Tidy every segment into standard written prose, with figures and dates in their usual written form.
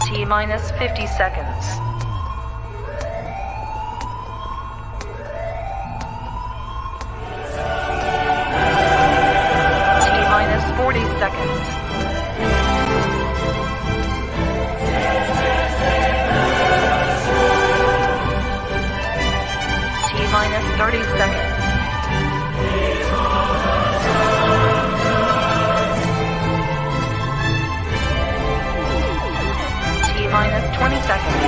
T-minus 50 seconds. T-minus 40 seconds. T-minus 30 seconds. T-minus 20 seconds.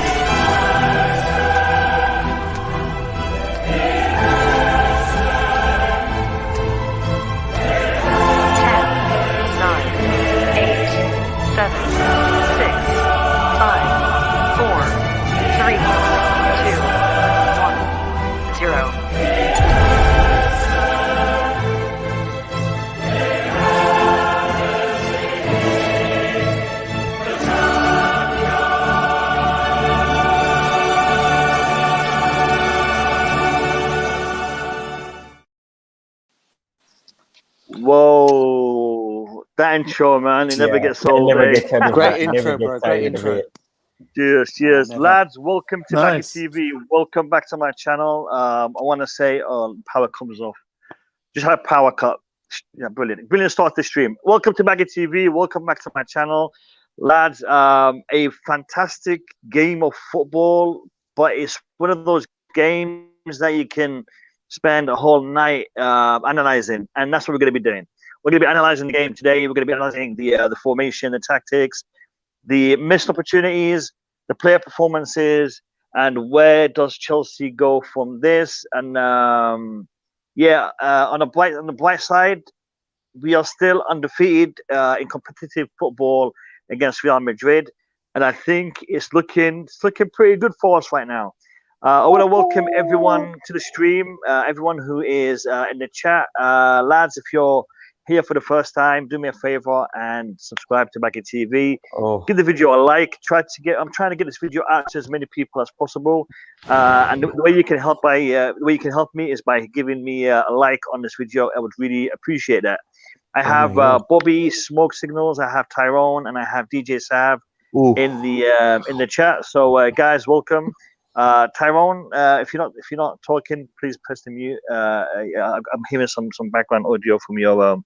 Whoa, that intro, man, it never gets old. Great intro, bro. Great intro. Cheers. Lads, welcome to Baggy Nice. TV. Welcome back to my channel. I want to say, power comes off. Just had a power cut. Yeah, brilliant. Brilliant start to the stream. Welcome to Baggy TV. Welcome back to my channel. Lads, a fantastic game of football, but it's one of those games that you can spend a whole night analyzing, and that's what we're going to be doing. We're going to be analyzing the game today. We're going to be analyzing the formation, the tactics, the missed opportunities, the player performances, and where does Chelsea go from this? And on the bright side, we are still undefeated in competitive football against Real Madrid, and I think it's looking pretty good for us right now. I want to welcome everyone to the stream, everyone who is in the chat. Lads, if you're here for the first time, do me a favor and subscribe to Baggy TV. Give the video a like. I'm trying to get this video out to as many people as possible. And the way you can help me is by giving me a like on this video. I would really appreciate that. I have Bobby, Smoke Signals, I have Tyrone, and I have DJ Sav in the chat. So guys, welcome. Tyrone, if you're not talking, please press the mute. I'm hearing some background audio from your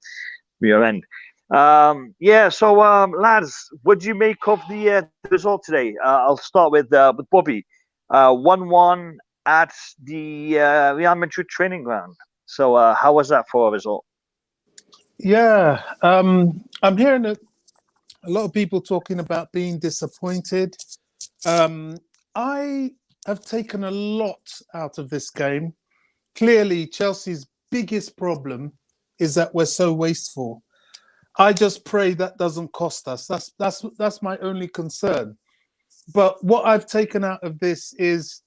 end. So lads, what do you make of the result today? I'll start with Bobby. 1-1 at the Real Madrid training ground. So how was that for a result? Yeah, I'm hearing a lot of people talking about being disappointed. I have taken a lot out of this game. Clearly, Chelsea's biggest problem is that we're so wasteful. I just pray that doesn't cost us. That's my only concern. But what I've taken out of this is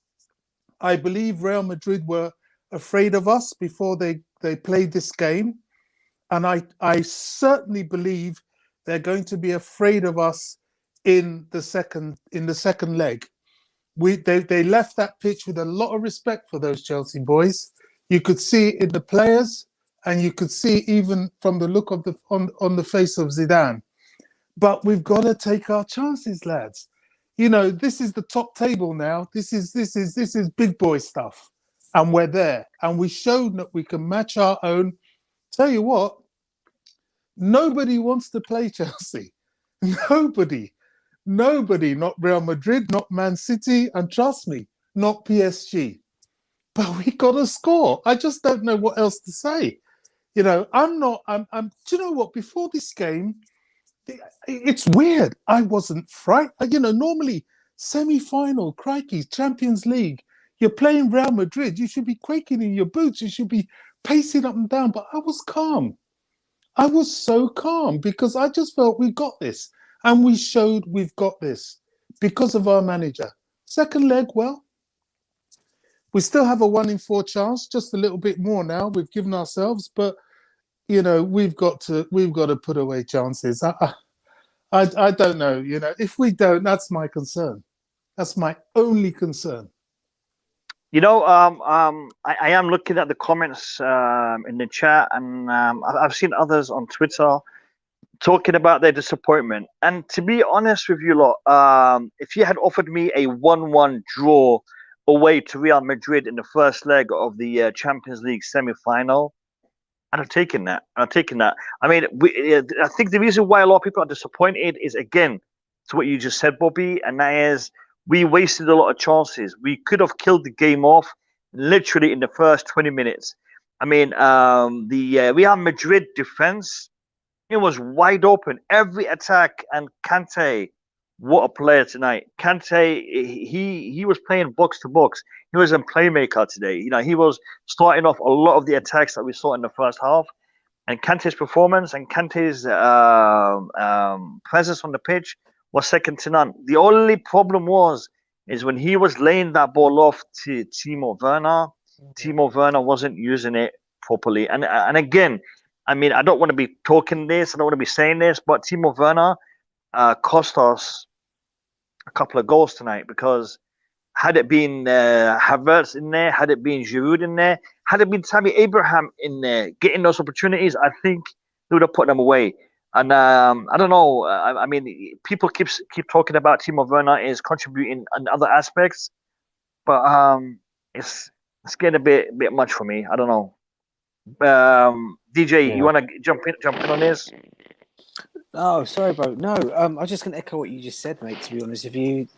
I believe Real Madrid were afraid of us before they played this game. And I certainly believe they're going to be afraid of us in the second leg. They left that pitch with a lot of respect for those Chelsea boys. You could see it in the players, and you could see even from the look of on the face of Zidane. But we've got to take our chances, lads. You know, this is the top table now. This is big boy stuff, and we're there. And we showed that we can match our own. Tell you what, nobody wants to play Chelsea. Nobody, not Real Madrid, not Man City, and trust me, not PSG. But we got to score. I just don't know what else to say. You know, do you know what? Before this game, it's weird. I wasn't frightened. You know, normally semi-final, crikey, Champions League, you're playing Real Madrid. You should be quaking in your boots. You should be pacing up and down. But I was calm. I was so calm because I just felt we got this. And we showed we've got this because of our manager. Second leg, well, we still have a 1 in 4 chance, just a little bit more now. We've given ourselves, but you know, we've got to put away chances. I don't know. You know, if we don't, that's my concern. That's my only concern. I am looking at the comments in the chat, and I've seen others on Twitter talking about their disappointment. And to be honest with you lot, if you had offered me a 1-1 draw away to Real Madrid in the first leg of the Champions League semi-final, I'd have taken that. I mean, I think the reason why a lot of people are disappointed is, again, to what you just said, Bobby, and that is we wasted a lot of chances. We could have killed the game off literally in the first 20 minutes. I mean, the Real Madrid defense, it was wide open. Every attack, and Kante, what a player tonight. Kante, he was playing box to box. He was a playmaker today. He was starting off a lot of the attacks that we saw in the first half. And Kante's performance and Kante's presence on the pitch was second to none. The only problem is when he was laying that ball off to Timo Werner. Timo Werner wasn't using it properly. And again, I mean, I don't want to be talking this, I don't want to be saying this, but Timo Werner cost us a couple of goals tonight, because had it been Havertz in there, had it been Giroud in there, had it been Tammy Abraham in there getting those opportunities, I think they would have put them away. And I don't know. I mean, people keep talking about Timo Werner is contributing in other aspects, but it's getting a bit much for me. I don't know. DJ, you want to jump in on this? Oh, sorry, bro. No, I was just going to echo what you just said, mate. To be honest, if you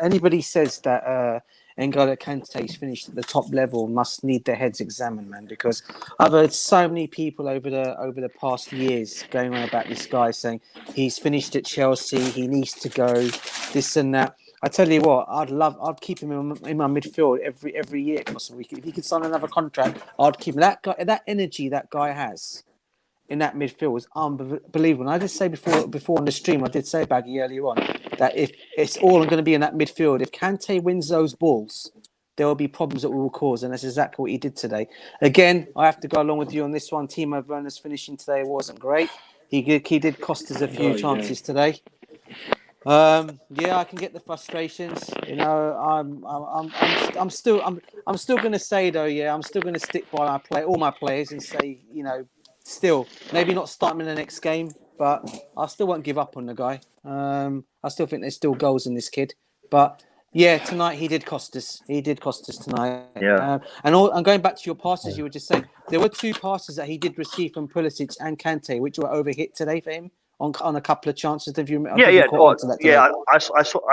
anybody says that N'Golo Kante's finished at the top level, must need their heads examined, man. Because I've heard so many people over the past years going on about this guy, saying he's finished at Chelsea, he needs to go, this and that. I tell you what, I'd keep him in my midfield every year if possible. If he could sign another contract, I'd keep him. That guy, that energy that guy has in that midfield was unbelievable. And I did say before on the stream, I did say, Baggy, earlier on, that if it's all going to be in that midfield, if Kante wins those balls, there will be problems that we will cause, and that's exactly what he did today. Again, I have to go along with you on this one. Timo Werner's finishing today wasn't great. He did cost us a few chances today. Yeah, I can get the frustrations. I'm still going to say though. Yeah, I'm still going to stick by all my players and say, still maybe not start him in the next game, but I still won't give up on the guy. I still think there's still goals in this kid, but yeah, tonight he did cost us. He did cost us tonight. Yeah. And going back to your passes, you were just saying there were two passes that he did receive from Pulisic and Kante, which were overhit today for him on a couple of chances. Have you? I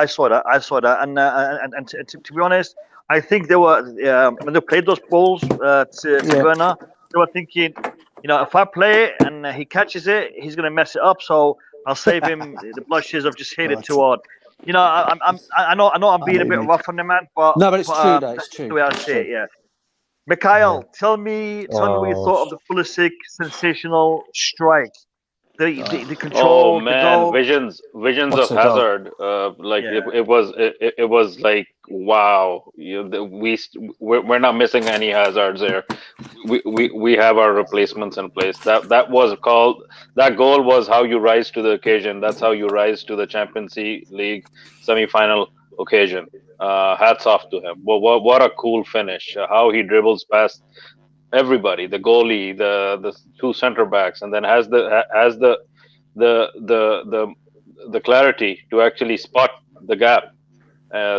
saw that, and to be honest, I think they were when they played those balls to Werner, they were thinking, if I play it and he catches it, he's going to mess it up. So I'll save him the blushes of just hitting it too hard. I know I'm being a bit rough on the man, but no, but it's true. Though. It's true. The way I see it, yeah. Mikhail, tell me what you thought of the Pulisic sensational strike. The control. Oh man, visions of Hazard. It was like, wow. We're not missing any Hazards there. We have our replacements in place. That goal was how you rise to the occasion. That's how you rise to the Champions League semi-final occasion. Hats off to him. What a cool finish. How he dribbles past everybody, the goalie, the two center backs, and then has the clarity to actually spot the gap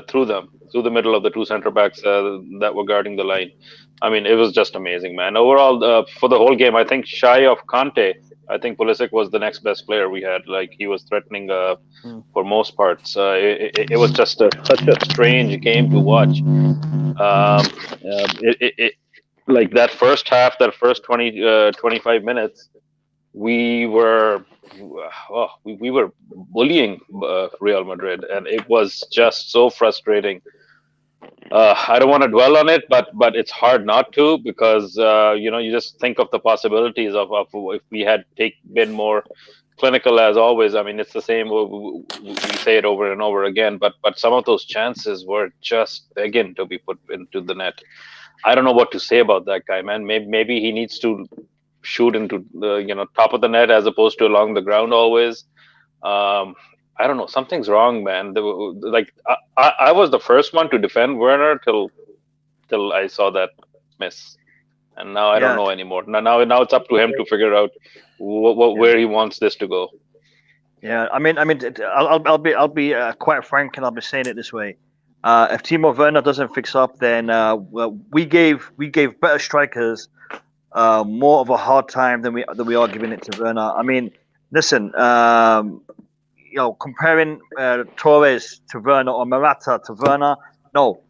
through the middle of the two center backs that were guarding the line. I mean, it was just amazing, man. Overall, for the whole game, I think shy of Kante, I think Pulisic was the next best player we had. Like, he was threatening for most parts. It was just such a strange game to watch. Like that first half, that first 25 minutes, we were bullying Real Madrid, and it was just so frustrating. I don't want to dwell on it, but it's hard not to, because you just think of the possibilities of if we had been more clinical as always. I mean, it's the same. We say it over and over again, but some of those chances were just begging to be put into the net. I don't know what to say about that guy, man. Maybe he needs to shoot into the top of the net as opposed to along the ground always. I don't know. Something's wrong, man. I was the first one to defend Werner till until I saw that miss, and now I don't know anymore. Now it's up to him to figure out where he wants this to go. Yeah, I mean, I'll be quite frank, and I'll be saying it this way. If Timo Werner doesn't fix up, then well, we gave better strikers more of a hard time than we are giving it to Werner. I mean, listen, comparing Torres to Werner or Morata to Werner, no,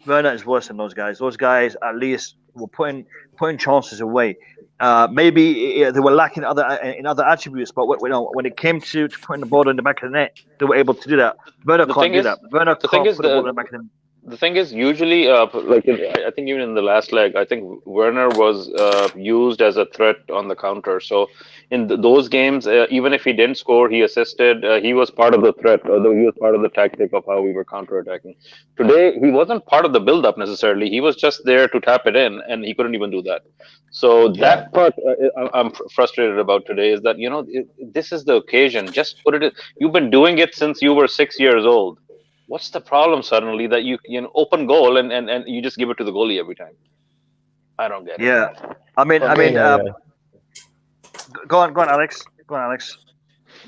Werner is worse than those guys. Those guys at least were putting chances away. Maybe they were lacking in other attributes, but when it came to putting the ball in the back of the net, they were able to do that. Werner can't do that. Werner can't put the ball in the back of the net. The thing is, usually, I think even in the last leg, I think Werner was used as a threat on the counter. So in those games, even if he didn't score, he assisted. He was part of the threat, although he was part of the tactic of how we were counterattacking. Today, he wasn't part of the build-up necessarily. He was just there to tap it in, and he couldn't even do that. So that part I'm frustrated about today is that, this is the occasion. Just put it in. You've been doing it since you were 6 years old. What's the problem suddenly that you open goal and you just give it to the goalie every time? I don't get it. Yeah, go on, Alex. Go on, Alex.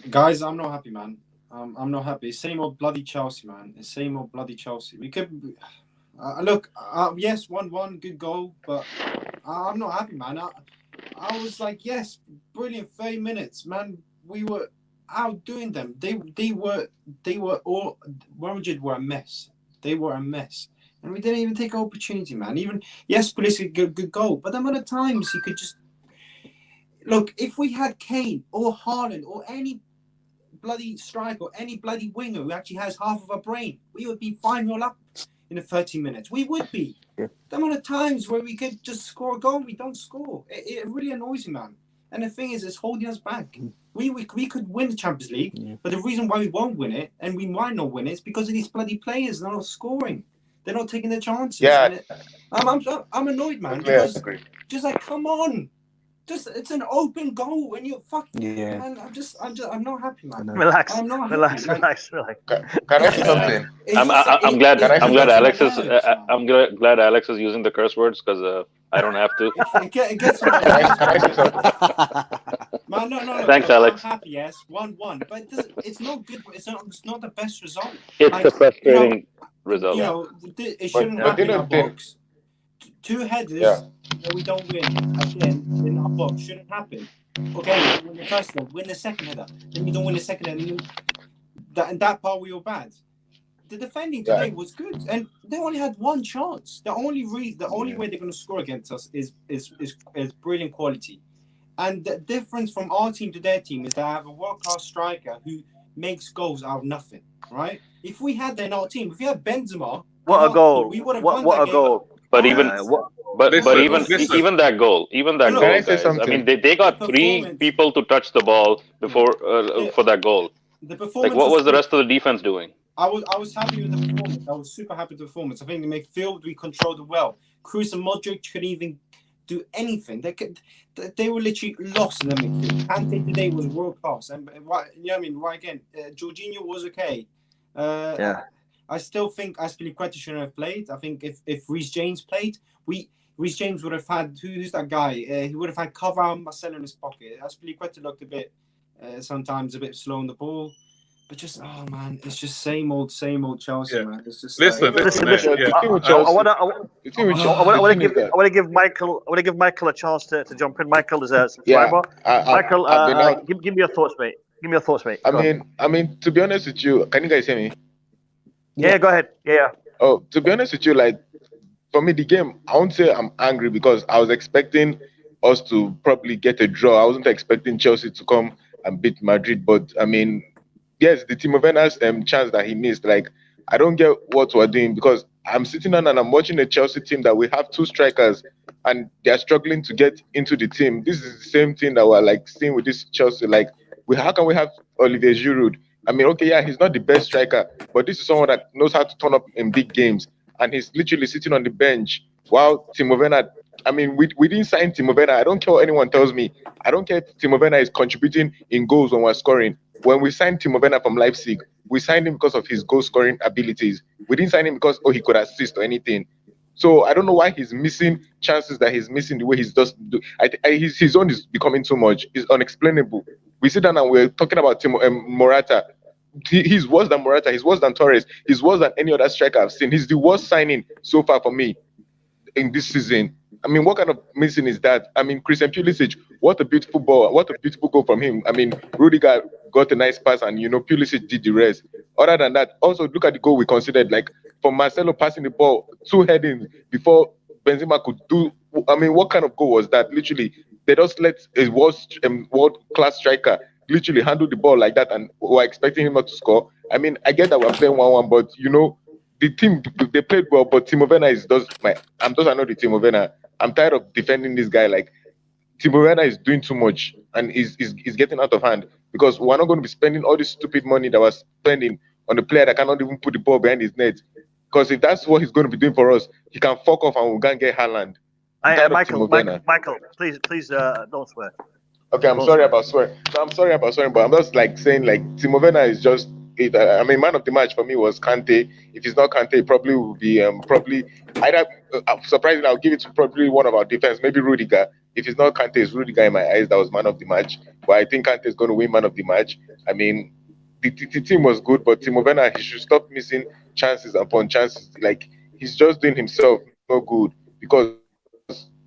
Guys, I'm not happy, man. I'm not happy. Same old bloody Chelsea, man. It's same old bloody Chelsea. We could look. Yes, 1-1, good goal, but I'm not happy, man. I was like, yes, brilliant, 30 minutes, man. We were outdoing them. They were all. Real Madrid were a mess. They were a mess, and we didn't even take an opportunity, man. Even yes, Pulisic good goal, but the amount of times he could just look. If we had Kane or Haaland or any bloody striker or any bloody winger who actually has half of a brain, we would be 5-0 up in the 30 minutes. We would be. Yeah. The amount of times where we could just score a goal, we don't score. It really annoys me, man. And the thing is, it's holding us back. We could win the Champions League, but the reason why we won't win it, and we might not win it, is because of these bloody players. They're not scoring. They're not taking their chances. Yeah. I'm annoyed, man. Because just like, come on. It's an open goal when you're fucking. Yeah. Man, I'm not happy, man. Relax. I'm not relax. happy. Relax. Can I say something? I'm glad Alex is using the curse words because I don't have to. It gets Can I say something? Man, no. Thanks, Alex. I'm happy, yes, 1-1, but it's not good. It's not the best result. It's a frustrating result. It shouldn't happen in our box. Two headers that we don't win again in our box shouldn't happen. Okay, win the first one, win the second header, then you don't win the second header. That part we were bad. The defending today was good, and they only had one chance. The only way they're going to score against us is brilliant quality. And the difference from our team to their team is that I have a world-class striker who makes goals out of nothing, right? If we had that in our team, if we had Benzema, what a goal! We would have won what that a game. Goal! But even that goal, guys, I mean, they got three people to touch the ball before for that goal. The performance. Like, what was the rest of the defense doing? I was happy with the performance. I was super happy with the performance. I think in midfield we controlled it well. Kroos and Modric couldn't even do anything. They were literally lost in the midfield. Kante today was world class, and right again. Jorginho was okay. I still think Aspilicueta shouldn't have played. I think if Reece James played, Reece James would have had who's that guy? He would have had Carvalho and Marcelo in his pocket. Aspilicueta looked a bit sometimes a bit slow on the ball. But just it's just same old Chelsea, man. It's just listen. I want to give Michael a chance to jump in. Michael is a subscriber. Michael, give me your thoughts, mate. I mean, to be honest with you, can you guys hear me? Yeah, go ahead. Yeah. Oh, to be honest with you, like for me, the game, I won't say I'm angry because I was expecting us to probably get a draw. I wasn't expecting Chelsea to come and beat Madrid, but I mean, yes, the Timo Werner's chance that he missed, like I don't get what we're doing because I'm sitting on and I'm watching a Chelsea team that we have two strikers and they're struggling to get into the team. This is the same thing that we're like seeing with this Chelsea. Like, how can we have Olivier Giroud? I mean, okay, yeah, he's not the best striker, but this is someone that knows how to turn up in big games, and he's literally sitting on the bench while Timo Werner. I mean, we didn't sign Timo Werner. I don't care what anyone tells me. I don't care if Timo Werner is contributing in goals when we're scoring. When we signed Timo Werner from Leipzig, we signed him because of his goal-scoring abilities. We didn't sign him because he could assist or anything. So I don't know why he's missing chances that he's missing the way he's just. His own is becoming too much. It's unexplainable. We sit down and we're talking about Morata. He's worse than Morata. He's worse than Torres. He's worse than any other striker I've seen. He's the worst signing so far for me in this season. I mean, what kind of missing is that? I mean, Christian Pulisic, what a beautiful ball, what a beautiful goal from him. I mean, Rudiger got a nice pass, and Pulisic did the rest. Other than that, also look at the goal we considered. Like for Marcelo passing the ball, 2 headings before Benzema could do. I mean, what kind of goal was that? Literally, they just let a world-class striker literally handle the ball like that, and were expecting him not to score. I mean, I get that we're playing 1-1, but the team, they played well, but Timo Werner I'm just annoyed with Timo Werner. I'm tired of defending this guy. Like, Timo Werner is doing too much and is getting out of hand, because we're not going to be spending all this stupid money that we're spending on a player that cannot even put the ball behind his net. Because if that's what he's going to be doing for us, he can fuck off and we're going to get Haaland. Michael, please don't swear. Okay, I'm sorry about swearing. No, I'm sorry about swearing, but I'm just saying Timo Werner is just. I mean, man of the match for me was Kante. If it's not Kante, it probably will be probably either. Surprisingly, I'll give it to probably one of our defense, maybe Rudiger. If it's not Kante, it's Rudiger in my eyes. That was man of the match. But I think Kante is going to win man of the match. I mean, the team was good, but Timo Werner, he should stop missing chances upon chances. Like, he's just doing himself no good, because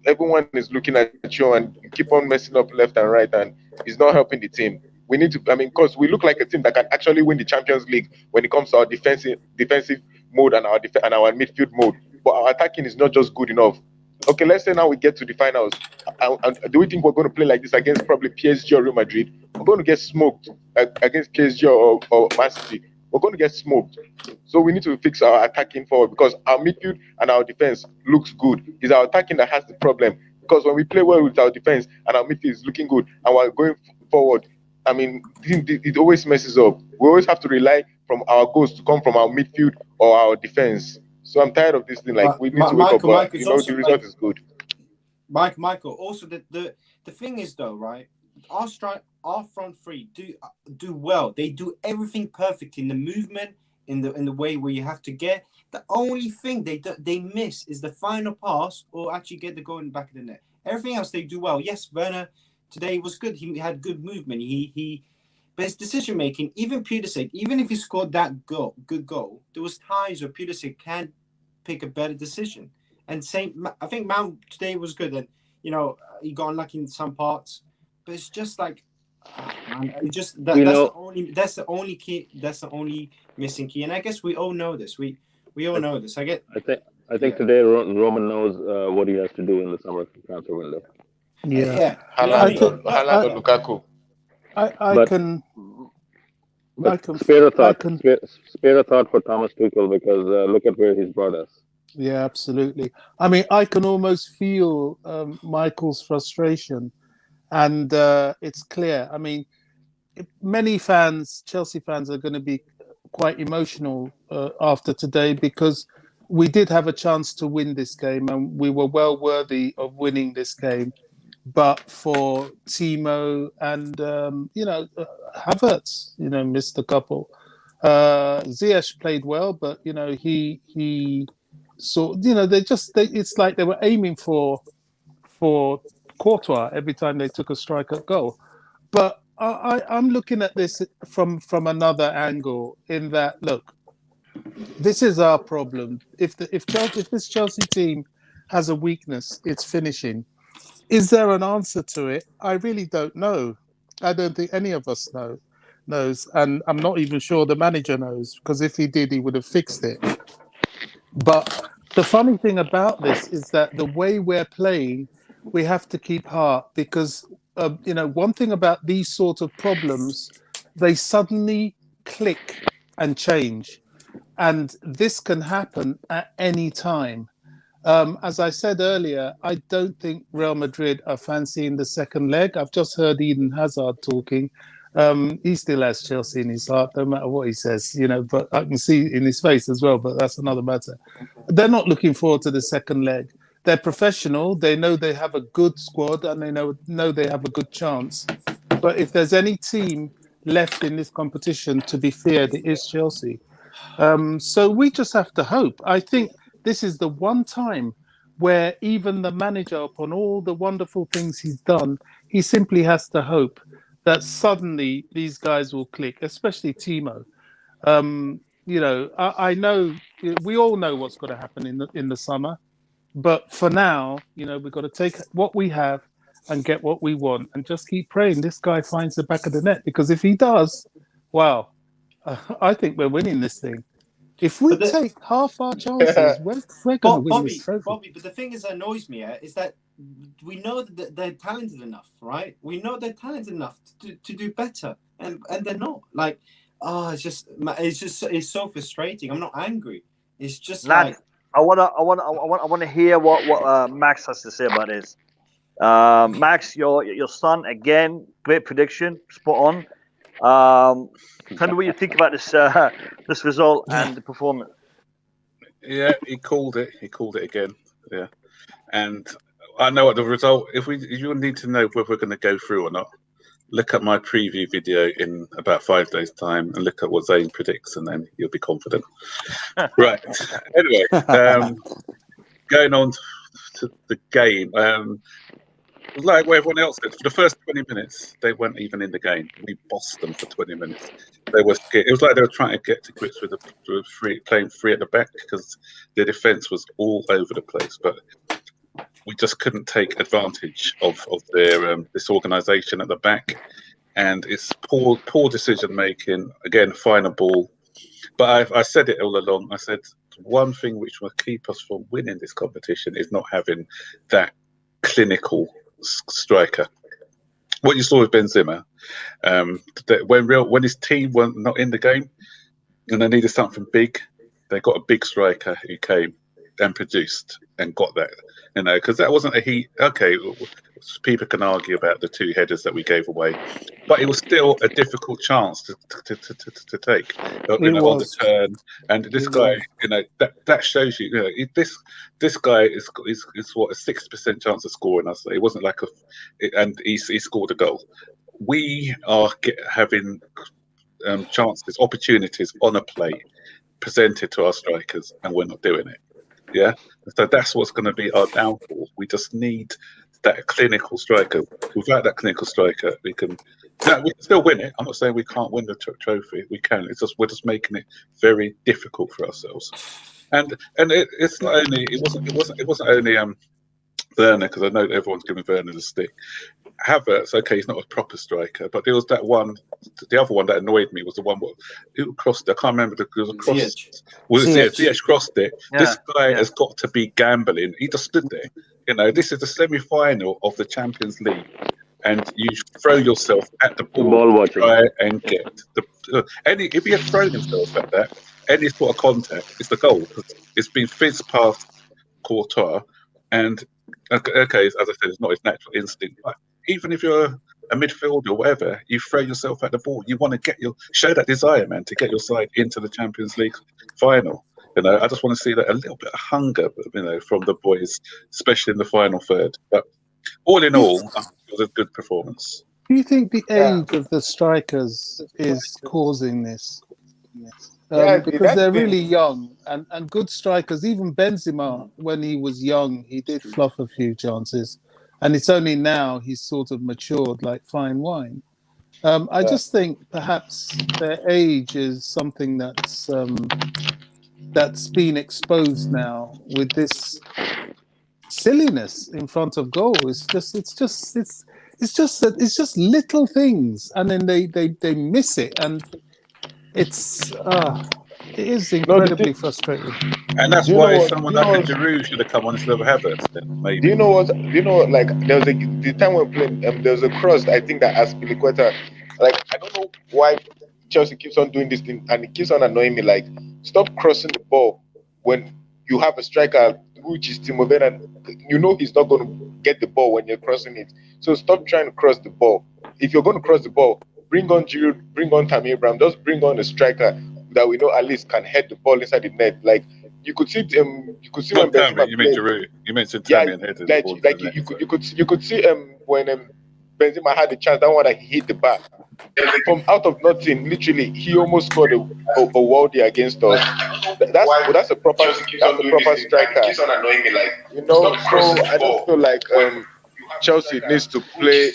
everyone is looking at you and you keep on messing up left and right, and he's not helping the team. We need to, because we look like a team that can actually win the Champions League when it comes to our defensive mode and our midfield mode. But our attacking is not just good enough. Okay, let's say now we get to the finals. Do we think we're going to play like this against probably PSG or Real Madrid? We're going to get smoked against PSG or Man City. We're going to get smoked. So we need to fix our attacking forward, because our midfield and our defense looks good. It's our attacking that has the problem. Because when we play well with our defense and our midfield is looking good and we're going forward, I mean, it always messes up. We always have to rely from our goals to come from our midfield or our defense. So I'm tired of this thing. Like, we need to wake up. But, the result is good. Michael. Also, the thing is though, right? Our front three do well. They do everything perfect in the movement, in the way where you have to get. The only thing they miss is the final pass, or actually get the goal in the back of the net. Everything else they do well. Yes, Werner today was good. He had good movement. But his decision making, even Pulisic, even if he scored that good goal, there was times where Pulisic can pick a better decision. And I think Mount today was good, and he got unlucky in some parts. But it's just like, man, that's the only key. That's the only missing key. And I guess we all know this. We all know this. I think today Roman knows what he has to do in the summer transfer window. Yeah. Haaland or Lukaku. I can spare a thought for Thomas Tuchel, because look at where he's brought us. Yeah, absolutely. I mean, I can almost feel Michael's frustration, and it's clear. I mean, many Chelsea fans, are going to be quite emotional after today, because we did have a chance to win this game, and we were well worthy of winning this game. But for Timo and Havertz, missed a couple. Ziyech played well, but he saw. It's like they were aiming for Courtois every time they took a strike at goal. But I'm looking at this from another angle. In that, look, this is our problem. If this Chelsea team has a weakness, it's finishing. Is there an answer to it? I really don't know. I don't think any of us knows. And I'm not even sure the manager knows, because if he did, he would have fixed it. But the funny thing about this is that the way we're playing, we have to keep heart, because, one thing about these sort of problems, they suddenly click and change. And this can happen at any time. As I said earlier, I don't think Real Madrid are fancying the second leg. I've just heard Eden Hazard talking. He still has Chelsea in his heart, no matter what he says, but I can see in his face as well, but that's another matter. They're not looking forward to the second leg. They're professional. They know they have a good squad, and they know they have a good chance. But if there's any team left in this competition to be feared, it is Chelsea. So we just have to hope. I think this is the one time where even the manager, upon all the wonderful things he's done, he simply has to hope that suddenly these guys will click, especially Timo. I know we all know what's going to happen in the summer, but for now, we've got to take what we have and get what we want, and just keep praying this guy finds the back of the net. Because if he does, wow, I think we're winning this thing. If we take half our chances, we're going to win this trophy. Bobby, but the thing that annoys me is that we know that they're talented enough, right? We know they're talented enough to do better, and they're not. Like, it's so frustrating. I'm not angry. It's just Lad, I wanna hear what Max has to say about this. Max, your son again, great prediction, spot on. Tell me what you think about this result and the performance. Yeah, he called it. He called it again. Yeah, and I know what the result. If you need to know whether we're going to go through or not, look at my preview video in about 5 days' time, and look at what Zane predicts, and then you'll be confident. Right. Anyway, going on to the game. Like what everyone else did, for the first 20 minutes, they weren't even in the game. We bossed them for 20 minutes. They were scared. It was like they were trying to get to grips with playing free at the back, because their defence was all over the place. But we just couldn't take advantage of their disorganisation at the back, and it's poor decision making. Again, final ball. But I said it all along. I said one thing which will keep us from winning this competition is not having that clinical striker. What you saw with Benzema, that when his team were not in the game and they needed something big, they got a big striker who came and produced and got that. Because that wasn't a heat. Okay, people can argue about the 2 headers that we gave away, but it was still a difficult chance to take. On the turn, and this guy, that shows you, this guy is what, a 60% chance of scoring. I say it wasn't like and he scored a goal. We are having chances, opportunities on a plate presented to our strikers, and we're not doing it. Yeah, so that's what's going to be our downfall. We just need that clinical striker. Without that clinical striker, we can still win it. I'm not saying we can't win the trophy. We can. We're just making it very difficult for ourselves. And it's not only it wasn't only Werner, because I know that everyone's giving Werner the stick. Havertz, okay, he's not a proper striker, but there was that one. The other one that annoyed me was the one who crossed it. I can't remember. There was a cross. Ziyech crossed it. Yeah, this guy has got to be gambling. He just stood there. This is the semi-final of the Champions League, and you throw yourself at the ball, try and get if he had thrown himself at that, any sort of contact, it's the goal. It's been fizzed past Courtois, and okay, as I said, it's not his natural instinct. But even if you're a midfielder or whatever, you throw yourself at the ball. You want to show that desire, man, to get your side into the Champions League final. I just want to see that a little bit of hunger, from the boys, especially in the final third. But all in all, it was a good performance. Do you think the age of the strikers is causing this? Because they're really young and good strikers. Even Benzema, when he was young, he did fluff a few chances, and it's only now he's sort of matured like fine wine. I just think perhaps their age is something that's been exposed now with this silliness in front of goal. It's just little things, and then they miss it, and it is incredibly frustrating. And that's why someone like Giroud should have come on instead of Havertz. Maybe. Do you know what? Like there was the time we were playing. There was a cross. I think that Aspilicueta. Like I don't know why Chelsea keeps on doing this thing, and it keeps on annoying me. Like stop crossing the ball when you have a striker which is Timo Werner. He's not going to get the ball when you're crossing it. So stop trying to cross the ball. If you're going to cross the ball, bring on Giroud, bring on Tammy Abraham. Just bring on a striker that we know at least can head the ball inside the net. Like you could see when Benzema you meant Giroud. You mentioned Tammy and headed the ball. Like you could see when Benzema had the chance, that one that he hit the bar from out of nothing. Literally, he almost scored a worldie against us. that's a proper striker. Keeps on annoying me. Like, You know, so I just feel like Chelsea needs to play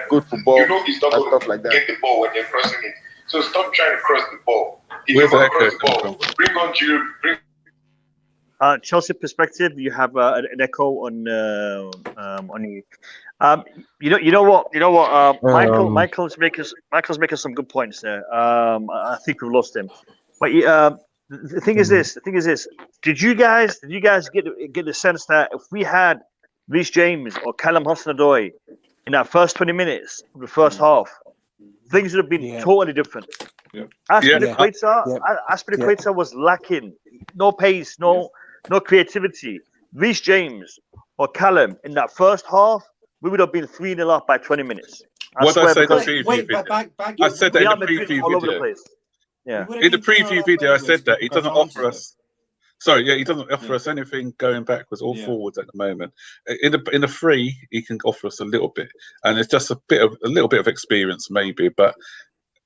good football and stuff like that. Get the ball when they're crossing it. So stop trying to cross the ball. If Where's you the want to cross echo the coming ball, bring on Giroud. Chelsea perspective, you have an echo on you. You know what? Michael's making some good points there. I think we've lost him. But the thing is this. Did you guys get the sense that if we had Reece James or Callum Hudson-Odoi in that first 20 minutes of the first half, things would have been totally different. Yeah. Aspilicueta was lacking. No pace, no creativity. Reece James or Callum in that first half, we would have been 3-0 up by 20 minutes. What did I say in the because preview Wait, video? back I said that in Real the Madrid preview all over the video. place. Yeah. In the preview video, I said that he doesn't offer us. Sorry, he doesn't offer us anything going backwards or forwards at the moment. In the free, he can offer us a little bit, and it's just a little bit of experience maybe. But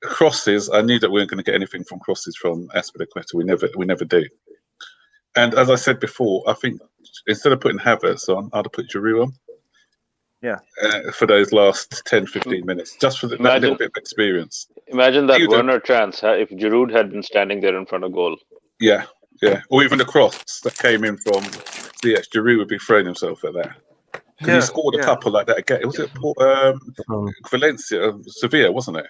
crosses, I knew that we weren't going to get anything from crosses from Aspilicueta. We never do. And as I said before, I think instead of putting Havertz on, I'd have put Giroud on. Yeah. For those last 10, 15 minutes, just for that little bit of experience. Imagine that Werner chance if Giroud had been standing there in front of goal. Yeah. Or even the cross that came in from Ziyech, Giroud would be throwing himself at that. Because he scored a couple like that again. Was it Valencia, Sevilla, wasn't it?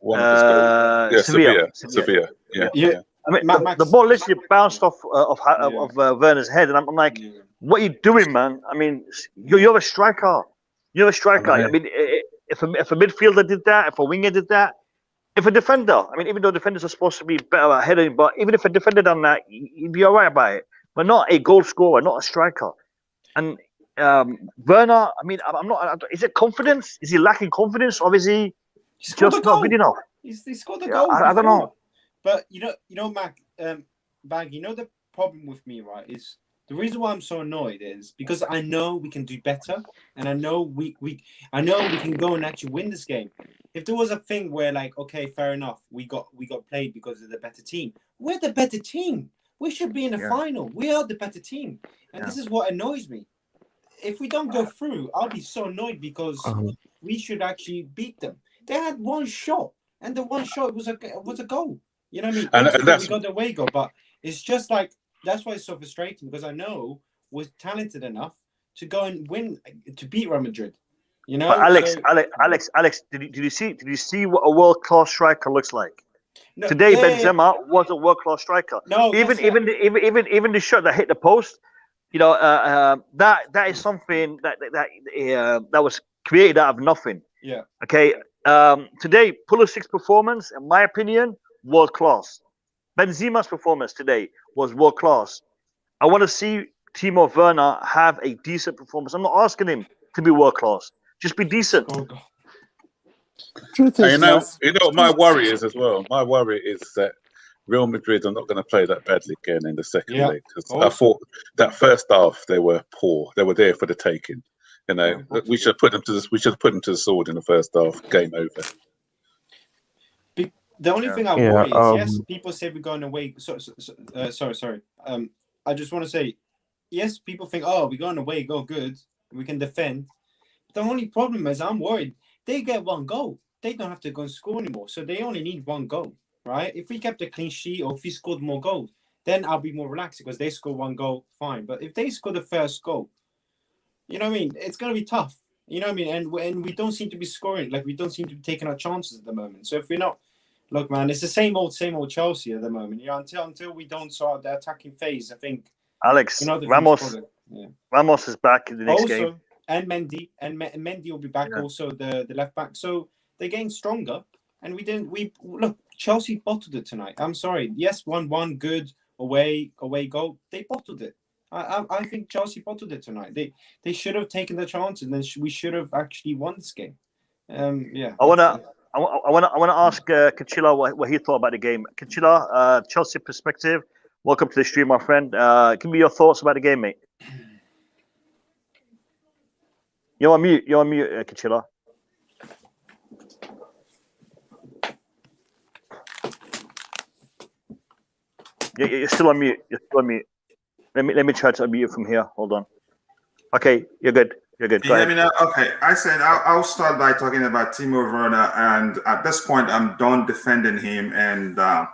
One of his goals. Yeah, Sevilla. Yeah. I mean, the ball literally bounced off of Werner's head, and I'm like, "What are you doing, man? I mean, you're a striker. I mean, if a midfielder did that, if a winger did that, if a defender, I mean, even though defenders are supposed to be better at heading, but even if a defender done that, you'd be all right about it. But not a goal scorer, not a striker. And Werner, I mean, I'm not. Is it confidence? Is he lacking confidence, or is he just not good enough? He scored a goal. I don't know. But you know, Mac, Bag, you know the problem with me, right? Is the reason why I'm so annoyed is because I know we can do better, and I know we can go and actually win this game. If there was a thing where, like, okay, fair enough, we got played because of the better team. We're the better team. We should be in the final. We are the better team, and this is what annoys me. If we don't go through, I'll be so annoyed because we should actually beat them. They had one shot, and the one shot was a goal. You know what I mean? And we got the away goal, but it's just like that's why it's so frustrating because I know we're talented enough to go and win to beat Real Madrid. You know, but Alex, did you see what a world class striker looks like? No, today, Benzema was a world class striker. No, even the shot that hit the post, you know, that is something that was created out of nothing. Yeah. Okay. Today, Pulisic's performance, in my opinion, world class. Benzema's performance today was world class. I want to see Timo Werner have a decent performance. I'm not asking him to be world class. Just be decent. Truth is, you know what my worry is as well. My worry is that Real Madrid are not going to play that badly again in the second leg. I thought that first half they were poor. They were there for the taking. You know, we should put them to the sword in the first half. Game over. The only thing I worry is, yes, people say we're going away. Sorry. I just want to say, yes, people think, oh, we're going away, go good, we can defend. The only problem is I'm worried they get one goal. They don't have to go and score anymore. So they only need one goal, right? If we kept a clean sheet or if we scored more goals, then I'll be more relaxed because they score one goal, fine. But if they score the first goal, you know what I mean? It's going to be tough. You know what I mean? And we don't seem to be scoring. Like, we don't seem to be taking our chances at the moment. So if we're not... Look, man, it's the same old Chelsea at the moment. You know, until we don't sort the attacking phase, I think... Alex, Ramos is back in the next game. And Mendy will be back also, the left back. So they're getting stronger. And look, Chelsea bottled it tonight. I'm sorry. Yes, 1-1, good, away goal. They bottled it. I think Chelsea bottled it tonight. They should have taken the chance, and then we should have actually won this game. I want to ask Kachila what he thought about the game. Kachila, Chelsea perspective. Welcome to the stream, my friend. Give me your thoughts about the game, mate. You're on mute, Kachila. You're still on mute. You're still on mute. Let me try to unmute you from here. Hold on. Okay, you're good. You're good. You Go hear ahead. me now? Okay. I said I'll start by talking about Timo Werner, and at this point, I'm done defending him. And I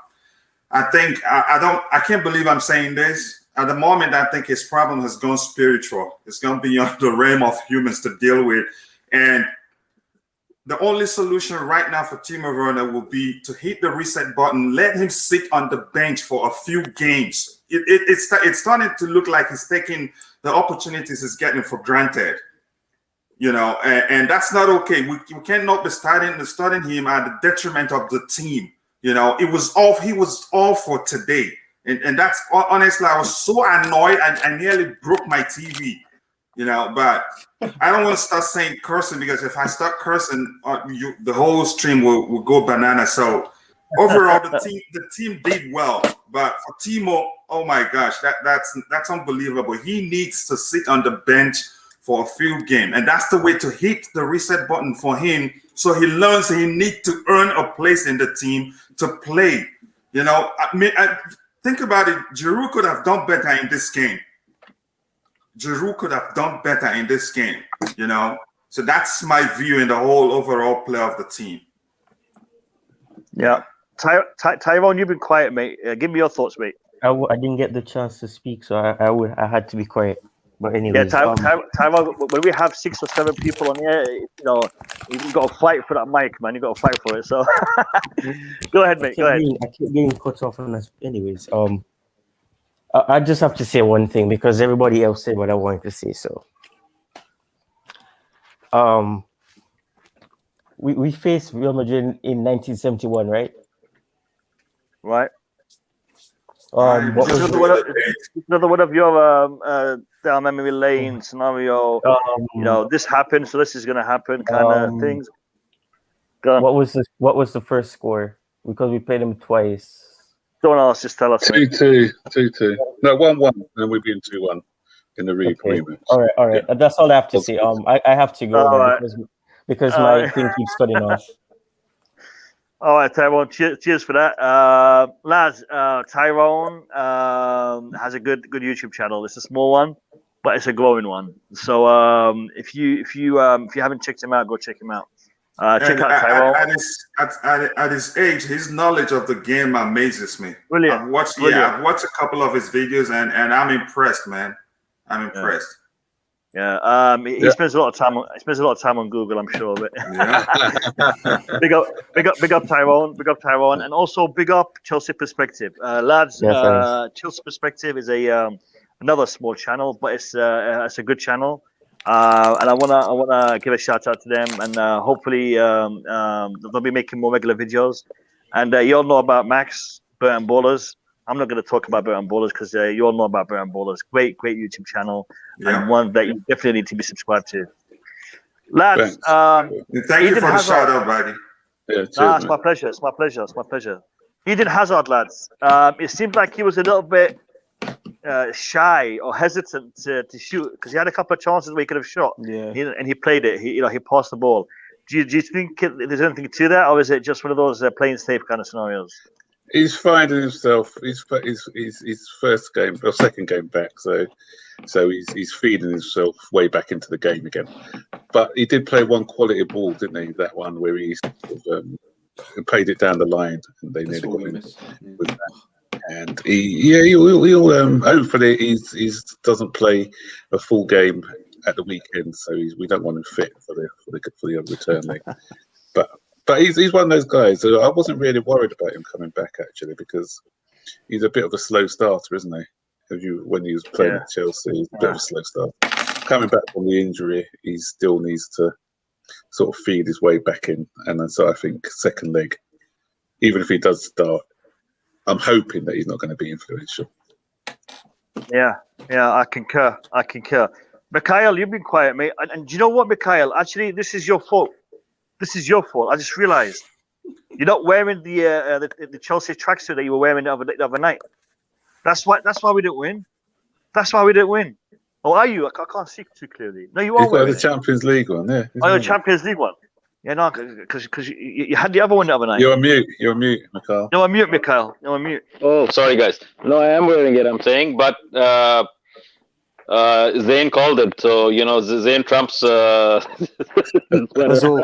think I can't believe I'm saying this. At the moment, I think his problem has gone spiritual. It's gone beyond the realm of humans to deal with, and the only solution right now for Timo Werner will be to hit the reset button, let him sit on the bench for a few games. It's starting to look like he's taking the opportunities he's getting for granted. You know, and that's not okay. We cannot be starting him at the detriment of the team. You know, he was off for today. And that's honestly, I was so annoyed. I nearly broke my TV, you know, but I don't want to start saying cursing, because if I start cursing, the whole stream will go banana. So overall, the team did well, but for Timo, oh my gosh, that's unbelievable. He needs to sit on the bench for a few games, and that's the way to hit the reset button for him, so he learns he needs to earn a place in the team to play. You know, think about it. Giroud could have done better in this game. You know, so that's my view in the whole overall play of the team. Yeah, Tyrone, you've been quiet, mate. Give me your thoughts, mate. I didn't get the chance to speak, so I had to be quiet. But Yeah, anyways, Tyrone, when we have 6 or 7 people on here, you know, you've got to fight for that mic, man. You've got to fight for it. So go ahead, mate. Go ahead. I keep getting cut off on this. Anyways, I just have to say one thing, because everybody else said what I wanted to say. So, we faced Real Madrid in 1971, right? Right. What was another one of your down memory lane scenario? You know, this happened, so this is going to happen, kind of things. Go on. What was the first score? Because we played them twice. Don't ask, just tell us. 2-2. No, 1-1, and we've been 2-1 in the rematch. All right. Yeah. That's all I have to say. I have to go now, right. because my thing keeps cutting off. All right, Tyrone. Cheers for that, lads. Tyrone has a good YouTube channel. It's a small one, but it's a growing one. So if you haven't checked him out, go check him out. Check out Tyrone. At his age, his knowledge of the game amazes me. Brilliant. I've watched a couple of his videos, and I'm impressed, man. I'm impressed. Yeah. He spends a lot of time. He spends a lot of time on Google, I'm sure of it. Yeah. big up Tyrone, and also big up Chelsea Perspective, lads. Yes, Chelsea Perspective is another small channel, but it's a good channel. And I wanna give a shout out to them, and hopefully they'll be making more regular videos. And you all know about Max Burton Ballers. I'm not going to talk about Burton Ballers, because you all know about Burton Ballers. Great YouTube channel, and one that you definitely need to be subscribed to. Lads, thank you for the shout out, buddy. Yeah, cheers, it's my pleasure. It's my pleasure. Eden Hazard, lads. It seemed like he was a little bit shy or hesitant to shoot, because he had a couple of chances where he could have shot. Yeah. And he played it. He passed the ball. Do you think there's anything to that, or is it just one of those playing safe kind of scenarios? He's finding himself. His first game or second game back, so he's feeding himself way back into the game again. But he did play one quality ball, didn't he? That one where he played it down the line, and they nearly got in with that. And he'll hopefully he doesn't play a full game at the weekend, so we don't want him fit for the return leg. But he's one of those guys. So I wasn't really worried about him coming back, actually, because he's a bit of a slow starter, isn't he? When he was playing at Chelsea, he's a bit of a slow starter. Coming back from the injury, he still needs to sort of feed his way back in. And so I think second leg, even if he does start, I'm hoping that he's not going to be influential. Yeah, I concur. Mikhail, you've been quiet, mate. And do you know what, Mikhail? Actually, this is your fault. I just realised you're not wearing the Chelsea tracksuit that you were wearing the other night. That's why we didn't win. Or are you? I can't see too clearly. No, you are He's got wearing the Champions League one, yeah. the Champions League one. Yeah, no, because you had the other one the other night. You're on mute. You're on mute, Mikhail. No, I'm mute, Mikhail. No, I'm mute. Oh, sorry, guys. No, I am wearing it. I'm saying, but Zayn called it. So Zayn trumps. That's all.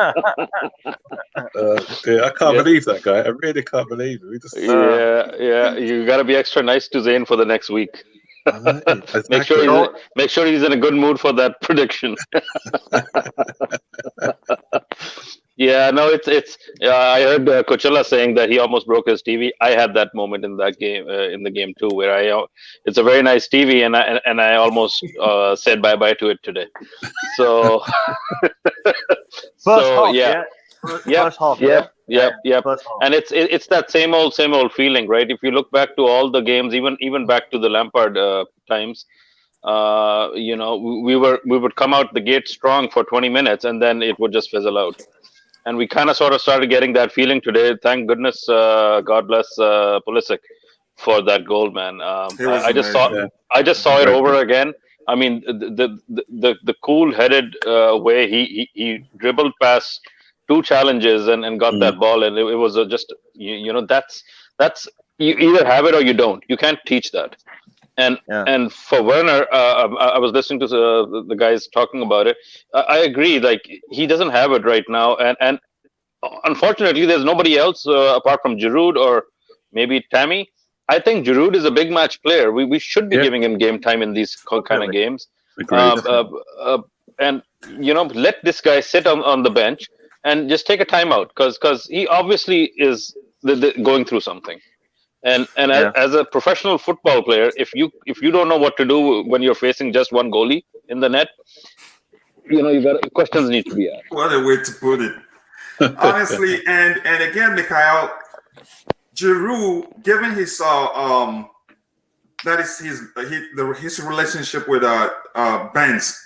Yeah, I can't believe that guy. I really can't believe it. We just, Yeah. You got to be extra nice to Zayn for the next week. exactly. Make sure he's in a good mood for that prediction. Yeah, no, it's. I heard Coachella saying that he almost broke his TV. I had that moment in that game, in the game too, where it's a very nice TV, and I almost said bye bye to it today. So, First half, yeah. First half, Yep. First half. And it's that same old feeling, right? If you look back to all the games, even back to the Lampard times, we would come out the gate strong for 20 minutes, and then it would just fizzle out. And we kind of sort of started getting that feeling today. Thank goodness, God bless Pulisic for that goal, man. I just saw it over again. I mean, the cool-headed way he dribbled past two challenges and got that ball, and it was just that's you either have it or you don't. You can't teach that. And for Werner, I was listening to the guys talking about it. I agree. Like, he doesn't have it right now, and unfortunately, there's nobody else apart from Giroud or maybe Tammy. I think Giroud is a big match player. We should be giving him game time in these kind of games. And let this guy sit on the bench and just take a timeout because he obviously is going through something. And as a professional football player, if you don't know what to do when you're facing just one goalie in the net, questions need to be asked. What a way to put it. Honestly, and again, Mikhail, Giroud, given his that is his relationship with Benz,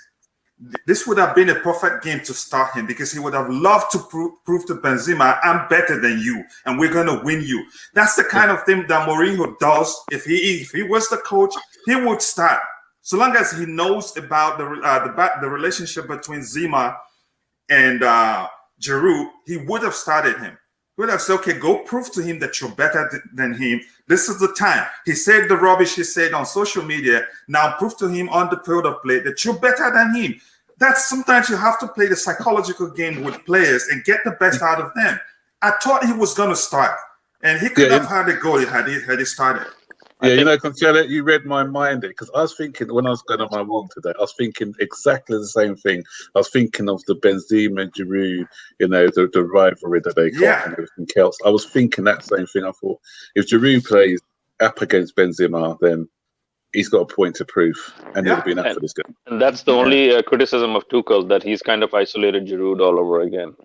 this would have been a perfect game to start him because he would have loved to prove to Benzema, I'm better than you, and we're gonna win you. That's the kind of thing that Mourinho does. If he was the coach, he would start. So long as he knows about the relationship between Zima and Giroud, he would have started him. He would have said, okay, go prove to him that you're better than him. This is the time. He said the rubbish he said on social media. Now prove to him on the field of play that you're better than him. That's sometimes you have to play the psychological game with players and get the best out of them. I thought he was going to start, and he could have had a goal had he started. Yeah, Consuelo, you read my mind because I was thinking when I was going on my walk today, I was thinking exactly the same thing. I was thinking of the Benzema, Giroud, the rivalry that they got and everything else. I was thinking that same thing. I thought if Giroud plays up against Benzema, then he's got a point to prove, and he'll be enough for this game. And that's the only criticism of Tuchel, that he's kind of isolated Giroud all over again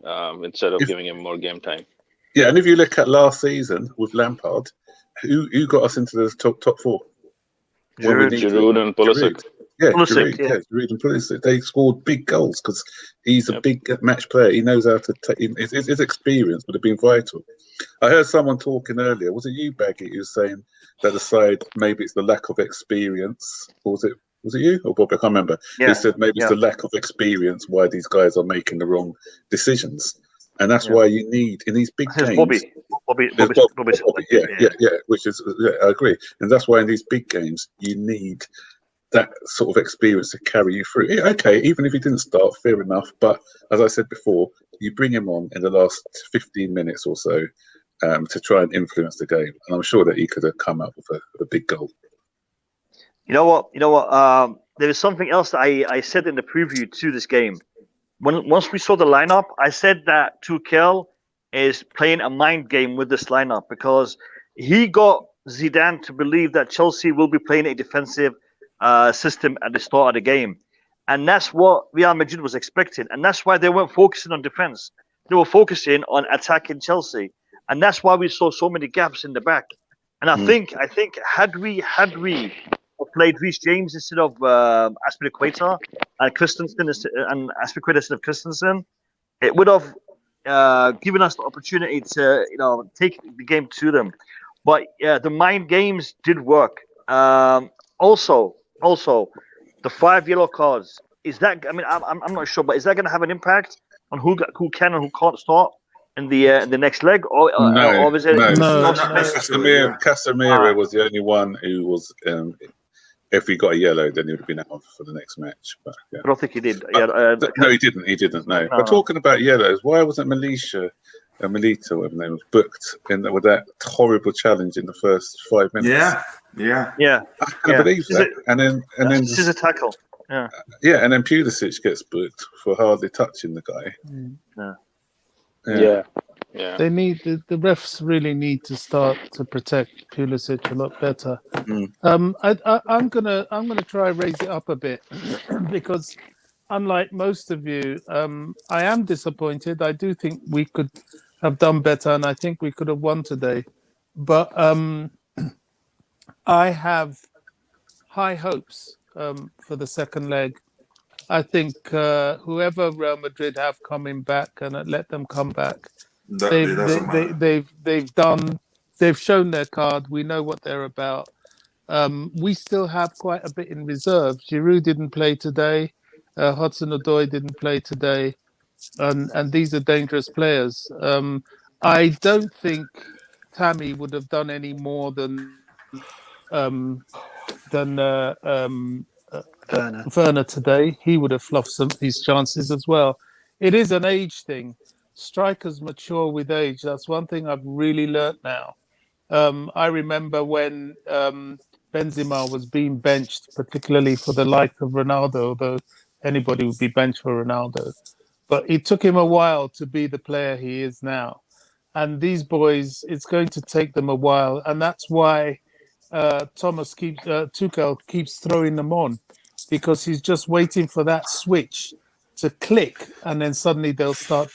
instead of giving him more game time. Yeah, and if you look at last season with Lampard, who got us into the top four? Giroud and Pulisic. Giroud and Pulisic. They scored big goals because he's a big match player. He knows how to take. His experience would have been vital. I heard someone talking earlier. Was it you, Baggy? You were saying that the side, maybe it's the lack of experience. Or was it you or Bob? I can't remember. He said maybe it's the lack of experience why these guys are making the wrong decisions. And that's why you need in these big games. Bobby. Which is I agree, and that's why in these big games you need that sort of experience to carry you through. Yeah, okay, even if he didn't start, fair enough. But as I said before, you bring him on in the last 15 minutes or so to try and influence the game, and I'm sure that he could have come up with a big goal. You know what? There is something else that I said in the preview to this game. Once we saw the lineup, I said that Tuchel is playing a mind game with this lineup because he got Zidane to believe that Chelsea will be playing a defensive system at the start of the game. And that's what Real Madrid was expecting. And that's why they weren't focusing on defense. They were focusing on attacking Chelsea. And that's why we saw so many gaps in the back. And I think had we played Reece James instead of Aspilicueta and Christensen and Aspilicueta instead of Christensen, it would have given us the opportunity to take the game to them. But the mind games did work. Also, the 5 yellow cards. Is that? I mean, I'm not sure, but is that going to have an impact on who can and who can't start in the next leg, or No, is it? no. No, not no. necessarily. Yeah. Casemiro was the only one who was. If he got a yellow, then he would have been out for the next match. But yeah. I don't think he did. Yeah, No, he didn't. He didn't. No. But talking about yellows, why wasn't Melita, whatever her name was, booked with that horrible challenge in the first 5 minutes? Yeah. I can't believe that. And then this is a tackle. Yeah. Yeah, and then Pulisic gets booked for hardly touching the guy. Yeah. They need the refs really need to start to protect Pulisic a lot better. I'm gonna try raise it up a bit because unlike most of you, I am disappointed. I do think we could have done better, and I think we could have won today. But I have high hopes for the second leg. I think whoever Real Madrid have coming back and let them come back. They've shown their card. We know what they're about. We still have quite a bit in reserve. Giroud didn't play today. Hudson-Odoi didn't play today, and these are dangerous players. I don't think Tammy would have done any more than Werner today. He would have fluffed his chances as well. It is an age thing. Strikers mature with age. That's one thing I've really learnt now. I remember when Benzema was being benched, particularly for the like of Ronaldo, although anybody would be benched for Ronaldo. But it took him a while to be the player he is now. And these boys, it's going to take them a while. And that's why Tuchel keeps throwing them on, because he's just waiting for that switch to click, and then suddenly they'll start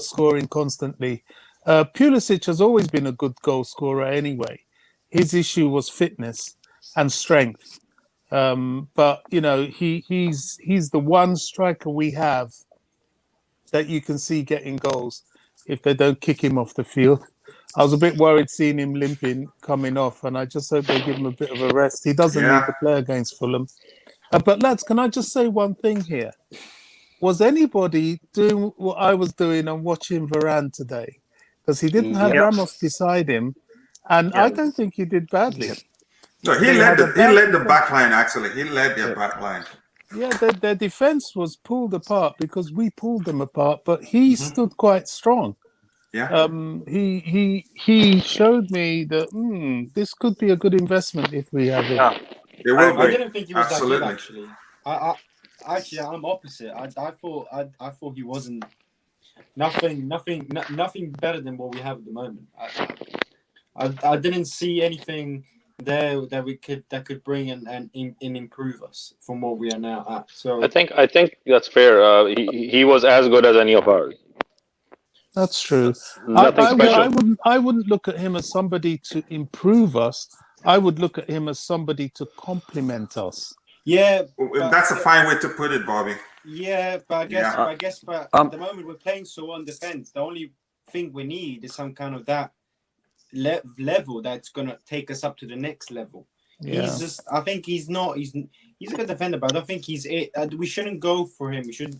scoring constantly. Pulisic has always been a good goal scorer anyway. His issue was fitness and strength. But you know, he's the one striker we have that you can see getting goals if they don't kick him off the field. I was a bit worried seeing him limping coming off, and I just hope they give him a bit of a rest. He doesn't need to play against Fulham. But lads, can I just say one thing here? Was anybody doing what I was doing and watching Varane today? Because he didn't have Ramos beside him, and I don't think he did badly. No, he led the back line, actually. He led their back line. Yeah, their defense was pulled apart because we pulled them apart, but he stood quite strong. Yeah. He showed me that this could be a good investment if we have it. I didn't think he was that good, actually. I'm opposite. I thought he wasn't nothing better than what we have at the moment. I didn't see anything there that could bring and improve us from what we are now at. So I think that's fair. He was as good as any of ours. That's true. Nothing special. I wouldn't look at him as somebody to improve us. I would look at him as somebody to complement us. Yeah, that's a fine way to put it, Bobby. Yeah, but I guess at the moment we're playing so on defense. The only thing we need is some kind of that level that's gonna take us up to the next level. Yeah. He's just. I think he's not. He's a good defender, but I don't think he's it. We shouldn't go for him. We should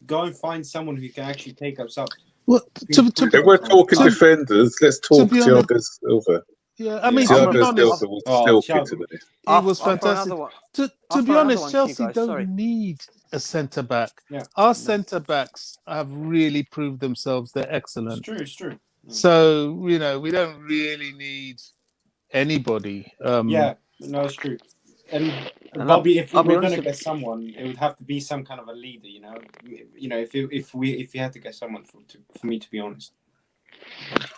go and find someone who can actually take us up. Well, if we're talking defenders, let's talk Thiago Silva. Yeah, I mean, to be honest, he was fantastic. To be honest, Chelsea don't need a centre back. Yeah. Our centre backs have really proved themselves. They're excellent. It's true. So we don't really need anybody. It's true. And Bobby, if we're going to get someone, it would have to be some kind of a leader. If we had to get someone for me to be honest.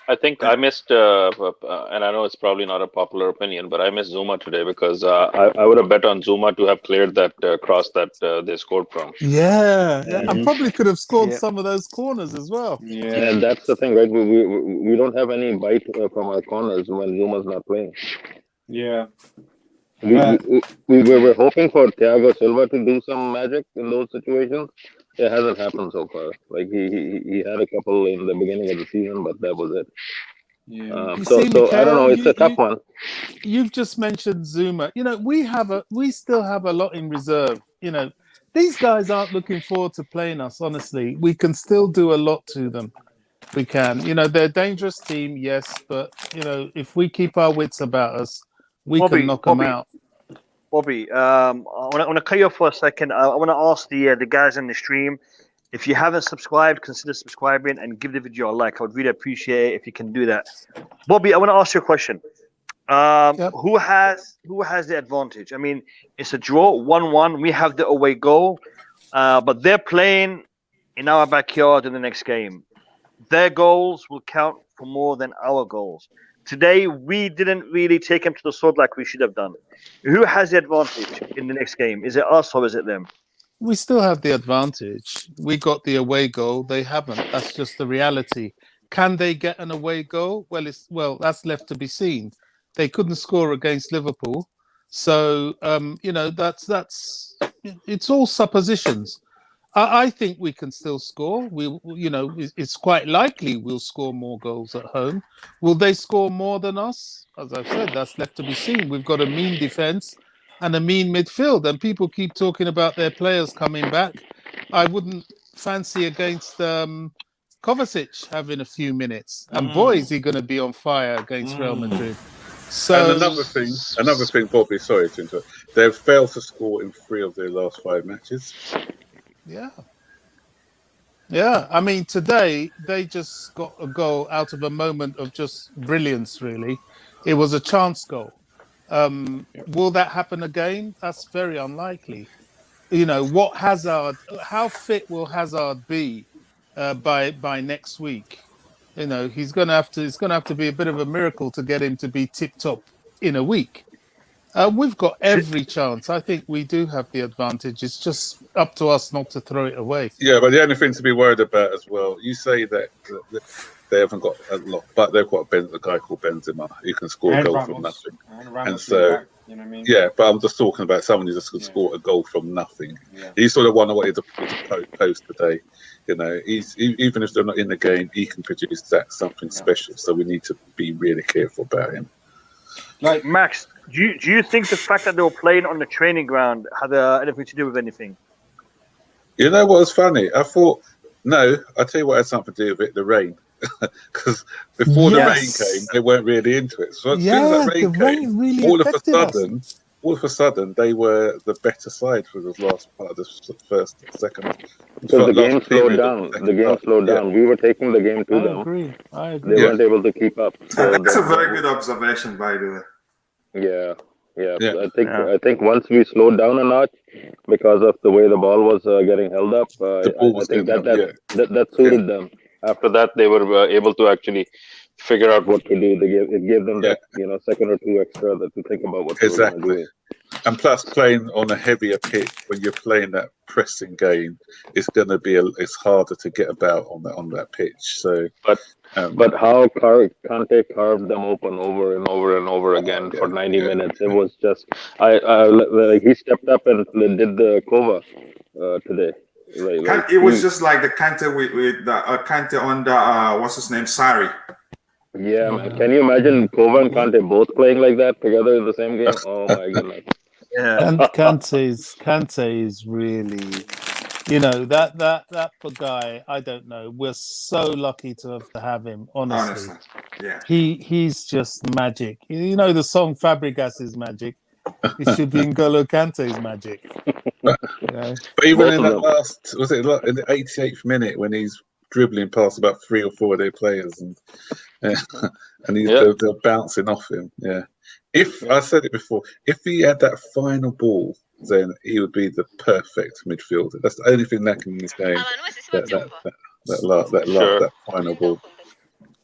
I think I missed, and I know it's probably not a popular opinion, but I missed Zuma today because I would have bet on Zuma to have cleared that cross that they scored from. Yeah. I probably could have scored some of those corners as well. Yeah, and that's the thing, right? We don't have any bite from our corners when Zuma's not playing. Yeah. We were hoping for Thiago Silva to do some magic in those situations. It hasn't happened so far. Like he had a couple in the beginning of the season, but that was it. Yeah. So I don't know. It's a tough one. You've just mentioned Zuma. We still have a lot in reserve. these guys aren't looking forward to playing us. Honestly, we can still do a lot to them. We can. You know, they're a dangerous team, yes, but you know, if we keep our wits about us, we can knock them out. Bobby, I want to cut you off for a second. I want to ask the guys in the stream, if you haven't subscribed, consider subscribing and give the video a like. I would really appreciate it if you can do that. Bobby, I want to ask you a question. Who has the advantage? I mean, it's a draw, 1-1. We have the away goal, but they're playing in our backyard in the next game. Their goals will count for more than our goals. Today, we didn't really take them to the sword like we should have done. Who has the advantage in the next game? Is it us or is it them? We still have the advantage. We got the away goal. They haven't. That's just the reality. Can they get an away goal? Well, that's left to be seen. They couldn't score against Liverpool, so you know it's all suppositions. I think we can still score. It's quite likely we'll score more goals at home. Will they score more than us? As I've said, that's left to be seen. We've got a mean defence and a mean midfield, and people keep talking about their players coming back. I wouldn't fancy against Kovacic having a few minutes, and boy, is he going to be on fire against Real Madrid. So, and another thing, Bobby. Sorry to interrupt. They've failed to score in 3 of their last 5 matches. Yeah. I mean, today they just got a goal out of a moment of just brilliance. Really, it was a chance goal. Will that happen again? That's very unlikely. You know, how fit will Hazard be by next week? You know, it's going to have to be a bit of a miracle to get him to be tip top in a week. We've got every chance. I think we do have the advantage. It's just up to us not to throw it away. Yeah, but the only thing to be worried about as well, you say that they haven't got a lot, but they've got a guy called Benzema who can score a goal from nothing. And so, you know what I mean? Yeah, but I'm just talking about someone who just could score a goal from nothing. Yeah. He's sort of one of what he's a post today. You know, even if they're not in the game, he can produce something special. So we need to be really careful about him. Like Max, do you think the fact that they were playing on the training ground had anything to do with anything? You know what was funny? I thought, no, I'll tell you what had something to do with it, the rain. Because before the rain came, they weren't really into it. So as soon as that rain came, really all of a sudden, they were the better side for the last part of the second. Because the game slowed down. The game slowed down. We were taking the game to them. I agree. They weren't able to keep up. So that's a very good observation, by the way. Yeah. I think once we slowed down a notch because of the way the ball was getting held up, I think that suited them. After that, they were able to actually figure out what to do. It gave them that second or two extra to think about what they were going to do. And plus, playing on a heavier pitch when you're playing that pressing game, it's going to be it's harder to get about on that pitch. So, but how Kante carved them open over and over and over again for 90 minutes. It was just he stepped up and did the Kova today. Right, it was just like the Kante with the Kante under what's his name, Sarri. Yeah, man. Can you imagine Kova and Kante both playing like that together in the same game? Oh my goodness. Yeah, and Kante is really, that guy. I don't know. We're so lucky to have him. Honestly, yeah. He's just magic. You know the song Fabregas is magic. It should be N'Golo Kante's magic. But even in that in the 88th minute when he's dribbling past about 3 or 4 of their players and they're bouncing off him. Yeah. If I said it before, if he had that final ball, then he would be the perfect midfielder. That's the only thing lacking in this game. That final ball.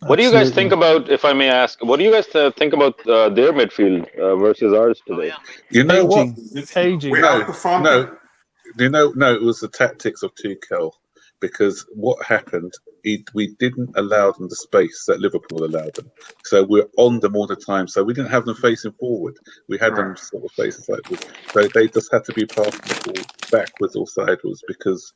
What do you guys think about, if I may ask, what do you guys think about their midfield versus ours today? You know what? It's aging. No, it was the tactics of Tuchel. Because what happened, we didn't allow them the space that Liverpool allowed them. So we're on them all the time. So we didn't have them facing forward. We had them sort of facing sideways. So they just had to be passing the ball backwards or sideways because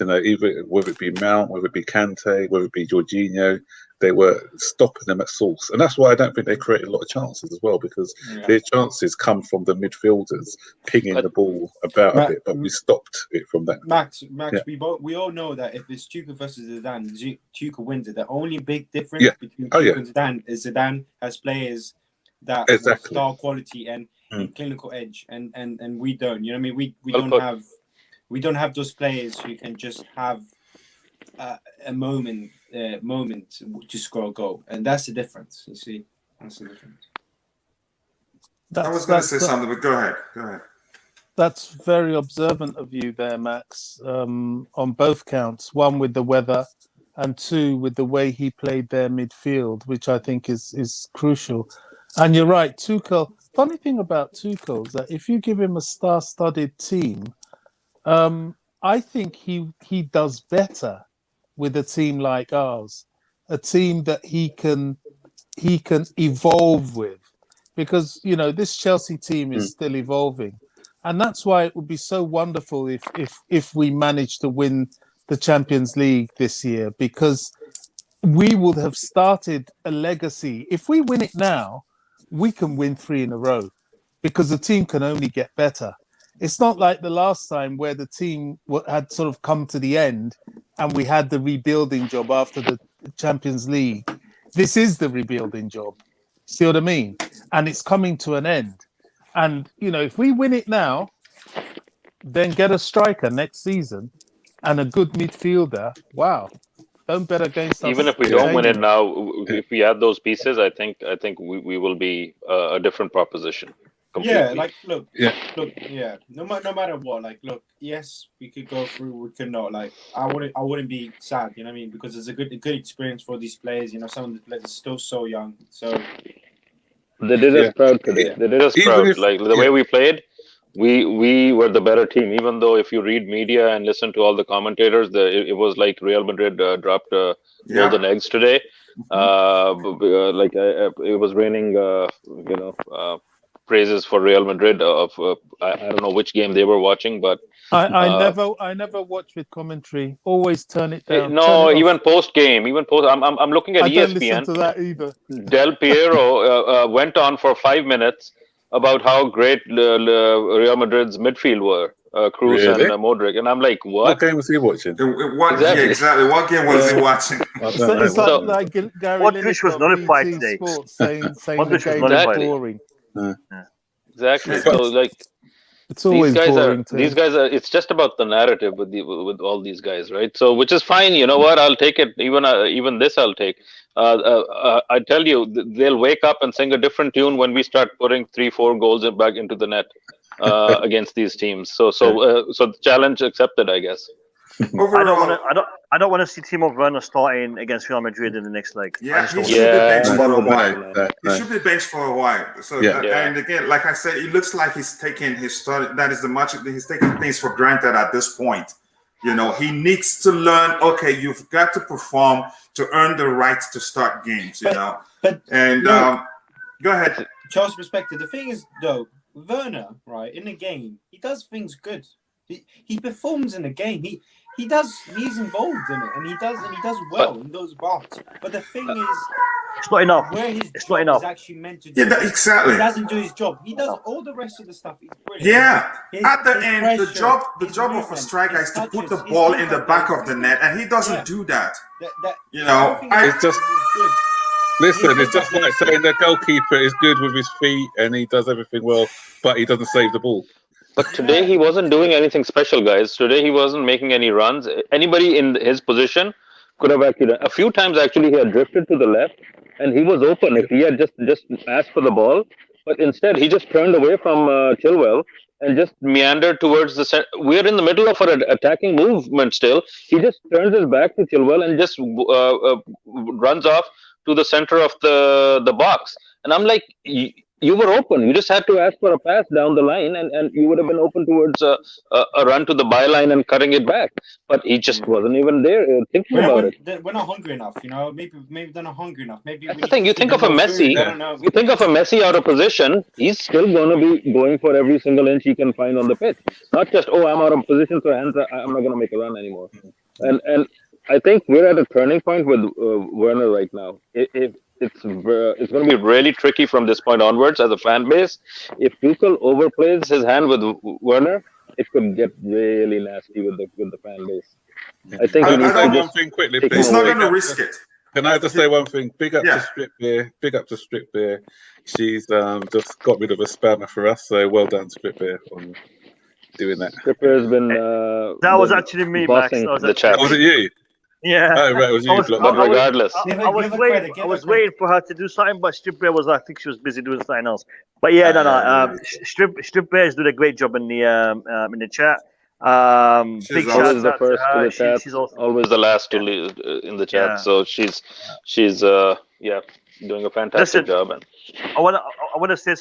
You know, either whether it be Mount, whether it be Kante, whether it be Jorginho, they were stopping them at source, and that's why I don't think they created a lot of chances as well, because their chances come from the midfielders pinging the ball about a bit, but we stopped it from that. Max, we all know that if it's Tuchel versus Zidane, Tuchel wins it. The only big difference between Tuchel and Zidane is Zidane has players that have star quality and clinical edge, and we don't. You know what I mean? We don't have those players who can just have a moment to score a goal, and that's the difference. You see, that's the difference. I was going to say something, but go ahead. That's very observant of you there, Max, on both counts. One with the weather, and two with the way he played their midfield, which I think is crucial. And you're right, Tuchel. Funny thing about Tuchel is that if you give him a star-studded team, I think he does better with a team like ours, a team that he can evolve with, because this Chelsea team is still evolving, and that's why it would be so wonderful if we manage to win the Champions League this year, because we would have started a legacy. If we win it now, we can win 3 in a row, because the team can only get better. It's not like the last time where the team had sort of come to the end and we had the rebuilding job after the Champions League. This is the rebuilding job. See what I mean? And it's coming to an end. And, if we win it now, then get a striker next season and a good midfielder. Wow. Don't bet against us. Even if we don't win it now, if we add those pieces, I think we will be a different proposition. Completely. No matter what, yes, we could go through, we could not. I wouldn't be sad, you know what I mean? Because it's a good experience for these players. Some of the players are still so young. So they did us proud today. They did us proud. The way we played, we were the better team. Even though if you read media and listen to all the commentators, it was like Real Madrid dropped golden eggs today. It was raining, praises for Real Madrid of I don't know which game they were watching, but I never watch with commentary. Always turn it down. Even post game, I'm looking at ESPN. Don't listen to that either. Del Piero went on for 5 minutes about how great Real Madrid's midfield were, Cruz and Modric, and I'm like, what game was he watching? Exactly. What game was he watching? It's like Gary Modric was nullified today. Saying the game is boring. Exactly. So it's always boring. These guys are. It's just about the narrative with all these guys, right? So, which is fine. You know what? I'll take it. Even this, I'll take. I tell you, they'll wake up and sing a different tune when we start putting 3-4 goals back into the net against these teams. So the challenge accepted, I guess. I don't want to see Timo Werner starting against Real Madrid in the next leg. Yeah, he should be benched for a while. He should be benched for a while. So and again, like I said, it looks like he's taking his start. That is he's taking things for granted at this point. He needs to learn. Okay, you've got to perform to earn the right to start games. Go ahead. Charles' perspective. The thing is, though, Werner, right, in the game, he does things good. He performs in the game. He's involved in it, and he does well in those parts. But the thing is, it's not enough. Where his it's job not enough. is actually meant to do. Yeah, exactly. He doesn't do his job. He does all the rest of the stuff. He's brilliant. Yeah. At the end, the job of a striker is to put the ball in the back of the net, and he doesn't do that. It's just. Listen, it's just like saying the goalkeeper is good with his feet and he does everything well, but he doesn't save the ball. But today he wasn't doing anything special, guys. Today he wasn't making any runs. Anybody in his position could have actually done. A few times actually he had drifted to the left and he was open if he had just asked for the ball. But instead he just turned away from Chilwell and just meandered towards the center. We're in the middle of an attacking movement still. He just turns his back to Chilwell and just runs off to the center of the box. And I'm like, you were open. You just had to ask for a pass down the line, and you would have been open towards a run to the byline and cutting it back. But he just wasn't even there thinking about it. We're not hungry enough, you know. Maybe they're not hungry enough. Maybe That's we the need thing. to You feed think them of a more food. Messi. I don't know. You think of a Messi out of position. He's still going to be going for every single inch he can find on the pitch. Not just I'm out of position, so hence I'm not going to make a run anymore. And I think we're at a turning point with Werner right now. It's going to be really tricky from this point onwards as a fan base. If Tuchel overplays his hand with Werner, it could get really nasty with the fan base. I think he needs to one thing quickly, take please. He's him not away. going to risk it. Can I just say one thing? Big up Yeah. to Strip Beer. Big up to Strip Beer. She's just got rid of a spammer for us. So well done, Strip Beer, on doing that. Tripper has been That was actually me, Max. bossing That was the actually chat. Was it you? Yeah. Oh, right, it was you. But regardless, I was waiting for her to do something, but Strip Bear was, I think she was busy doing something else. But yeah, no. Strip Bear is doing a great job in the chat. Big shout always the out first to to her. the chat, She's also, always the last to leave in the chat. Yeah. So she's doing a fantastic job. And I want to say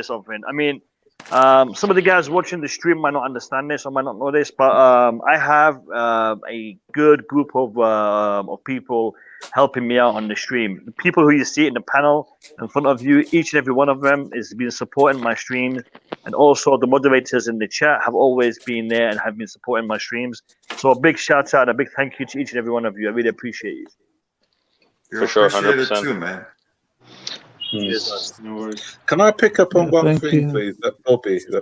something. I mean, some of the guys watching the stream might not understand this or might not know this, but I have a good group of people helping me out on the stream. The people who you see in the panel in front of you, each and every one of them is been supporting my streams, and also the moderators in the chat have always been there and have been supporting my streams. So a big shout out, a big thank you to each and every one of you. I really appreciate you. For sure, Appreciate it 100%. too, man. No worries. Can I pick up on one thank thing, you. please, that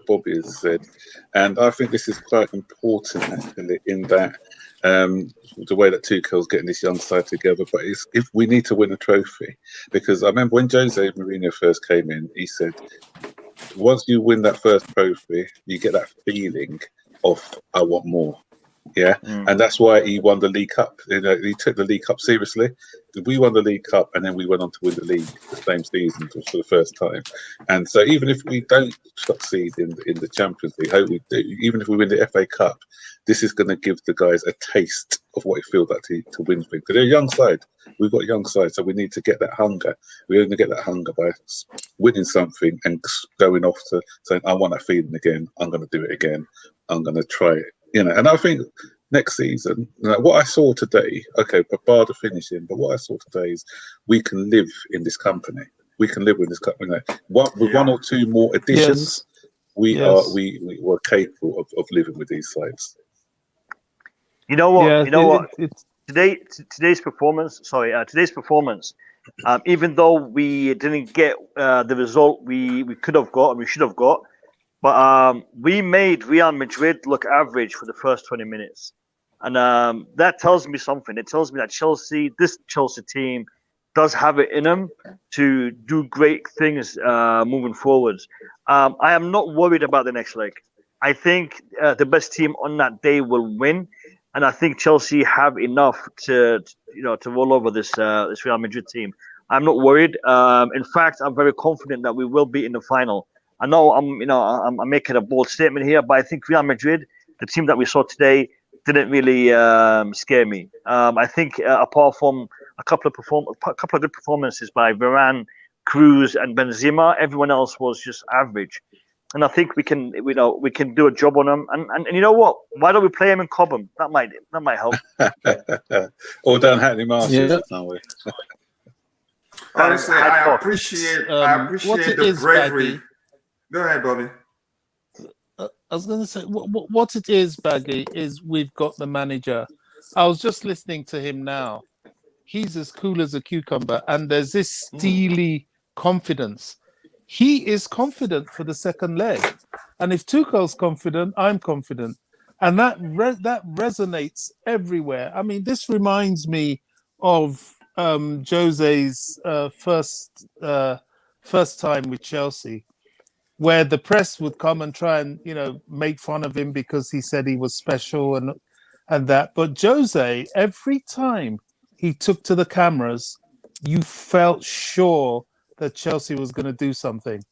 Bobby has said? And I think this is quite important, actually, in that the way that Tuchel's getting this young side together. But it's, if we need to win a trophy, because I remember when Jose Mourinho first came in, he said, once you win that first trophy, you get that feeling of, I want more. Yeah, and that's why he won the League Cup. You know, he took the League Cup seriously. We won the League Cup, and then we went on to win the league the same season for the first time. And so, even if we don't succeed in the Champions League, hope we do. Even if we win the FA Cup, this is going to give the guys a taste of what it feels like to win things. Because they're a young side. We've got a young side, so we need to get that hunger. We're going to get that hunger by winning something and going off to saying, "I want that feeling again. I'm going to do it again. I'm going to try it." You know, and I think next season, what I saw today, okay, but bar the finishing, but what I saw today is we can live in this company. We can live with this company. With one or two more additions, we were capable of living with these sides. You know what? Yeah, you know what? Today's performance. Even though we didn't get the result we could have got and we should have got, but we made Real Madrid look average for the first 20 minutes. And that tells me something. It tells me that this Chelsea team does have it in them to do great things moving forwards. I am not worried about the next leg. I think the best team on that day will win. And I think Chelsea have enough to roll over this Real Madrid team. I'm not worried. In fact, I'm very confident that we will be in the final. I know I'm making a bold statement here, but I think Real Madrid, the team that we saw today, didn't really scare me. I think apart from a couple of good performances by Varane, Cruz, and Benzema, everyone else was just average. And I think we can do a job on them. And you know what? Why don't we play them in Cobham? That might help. Or down Hackney Marshes, aren't we? Honestly, I appreciate the bravery. Baggy, Go ahead, Bobby. I was going to say, what it is, Baggy, is we've got the manager. I was just listening to him now. He's as cool as a cucumber, and there's this steely confidence. He is confident for the second leg, and if Tuchel's confident, I'm confident, and that resonates everywhere. I mean, this reminds me of Jose's first time with Chelsea, where the press would come and try and make fun of him because he said he was special and that. But Jose, every time he took to the cameras, you felt sure that Chelsea was going to do something.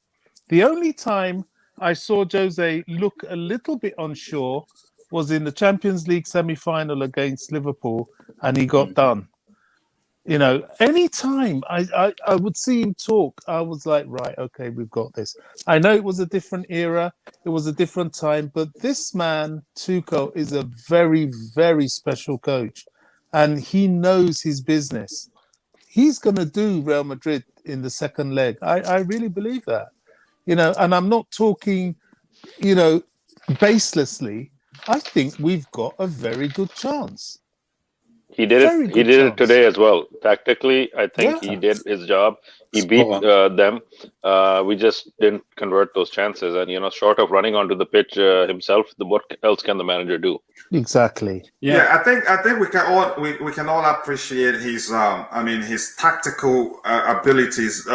The only time I saw Jose look a little bit unsure was in the Champions League semi-final against Liverpool, and he got done. You know, anytime I would see him talk, I was like, right, okay, we've got this. I know it was a different era, it was a different time, but this man, Tuchel, is a very, very special coach, and he knows his business. He's going to do Real Madrid in the second leg. I really believe that. You know, and I'm not talking, you know, baselessly. I think we've got a very good chance. He did Very it. He good did it chance. today as well. Tactically, I think he Yeah. did his job. He beat them. We just didn't convert those chances. And short of running onto the pitch himself, what else can the manager do? Exactly. Yeah, I think we can all appreciate his his tactical abilities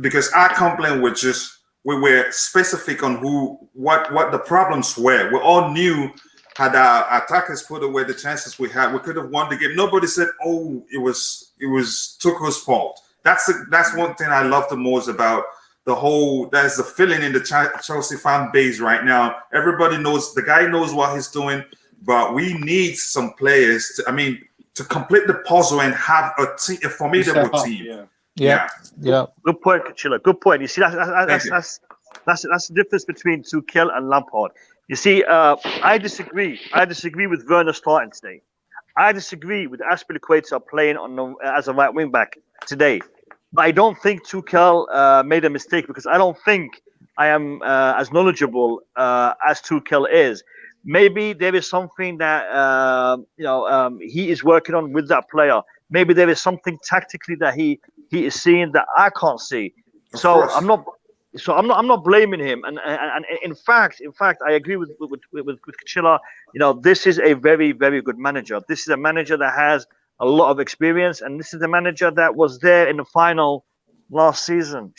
because our complaint was just we were specific on what the problems were. We all knew had our attackers put away the chances we had, we could have won the game. Nobody said, "Oh, it was Tuchel's fault." That's one thing I love the most about the whole. That's the feeling in the Chelsea fan base right now. Everybody knows the guy knows what he's doing. But we need some players to complete the puzzle and have a formidable team. Yeah. Good point, Kachila. Good point. You see, that's the difference between Tuchel and Lampard. You see, I disagree. I disagree with Werner starting today. I disagree with Aspilicueta playing as a right wing back today. But I don't think Tuchel made a mistake because I don't think I am as knowledgeable as Tuchel is. Maybe there is something that he is working on with that player. Maybe there is something tactically that he is seeing that I can't see. I'm not blaming him. And in fact, I agree with Kachila. This is a very, very good manager. This is a manager that has a lot of experience, and this is the manager that was there in the final last season.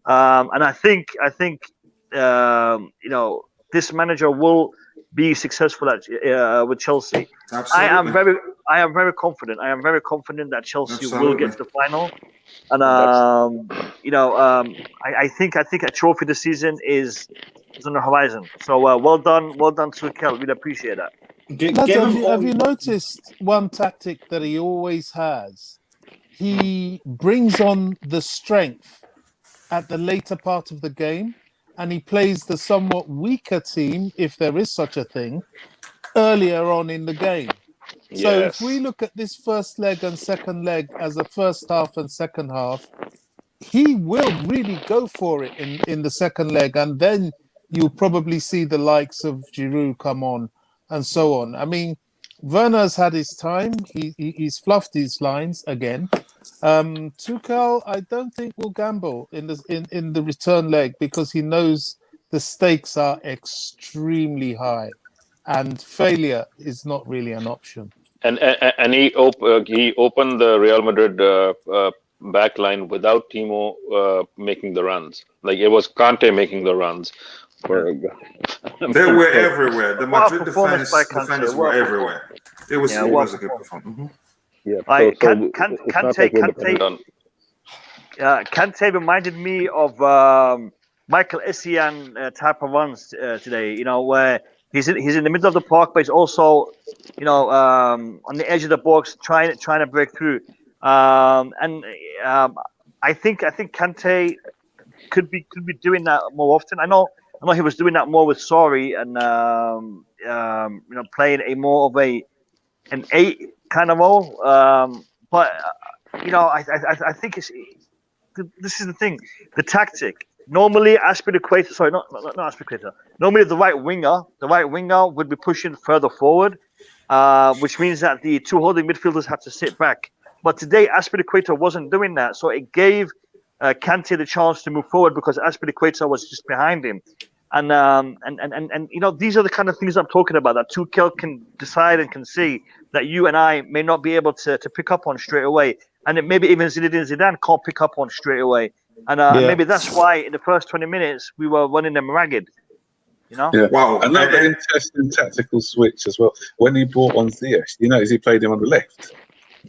And I think this manager will be successful with Chelsea. Absolutely. I am very confident. I am very confident that Chelsea will get to the final. And I think a trophy this season is on the horizon. So well done, Tuchel. We'd appreciate that. Have you noticed one tactic that he always has? He brings on the strength at the later part of the game, and he plays the somewhat weaker team, if there is such a thing, earlier on in the game. So if we look at this first leg and second leg as a first half and second half, he will really go for it in the second leg, and then you'll probably see the likes of Giroud come on and so on. I mean, Werner's had his time. He's fluffed his lines again. Tuchel, I don't think will gamble in the return leg because he knows the stakes are extremely high, and failure is not really an option. And he opened the Real Madrid back line without Timo making the runs. Like it was Conte making the runs. They were everywhere. The Madrid defenders were everywhere. It was a good performance. Kante reminded me of Michael Essien type of runs today. Where he's in the middle of the park, but he's also on the edge of the box trying to break through. I think Kante could be doing that more often. I know he was doing that more with Sorry and playing a more of an 8 kind of role. But I think this is the thing. The tactic. Normally, Aspilicueta. Sorry, not Aspilicueta. Normally, the right winger would be pushing further forward, which means that the two holding midfielders have to sit back. But today, Aspilicueta wasn't doing that, so it gave Kante the chance to move forward because Aspilicueta was just behind him. And these are the kind of things I'm talking about that Tuchel can decide and can see that you and I may not be able to pick up on straight away, and maybe even Zinedine Zidane can't pick up on straight away. And maybe that's why in the first 20 minutes we were running them ragged. Yeah. Wow. Another interesting tactical switch as well. When he brought on Ziyech, he played him on the left.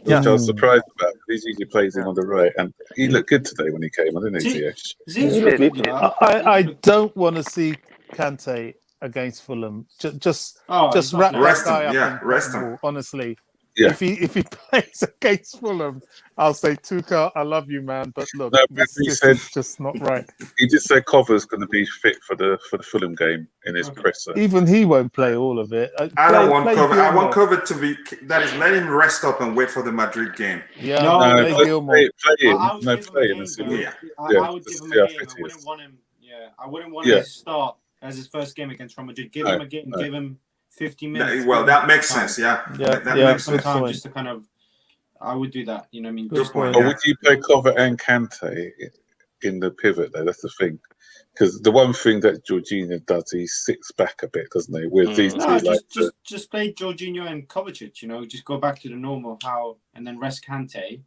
Which I was surprised about. He usually plays him on the right, and he looked good today when he came on, didn't he, Ziyech? I don't want to see Kante against Fulham. Just wrap that guy up. Rest him. Honestly, Yeah. If he plays against Fulham, I'll say Tuchel, I love you, man, but look, No, but this is just not right. He did say Cover's going to be fit for the Fulham game in his presser. Even he won't play all of it. I don't want Cover. I Gilmore. want Cover to be. That is, let him rest up and wait for the Madrid game. Yeah, play him. I would give him a game, Yeah. I would give him a game. I wouldn't want him. Yeah, I wouldn't want him to start as his first game against Real Madrid. Give him a game. Give him 50 minutes. Well, that makes sense. Yeah. That makes some sense. time just to kind of. I would do that. You know what I mean? Good point. But would you play Cover and Kante in the pivot though? That's the thing. Because the one thing that Jorginho does, he sits back a bit, doesn't he? With these two, just play Jorginho and Kovacic. You know, just go back to the normal and then rest Kante.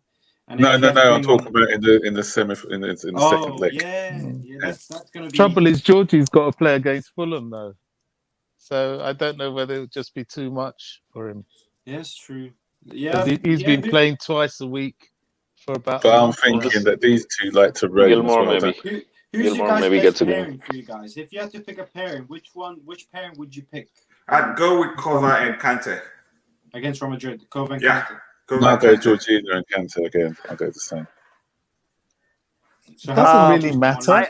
And no. I'm talking about in the second leg. That's gonna be. Trouble is, Georgie's got to play against Fulham though, so I don't know whether it would just be too much for him. Yes, true. Yeah, he's been playing twice a week for about. But I'm thinking that these two like to roam. Gilmore maybe. Who's your guys' best pairing for you guys? If you had to pick a pairing, which pairing would you pick? I'd go with Cover and Kante against Real Madrid. Cover and yeah. Kante. I'll go Jorginho and Kante again. I'll go the same. It doesn't really matter.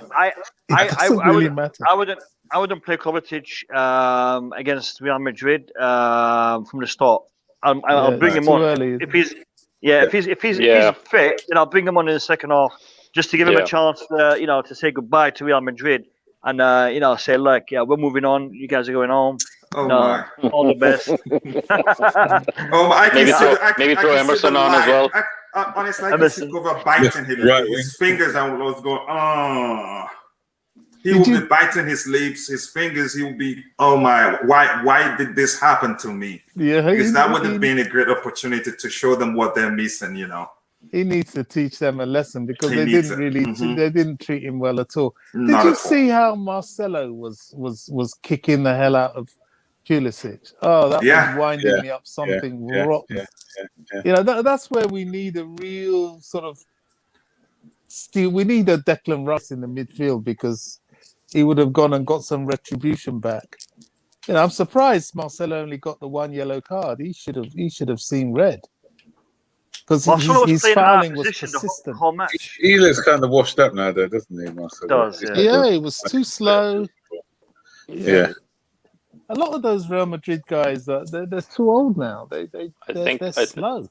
I wouldn't play Kovacic against Real Madrid from the start. I'll bring him on if he's fit. Then I'll bring him on in the second half just to give him a chance, to say goodbye to Real Madrid and say, look, we're moving on. You guys are going home. My! All the best. Maybe throw Emerson on as well. Honestly, I can see Cover biting his fingers and was going, He will be biting his lips, his fingers. He will be, oh my, why did this happen to me? Yeah, because that would have been a great opportunity to show them what they're missing, He needs to teach them a lesson because they didn't treat him well at all. Did you see how Marcelo was kicking the hell out of Pulisic? Oh, that was winding me up something rotten. That's where we need a real sort of we need a Declan Rice in the midfield because he would have gone and got some retribution back. I'm surprised Marcelo only got the one yellow card. He should have seen red. Because his fouling was persistent. Whole match. He looks kind of washed up now, though, doesn't he, Marcelo? Does, he was too slow. Yeah. A lot of those Real Madrid guys, they're too old now. They're slow.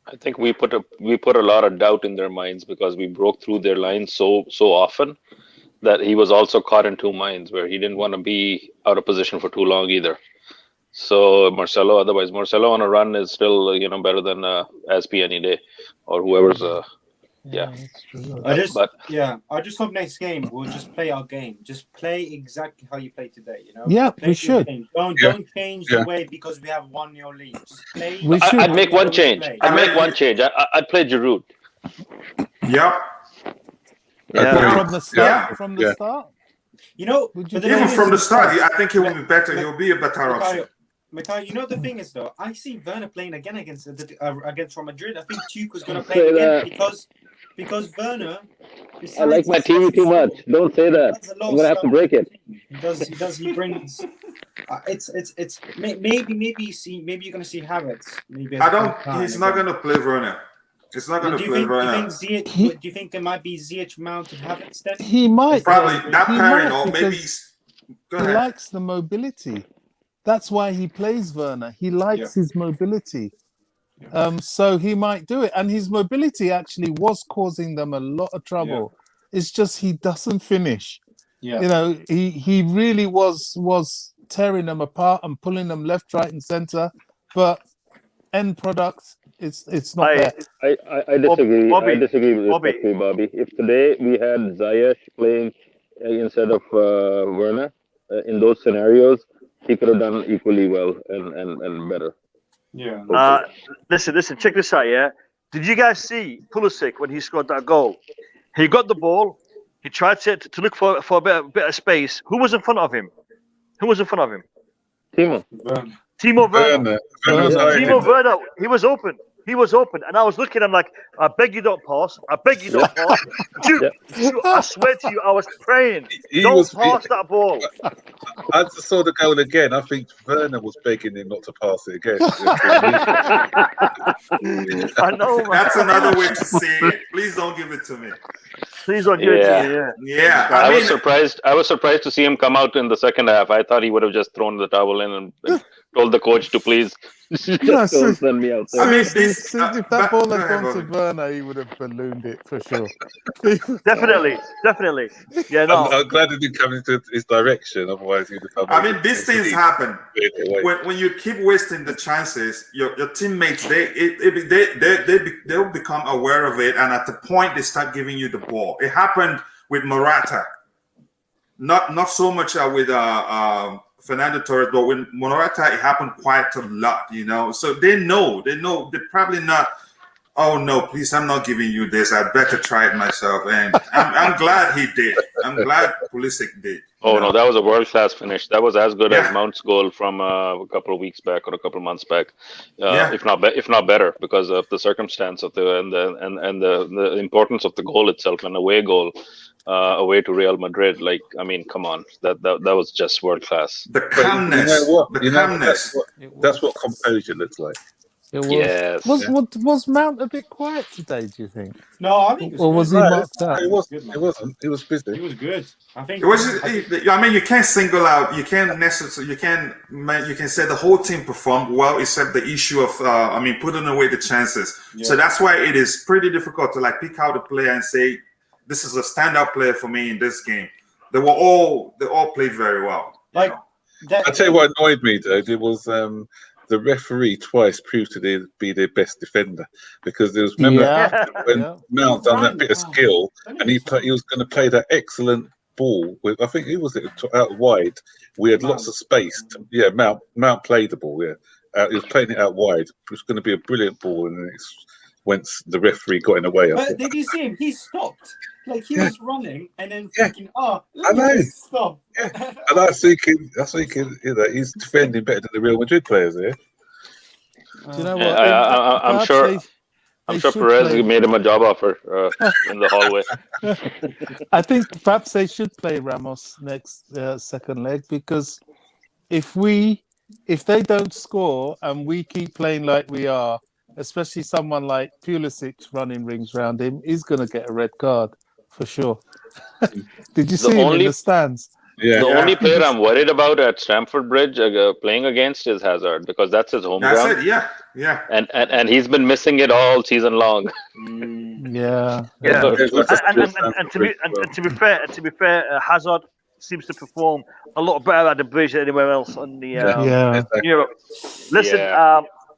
I think we put a lot of doubt in their minds because we broke through their lines so often that he was also caught in two minds where he didn't want to be out of position for too long either. So Marcelo on a run is still better than Aspi any day or whoever's I just hope next game we'll just play our game. Just play exactly how you play today. Yeah, we should. Don't change the way because we have 1-0 lead. Just play. I'd make one change. I'd play Giroud. Yep. From the start. From the start. Even from the start, I think he will be better. He'll be a better option. Mikhail, the thing is though, I see Werner playing again against Real Madrid. I think Tuke was going to play again because Werner. I like my TV too much. Don't say that. I'm going to have to break it. He brings. It's maybe you're going to see Havertz. He's not going to play Werner. It's not going to play Werner. Do you think it might be Ziyech, Mount, and Havertz then? He might. Probably that pairing, or maybe he likes the mobility. That's why he plays Werner. He likes his mobility. So he might do it. And his mobility actually was causing them a lot of trouble. Yeah. It's just he doesn't finish. Yeah. He really was tearing them apart and pulling them left, right, and center. But end product, it's not there. I disagree. I disagree with Bobby. If today we had Ziyech playing instead of Werner in those scenarios, he could have done equally well and better. Yeah. Listen. Check this out. Yeah. Did you guys see Pulisic when he scored that goal? He got the ball. He tried to look for a bit of space. Who was in front of him? Timo Werner. Timo Werner. He was open. He was open, and I was looking. I'm like, I beg you don't pass. I beg you don't pass. Dude, I swear to you, I was praying. Don't pass that ball. I just saw the goal again. I think Werner was begging him not to pass it again. I know, man. That's another way to say it. Please don't give it to me. Please don't give it to me. Yeah. I was surprised. I was surprised to see him come out in the second half. I thought he would have just thrown the towel in and told the coach to please don't send me out there. I mean, if that ball had gone to Werner, he would have ballooned it for sure. Definitely. Yeah, no. I'm glad it didn't come into his direction. Otherwise, he'd have. I mean, these things happen when you keep wasting the chances. Your teammates they'll become aware of it, and at the point they start giving you the ball. It happened with Morata. Not so much with Fernando Torres, but with Morata, it happened quite a lot, you know. So they know. They're probably not. Oh no, please! I'm not giving you this. I better try it myself. And I'm glad he did. I'm glad Pulisic did. Oh no, that was a world-class finish. That was as good as Mount's goal from a couple of weeks back or a couple of months back, if not better, because of the circumstance of the importance of the goal itself, an away goal. Away to Real Madrid, like, I mean, come on, that was just world class. The calmness, that's what composure looks like. It was. Yes. Was Mount a bit quiet today? Do you think? No, I think. Or was he marked out? It wasn't. He was busy. He was good. I think. It was. I mean, you can't single out. You can't necessarily. You can say the whole team performed well, except the issue of. Putting away the chances. Yeah. So that's why it is pretty difficult to like pick out a player and say, this is a standout player for me in this game. They all played very well. Like I tell you what annoyed me though, it was the referee twice proved to be their best defender, because there was when Mount done that bit of skill and he was going to play that excellent ball with, I think he was out wide. We had lots of space. Mount played the ball. He was playing it out wide. It was going to be a brilliant ball, and once the referee got in the way. But did you see him? He stopped. Like he was running and then thinking, I know. Stop. Yeah. And I was thinking, he's defending better than the Real Madrid players here. Do you know what? I'm sure Perez made him a job offer in the hallway. I think perhaps they should play Ramos next second leg, because if they don't score and we keep playing like we are, especially someone like Pulisic running rings around him, he's going to get a red card for sure. Did you see him in the stands? Yeah. The only player I'm worried about at Stamford Bridge playing against is Hazard, because that's his home ground. Yeah. And he's been missing it all season long. Yeah. And to be fair, Hazard seems to perform a lot better at the bridge than anywhere else on the Europe. Listen,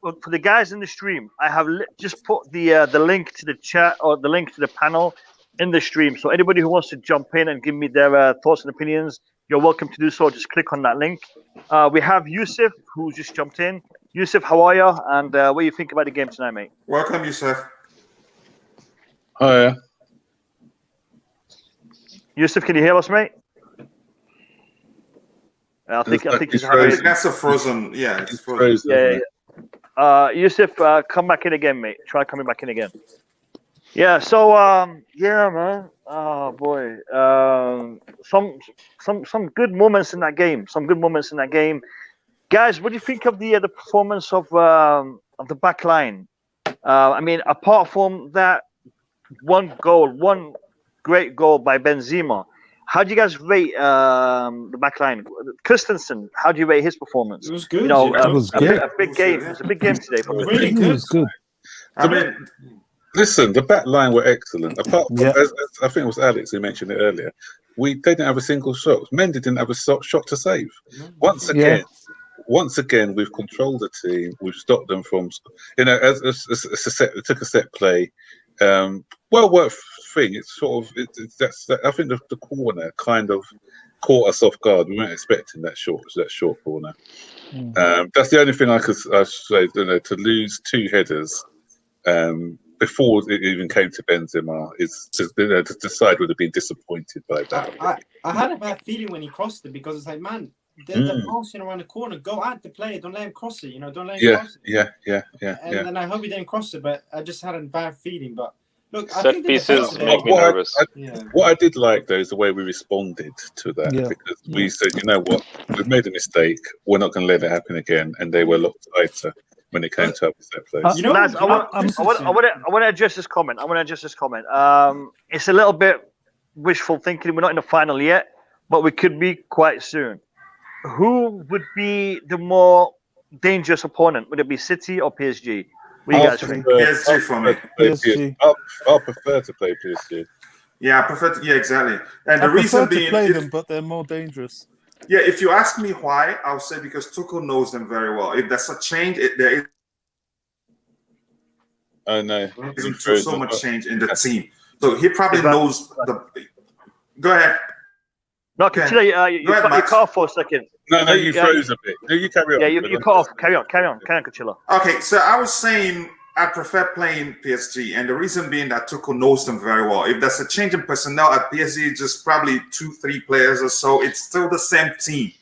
for the guys in the stream, I have just put the link to the chat or the link to the panel in the stream. So anybody who wants to jump in and give me their thoughts and opinions, you're welcome to do so. Just click on that link. We have Yusuf, who just jumped in. Yusuf, how are you? And what do you think about the game tonight, mate? Welcome, Yusuf. Hiya. Yusuf, can you hear us, mate? I think that's a frozen. Yeah, it's frozen. Yeah. Yusuf, come back in again, mate. Try coming back in again. Yeah. So, man. Oh boy. Some good moments in that game. Guys, what do you think of the performance of the back line? I mean, apart from that one great goal by Benzema, how do you guys rate the back line? Christensen, how do you rate his performance? It was good. You know, it was a big game. It was a big game today. Really good. It was good. I mean, listen, the back line were excellent. Apart from, as I think it was Alex who mentioned it earlier, they didn't have a single shot. Mendy didn't have a shot to save. Once again, we've controlled the team. We've stopped them from, as it took a set play. Well worth thing. It's sort of I think the corner kind of caught us off guard. We weren't expecting that short corner. That's the only thing I say. To lose two headers before it even came to Benzema is the side would have been disappointed by that. I had a bad feeling when he crossed it, because it's like, man, they're passing around the corner. Go at the player. Don't let him cross it. Don't let him cross it. And I hope he didn't cross it, but I just had a bad feeling. But look, I Set think pieces make me nervous. What I did like though is the way we responded to that, because we said, you know what, we've made a mistake. We're not going to let it happen again, and they were a lot tighter when it came to upset plays. Lads, I want to address this comment. It's a little bit wishful thinking. We're not in the final yet, but we could be quite soon. Who would be the more dangerous opponent? Would it be City or PSG? What do you guys think? PSG for me. PSG. I'll prefer to play PSG. Yeah, I prefer to. Yeah, exactly. And the I reason prefer to being, play them, but they're more dangerous. Yeah, if you ask me why, I'll say because Tuchel knows them very well. If there's a change, there isn't so much change in the team. So he probably knows the. Go ahead. No, continue. You cut off for a second. No, you froze a bit. No, you carry on. Yeah, you cut off. Carry on, Kachila. Okay, so I was saying I prefer playing PSG, and the reason being that Tuchel knows them very well. If there's a change in personnel at PSG, just probably 2-3 players or so, it's still the same team.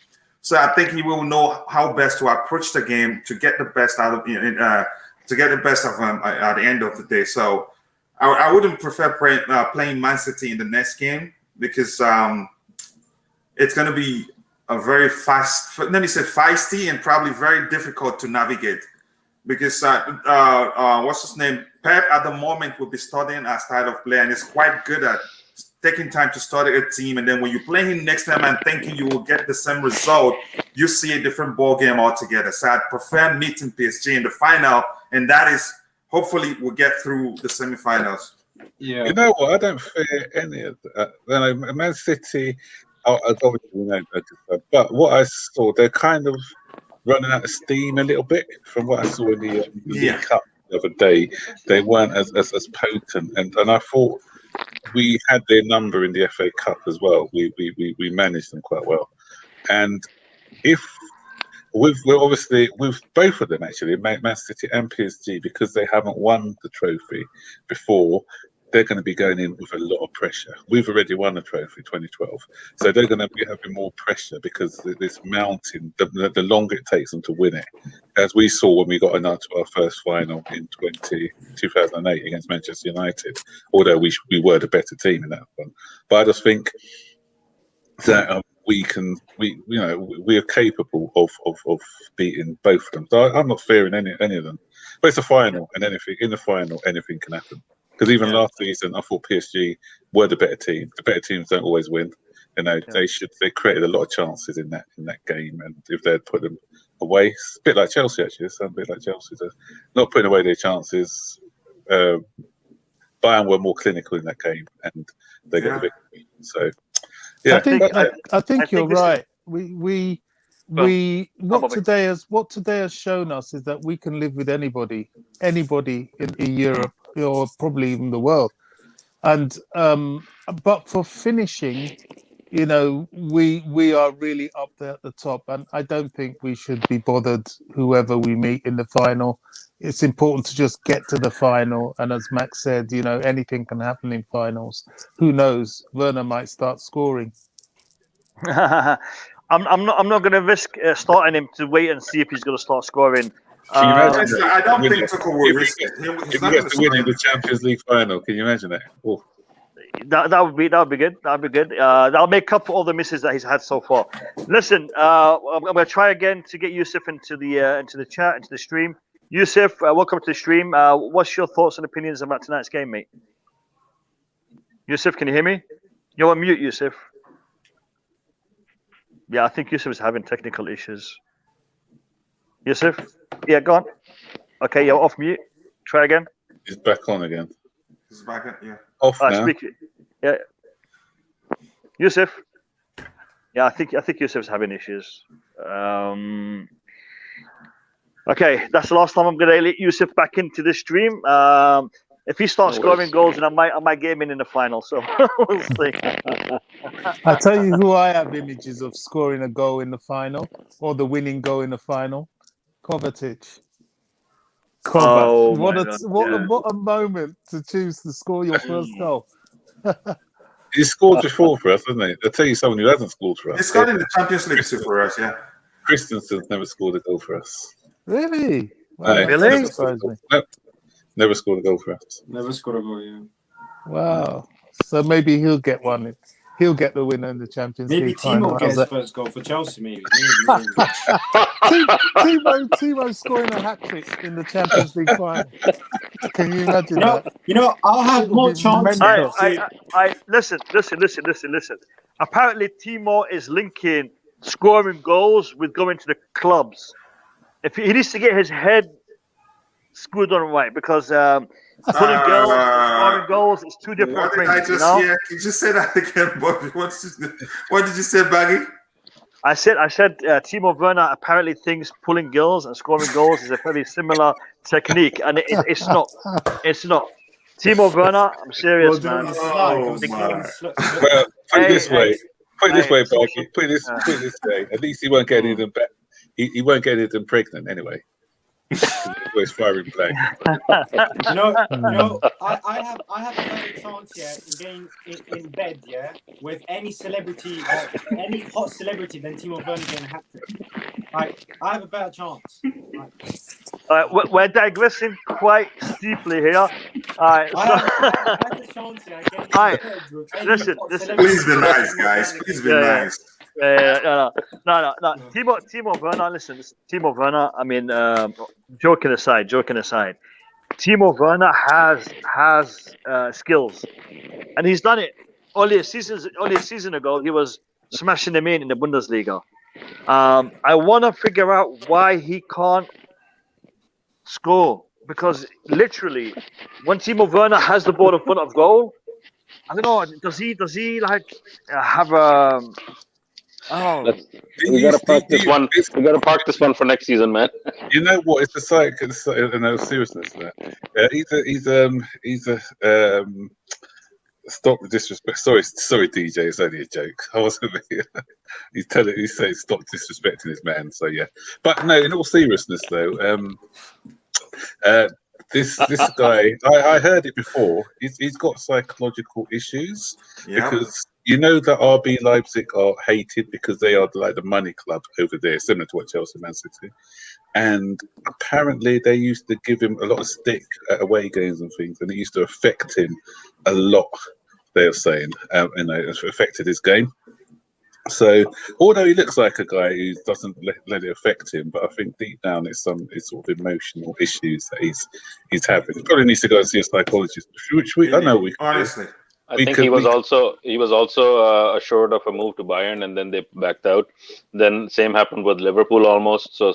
So I think he will know how best to approach the game to get the best out of to get the best of them at the end of the day. So I wouldn't prefer playing Man City in the next game because it's going to be a very feisty and probably very difficult to navigate. Because what's his name? Pep at the moment will be studying our style of play, and is quite good at taking time to study a team. And then when you play him next time and thinking you will get the same result, you see a different ball game altogether. So I prefer meeting PSG in the final, and that is hopefully we'll get through the semifinals. Yeah. You know what? I don't fear any of that. Man City, obviously, but what I saw, they're kind of running out of steam a little bit from what I saw in the League Cup the other day. They weren't as potent, and I thought we had their number in the FA Cup as well. We managed them quite well, and if we're obviously with both of them actually, Man City and PSG, because they haven't won the trophy before, they're going to be going in with a lot of pressure. We've already won a trophy, 2012, so they're going to be having more pressure because this mountain, the longer it takes them to win it, as we saw when we got into our first final in 2008 against Manchester United, although we were the better team in that one. But I just think that we are capable of beating both of them. So I'm not fearing any of them. But it's a final, and in the final, anything can happen. Because even last season, I thought PSG were the better team. The better teams don't always win. They created a lot of chances in that game, and if they'd put them away, it's a bit like Chelsea actually. It's a bit like Chelsea. They're not putting away their chances. Bayern were more clinical in that game, and they got the victory. So, yeah, I think you're right. What today has shown us is that we can live with anybody in Europe or probably even the world. And but for finishing, we are really up there at the top, and I don't think we should be bothered whoever we meet in the final. It's important to just get to the final, and as Max said, anything can happen in finals. Who knows? Werner might start scoring. I'm not going to risk starting him to wait and see if he's going to start scoring. I don't think Tuchel will risk it. If he gets to win in the Champions League final, can you imagine that? Oh. That would be good. That'd be good. That'll make up for all the misses that he's had so far. Listen, I'm going to try again to get Yusuf into the chat, into the stream. Yusuf, welcome to the stream. What's your thoughts and opinions about tonight's game, mate? Yusuf, can you hear me? You're on mute, Yusuf. Yeah, I think Yusuf is having technical issues. Yusuf? Yeah, go on. Okay, you're off mute. Try again. He's back on again. He's back on, yeah. Off now. Speak. Yeah. Yusuf? Yeah, I think Yusuf's having issues. Okay, that's the last time I'm going to let Yusuf back into the stream. If he starts scoring goals, then I might get him in the final. So we'll see. I tell you who I have images of scoring a goal in the final or the winning goal in the final. Kovacic. What a moment to choose to score your first goal. He scored before for us, hasn't he? I'll tell you someone who hasn't scored for us. He scored in the Champions League too for us, yeah. Christensen's never scored a goal for us. Really? Wow, No, Really? Never scored, never scored a goal for us. Never scored a goal, yeah. Wow. So maybe he'll get one. He'll get the winner in the Champions Maybe League final. Timo gets How's first goal for Chelsea, maybe. Timo scoring a hat trick in the Champions League final. Can you imagine that? You know, I'll have It would more be chances. mental. Listen. Apparently, Timo is linking scoring goals with going to the clubs. If he needs to get his head screwed on right, because pulling girls, scoring goals, it's two different What did things. I just hear? Can you just say that again, Bobby? What did you say, Baggy? I said Timo Werner apparently thinks pulling girls and scoring goals is a very similar technique, and it's not. It's not. Timo Werner, I'm serious, man. Oh, my. Well, put it this way. Put it this way, Barky. Put it this way. At least he won't get anything back. He won't get anything pregnant anyway. He's firing blank. You know, I have a better chance here in getting in bed, yeah, with any celebrity, any hot celebrity than Timo Werner getting a hat trick. Like, I have a better chance. We're digressing quite steeply here. All right, I have a better chance here. Listen. Please be nice, guys. Please be nice. No. Timo Werner, listen, Timo Werner. I mean, joking aside, Timo Werner has skills, and he's done it. Only a season ago, he was smashing them in the Bundesliga. I want to figure out why he can't score, because literally, when Timo Werner has the ball in front of goal, I don't know. Does he like have a? Oh, we gotta park this one. We gotta park this one for next season, man. You know what? It's a side. No seriousness. There. He's a stop the disrespect. Sorry, DJ. It's only a joke. I wasn't. He's saying stop disrespecting his man. So yeah. But no, in all seriousness though, this guy, I heard it before. He's got psychological issues because. You know that RB Leipzig are hated because they are like the money club over there, similar to what Chelsea, Man City. And apparently they used to give him a lot of stick at away games and things, and it used to affect him a lot, they are saying. It affected his game. So, although he looks like a guy who doesn't let it affect him, but I think deep down it's sort of emotional issues that he's having. He probably needs to go and see a psychologist, I know we can honestly. I think he was also assured of a move to Bayern, and then they backed out. Then same happened with Liverpool almost. So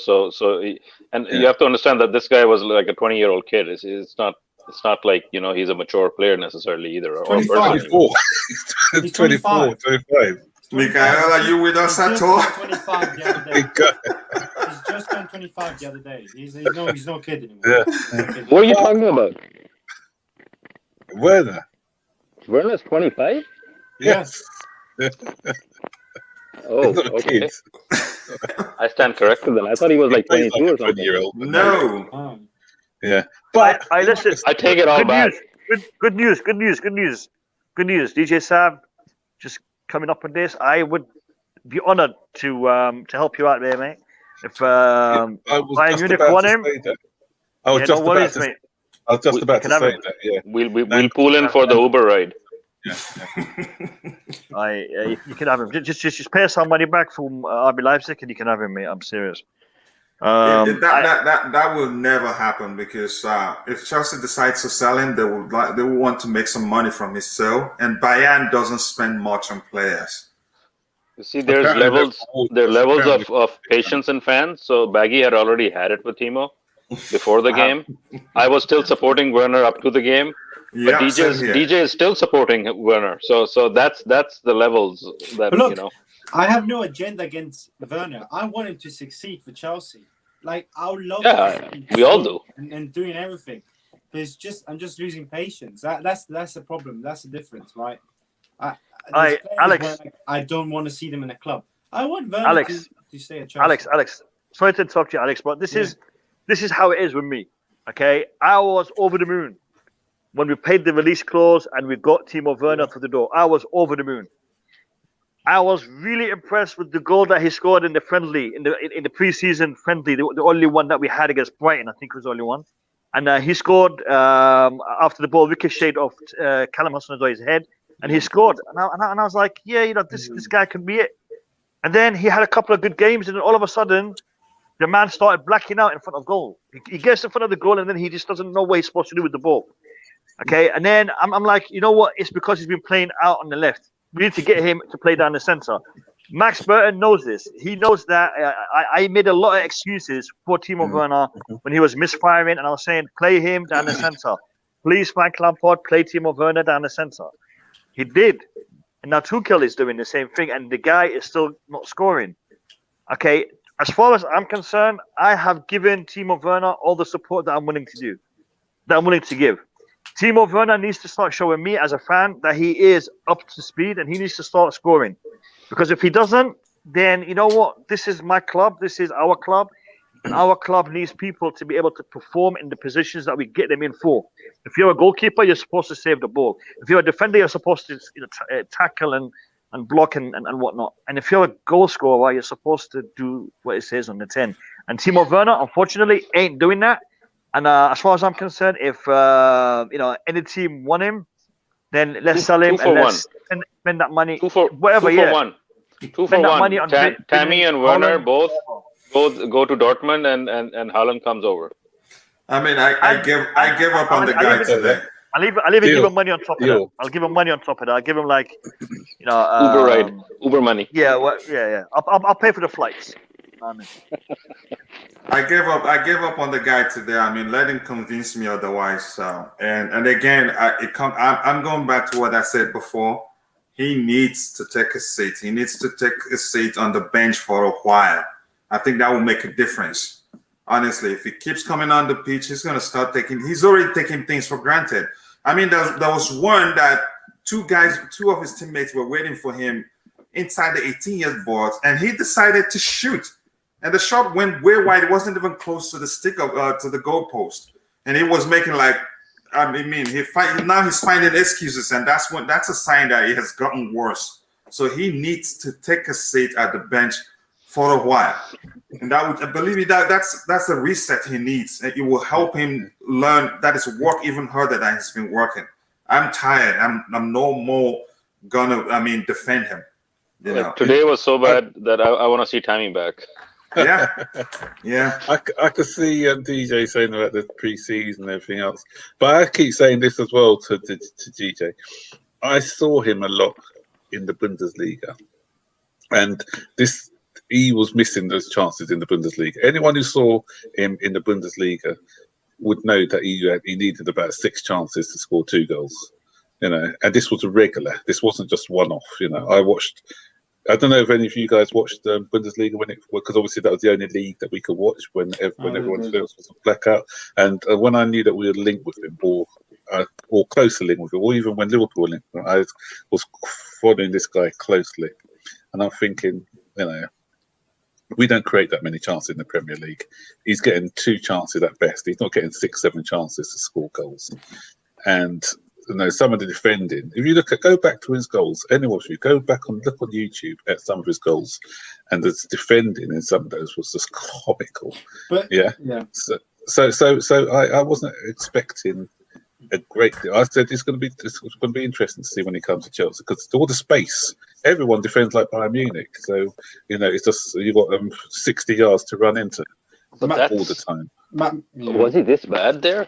you have to understand that this guy was like a 20-year-old kid. It's not like he's a mature player necessily either. 25. He's 25. Mikael, are you with us at all? 25 the other day. He's just turned 25 the other day. He's no kid anymore. Yeah. What are you talking about? Werner. Werner's 25? Yes. Oh, okay. I stand corrected then. I thought he was like 22 or something. No. Oh. Yeah. But I listen. I take it all back. Good news. DJ Sam, just coming up on this. I would be honoured to help you out there, mate. If Bayern Munich won him, I was just about to say that. Yeah. We'll pull in for the Uber ride. Yeah. You can have him. Just pay some money back from RB Leipzig, and you can have him, mate. I'm serious. That will never happen because if Chelsea decides to sell him, they will want to make some money from his sale, and Bayern doesn't spend much on players. You see, there are levels of patience in fans. So Baggy had already had it with Timo before the game. I was still supporting Werner up to the game. But DJ is still supporting Werner, so that's the levels that look, I have no agenda against Werner. I want him to succeed for Chelsea. Like I would love. Yeah, we all do. And doing everything. I'm just losing patience. That's the problem. That's the difference, right? Alex, I don't want to see them in a club. I want Werner to stay at Chelsea. Alex, sorry to talk to you, Alex, but this is how it is with me. Okay, I was over the moon when we paid the release clause and we got Timo Werner through the door, I was over the moon. I was really impressed with the goal that he scored in the friendly, in the preseason friendly, the only one that we had against Brighton. I think it was the only one. And he scored after the ball ricocheted off Callum Hudson-Odoi's head, and he scored. And I was like, yeah, you know, this guy can be it. And then he had a couple of good games, and then all of a sudden, the man started blacking out in front of goal. He gets in front of the goal, and then he just doesn't know what he's supposed to do with the ball. Okay, and then I'm like, you know what? It's because he's been playing out on the left. We need to get him to play down the center. Max Burton knows this. He knows that I made a lot of excuses for Timo Werner when he was misfiring, and I was saying, play him down the center. Please, Frank Lampard, play Timo Werner down the center. He did. And now Tuchel is doing the same thing, and the guy is still not scoring. Okay, as far as I'm concerned, I have given Timo Werner all the support that I'm willing to do, that I'm willing to give. Timo Werner needs to start showing me as a fan that he is up to speed, and he needs to start scoring. Because if he doesn't, then you know what? This is my club. This is our club. And our club needs people to be able to perform in the positions that we get them in for. If you're a goalkeeper, you're supposed to save the ball. If you're a defender, you're supposed to tackle and block and whatnot. And if you're a goal scorer, you're supposed to do what it says on the 10. And Timo Werner, unfortunately, ain't doing that. And as far as I'm concerned, if any team want him, then let's sell him and let's spend that money. Two for one. Tammy and Werner both go to Dortmund, and Haaland comes over. I mean, I give up on the guy today. I'll even give him money on top of that. I'll give him money on top of that. I'll give him Uber ride, Uber money. Yeah, yeah. I'll pay for the flights. I gave up on the guy today. I mean, let him convince me otherwise. So, and again, I'm going back to what I said before. He needs to take a seat. He needs to take a seat on the bench for a while. I think that will make a difference. Honestly, if he keeps coming on the pitch, he's going to start he's already taking things for granted. I mean, there was one that two of his teammates were waiting for him inside the 18-yard box, and he decided to shoot. And the shot went way wide. It wasn't even close to the stick of to the goalpost. And he was making now he's finding excuses, and that's a sign that it has gotten worse. So he needs to take a seat at the bench for a while. And believe me, that's a reset he needs. And it will help him learn that his work even harder than he's been working. I'm tired. I'm no more gonna defend him. You know, today was so bad that I want to see Tammy back. Yeah. I could see DJ saying about the pre-season and everything else, but I keep saying this as well to DJ. I saw him a lot in the Bundesliga, and he was missing those chances in the Bundesliga. Anyone who saw him in the Bundesliga would know that he needed about 6 chances to score 2 goals. You know, and this was a regular. This wasn't just one-off. You know, I don't know if any of you guys watched Bundesliga because obviously that was the only league that we could watch when everyone else was a blackout. And when I knew that we were linked with him, or closer linked with him, or even when Liverpool linked with him, I was following this guy closely, and I'm thinking, you know, we don't create that many chances in the Premier League. He's getting 2 chances at best. He's not getting 6-7 chances to score goals, and. You know, some of the defending. If you go back to his goals, anyone of you look on YouTube at some of his goals, and the defending in some of those was just comical. But yeah. So I wasn't expecting a great deal. I said it's going to be interesting to see when he comes to Chelsea because all the space. Everyone defends like Bayern Munich, so you know it's just you've got 60 yards to run into all the time. Was he this bad there?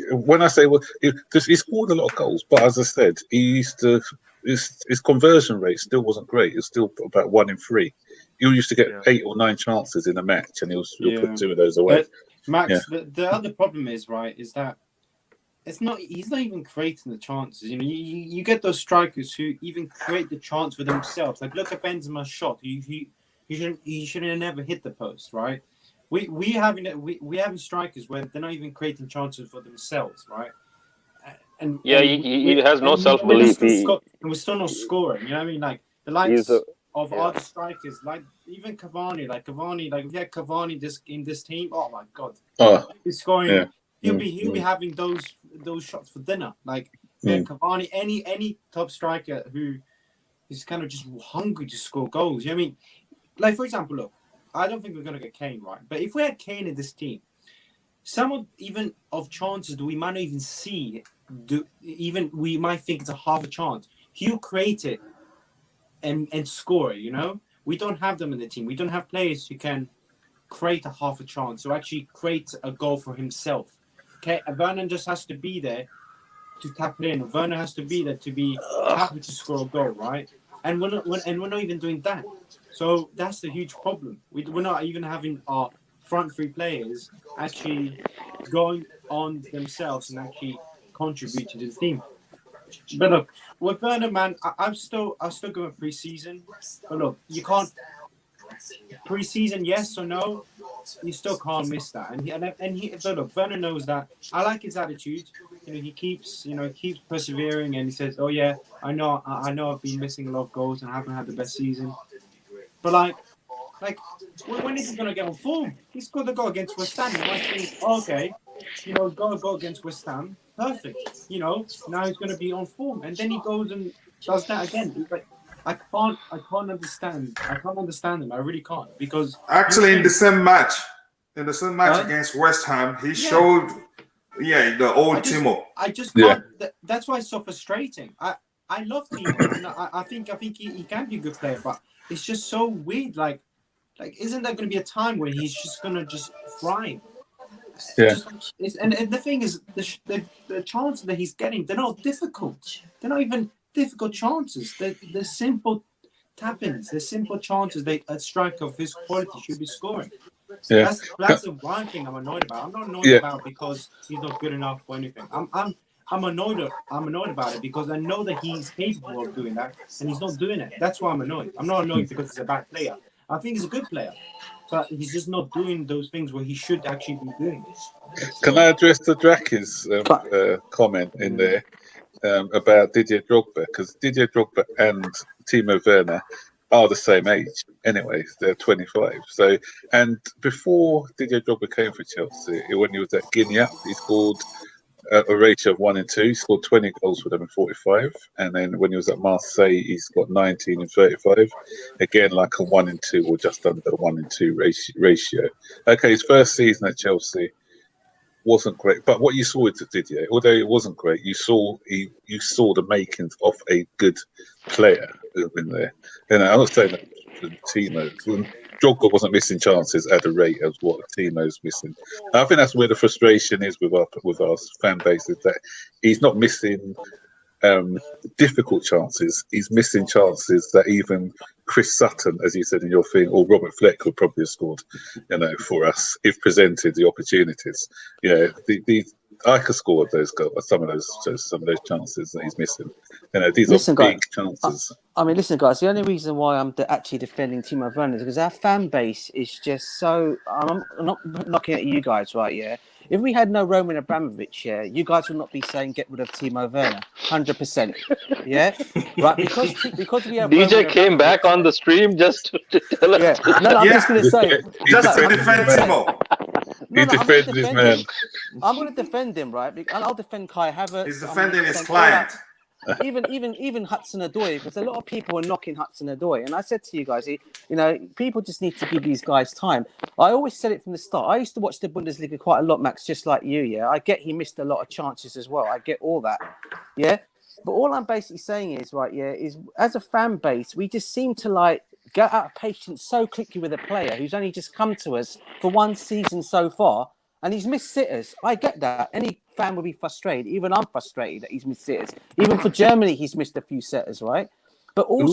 When I say he scored a lot of goals, but as I said, his conversion rate still wasn't great. It's still about 1 in 3. He used to get 8 or 9 chances in a match, and he'll put 2 of those away. But Max, the other problem is that he's not even creating the chances. You know, you get those strikers who even create the chance for themselves. Like look at Benzema's shot. He should have never hit the post, right? We having strikers where they're not even creating chances for themselves, right? And he has no self-belief. And we're still not scoring. You know what I mean? Like the likes of other strikers, like even Cavani, Cavani in this team. Oh my God, he's scoring. Yeah. He'll be having those those shots for dinner. Like Cavani, any top striker who is kind of just hungry to score goals. You know what I mean? Like, for example, look, I don't think we're going to get Kane, right? But if we had Kane in this team, some of chances that we might not even see, we might think it's a half a chance. He'll create it and score it, you know? We don't have them in the team. We don't have players who can create a half a chance or actually create a goal for himself. Okay, Werner just has to be there to tap it in. Werner has to be there to be happy to score a goal, right? And we're not even doing that. So that's the huge problem. We're not even having our front three players actually going on themselves and actually contributing to the team. But look, with Werner, man, I'm still going pre-season. But look, you can't pre-season, yes or no, you still can't miss that. But look, Werner knows that. I like his attitude. You know, he keeps persevering, and he says, "Oh yeah, I know I've been missing a lot of goals and I haven't had the best season." But like, when is he gonna get on form? He's got to go against West Ham. You might think, okay, you know, go against West Ham, perfect. You know, now he's gonna be on form, and then he goes and does that again. He's like, I can't understand. I can't understand him. I really can't, because actually in the same match against West Ham, he showed the old Timo. I just can't. That's why it's so frustrating. I love Timo, and I think he can be a good player, but it's just so weird. Like isn't there going to be a time where he's just going to just thrive? Yeah. And the thing is, the chances that he's getting, they're not difficult. They're not even difficult chances. They're simple tap-ins. They're simple chances that a striker of his quality should be scoring. Yeah. That's the one thing I'm annoyed about. I'm not annoyed about because he's not good enough or anything. I'm annoyed about it because I know that he's capable of doing that and he's not doing it. That's why I'm annoyed. I'm not annoyed because he's a bad player. I think he's a good player, but he's just not doing those things where he should actually be doing. Can I address the Draki's comment in there about Didier Drogba? Because Didier Drogba and Timo Werner are the same age anyway. They're 25. So, and before Didier Drogba came for Chelsea, when he was at Guinea, he scored a ratio of 1 and 2. He scored 20 goals for them in 45. And then when he was at Marseille, he's got 19 and 35. Again, like a 1 and 2 or just under a 1 and 2 ratio. Okay, his first season at Chelsea wasn't great, but what you saw with Didier, although it wasn't great, you saw the makings of a good player in there. And I'm not saying that Timo, Drogba wasn't missing chances at a rate of what Timo's missing. And I think that's where the frustration is with our fan base, is that he's not missing difficult chances. He's missing chances that even Chris Sutton, as you said in your thing, or Robert Fleck would probably have scored, for us if presented the opportunities. I could score those goals, some of those chances that he's missing. These are big chances. Listen, guys. The only reason why I'm actually defending Timo Werner is because our fan base is just so. I'm not knocking at you guys, right? Yeah. If we had no Roman Abramovich, you guys would not be saying get rid of Timo Werner, 100%. Yeah, right. Because we have DJ came back on the stream just to tell us. I'm just going to say, just to defend Timo. He defended his man. I'm going to defend him, right? And I'll defend Kai Havertz. He's defending his client. Even Hudson-Odoi, because a lot of people are knocking Hudson-Odoi, and I said to you guys, people just need to give these guys time. I always said it from the start. I used to watch the Bundesliga quite a lot, Max, just like you. Yeah, I get he missed a lot of chances as well. I get all that. Yeah, but all I'm basically saying is is as a fan base, we just seem to get out of patience so quickly with a player who's only just come to us for one season so far. And he's missed sitters. I get that. Any fan will be frustrated. Even I'm frustrated that he's missed sitters. Even for Germany, he's missed a few sitters, right? But all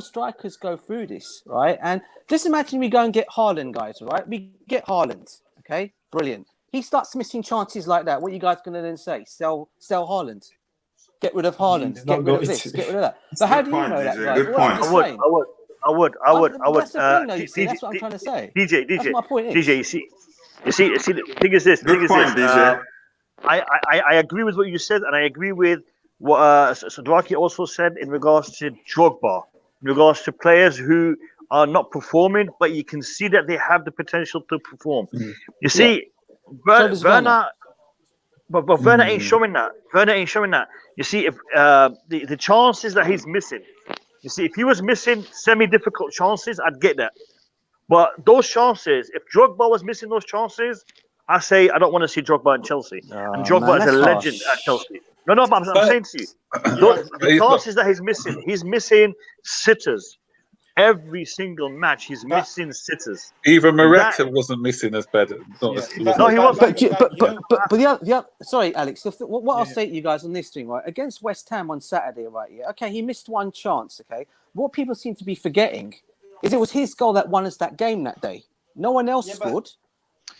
strikers go through this, right? And just imagine we go and get Haaland, guys, right? We get Haaland, okay? Brilliant. He starts missing chances like that. What are you guys going to then say? Sell Haaland. Get rid of Haaland. Get rid of this. Get rid of that. But how do you know that, guys? Good point. I would. That's the thing, though, you see. That's what I'm trying to say. DJ. That's my point. DJ, you see, the thing is this. DJ. I agree with what you said, and I agree with what Sadraki also said in regards to Drogba, in regards to players who are not performing, but you can see that they have the potential to perform. You see, Werner. But Werner ain't showing that. Werner ain't showing that. You see, if the chances that he's missing, you see, if he was missing semi-difficult chances, I'd get that. But those chances, if Drogba was missing those chances, I say I don't want to see Drogba in Chelsea. And Drogba is a legend at Chelsea. No, but I'm saying to you, the chances that he's missing sitters. Every single match, he's missing sitters. Even Morata wasn't missing as bad. No, he wasn't. But the other, sorry, Alex. What I'll say to you guys on this thing, right? Against West Ham on Saturday, right? Yeah. Okay, he missed one chance. Okay. What people seem to be forgetting is it was his goal that won us that game that day. No one else scored.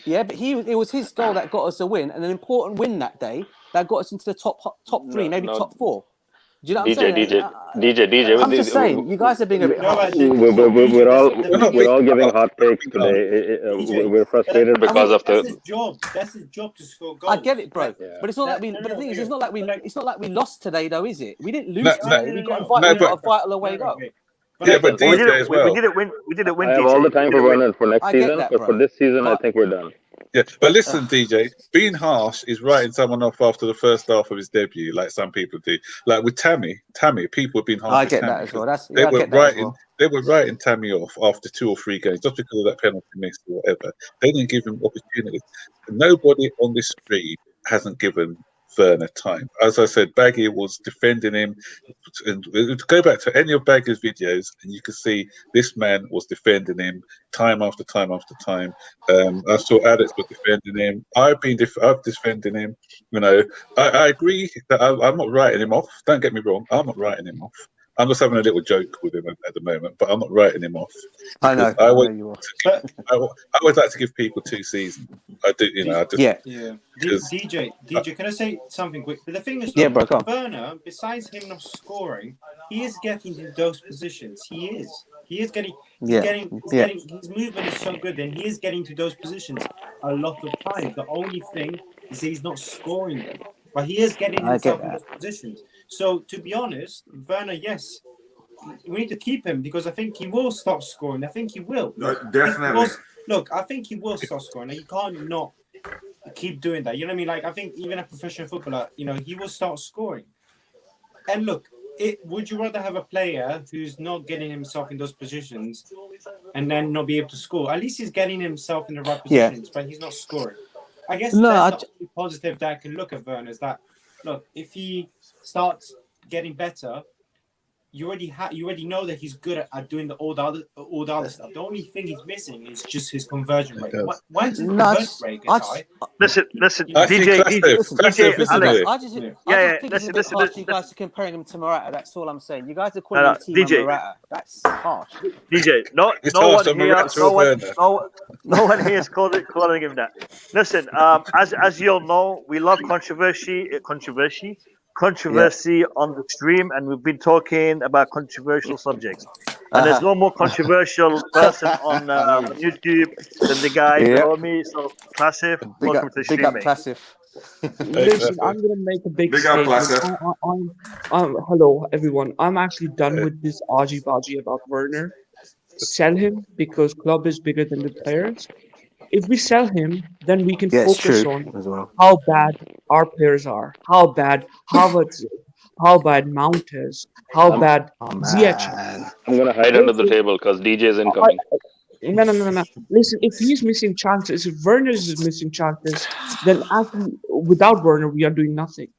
Yeah, but it was his goal that got us a win, and an important win that day that got us into the top three, maybe top four. Do you know what I'm saying? DJ. I'm just saying, you guys are being a bit harsh. We're all giving hot takes today. We're frustrated because of That's his job. That's his job to score goals. I get it, bro. But it's not like we. But the thing is, it's not like we lost today, though, is it? We didn't lose today. We got a vital away goal. Yeah, but DJ as well. We didn't win. I have all the time for Werner for next season, but for this season, I think we're done. Yeah, but listen, DJ, being harsh is writing someone off after the first half of his debut, like some people do. Like with Tammy, people have been harsh. I get that as well. They were writing Tammy off after 2 or 3 games just because of that penalty miss or whatever. They didn't give him opportunities. Nobody on this stream hasn't given Werner time. As I said, Baggy was defending him. And go back to any of Baggy's videos, and you can see this man was defending him time after time after time. I saw Alex was defending him. I've defending him. You know, I agree that I'm not writing him off. Don't get me wrong. I'm not writing him off. I'm just having a little joke with him at the moment, but I'm not writing him off. I know. I would like to give people 2 seasons. I do, you know. DJ, can I say something quick? But the thing is, Werner, besides him not scoring, he is getting to those positions. He is getting. His movement is so good, and he is getting to those positions a lot of times. The only thing is he's not scoring them, but he is getting himself in those positions. So, to be honest, Werner, yes, we need to keep him because I think he will start scoring. I think he will. Definitely. I think he will start scoring. You can't not keep doing that. You know what I mean? Like, I think even a professional footballer, he will start scoring. And look, would you rather have a player who's not getting himself in those positions and then not be able to score? At least he's getting himself in the right positions, but he's not scoring. I guess that's the positive that I can look at Werner is that, look, if he starts getting better, you already know that he's good at doing all the other stuff. The only thing he's missing is just his conversion rate. Why is his conversion rate high? Listen, DJ, you guys are comparing him to Morata. That's all I'm saying. You guys are calling him DJ Morata. That's harsh. DJ, no one here is calling him that. Listen, as you all know, we love controversy on the stream, and we've been talking about controversial subjects. And there's no more controversial person on YouTube than the guy below me. So, Classif, welcome to the stream, mate. Listen, I'm going to make a big statement. Hello, everyone. I'm actually done with this argy-bargy about Werner. Sell him because club is bigger than the players. If we sell him, then we can focus on how bad our players are, how bad Havertz is, how bad Mount is, how bad Ziyech is. I'm going to hide under the table because DJ is incoming. No. Listen, if he's missing chances, if Werner is missing chances, then actually, without Werner, we are doing nothing.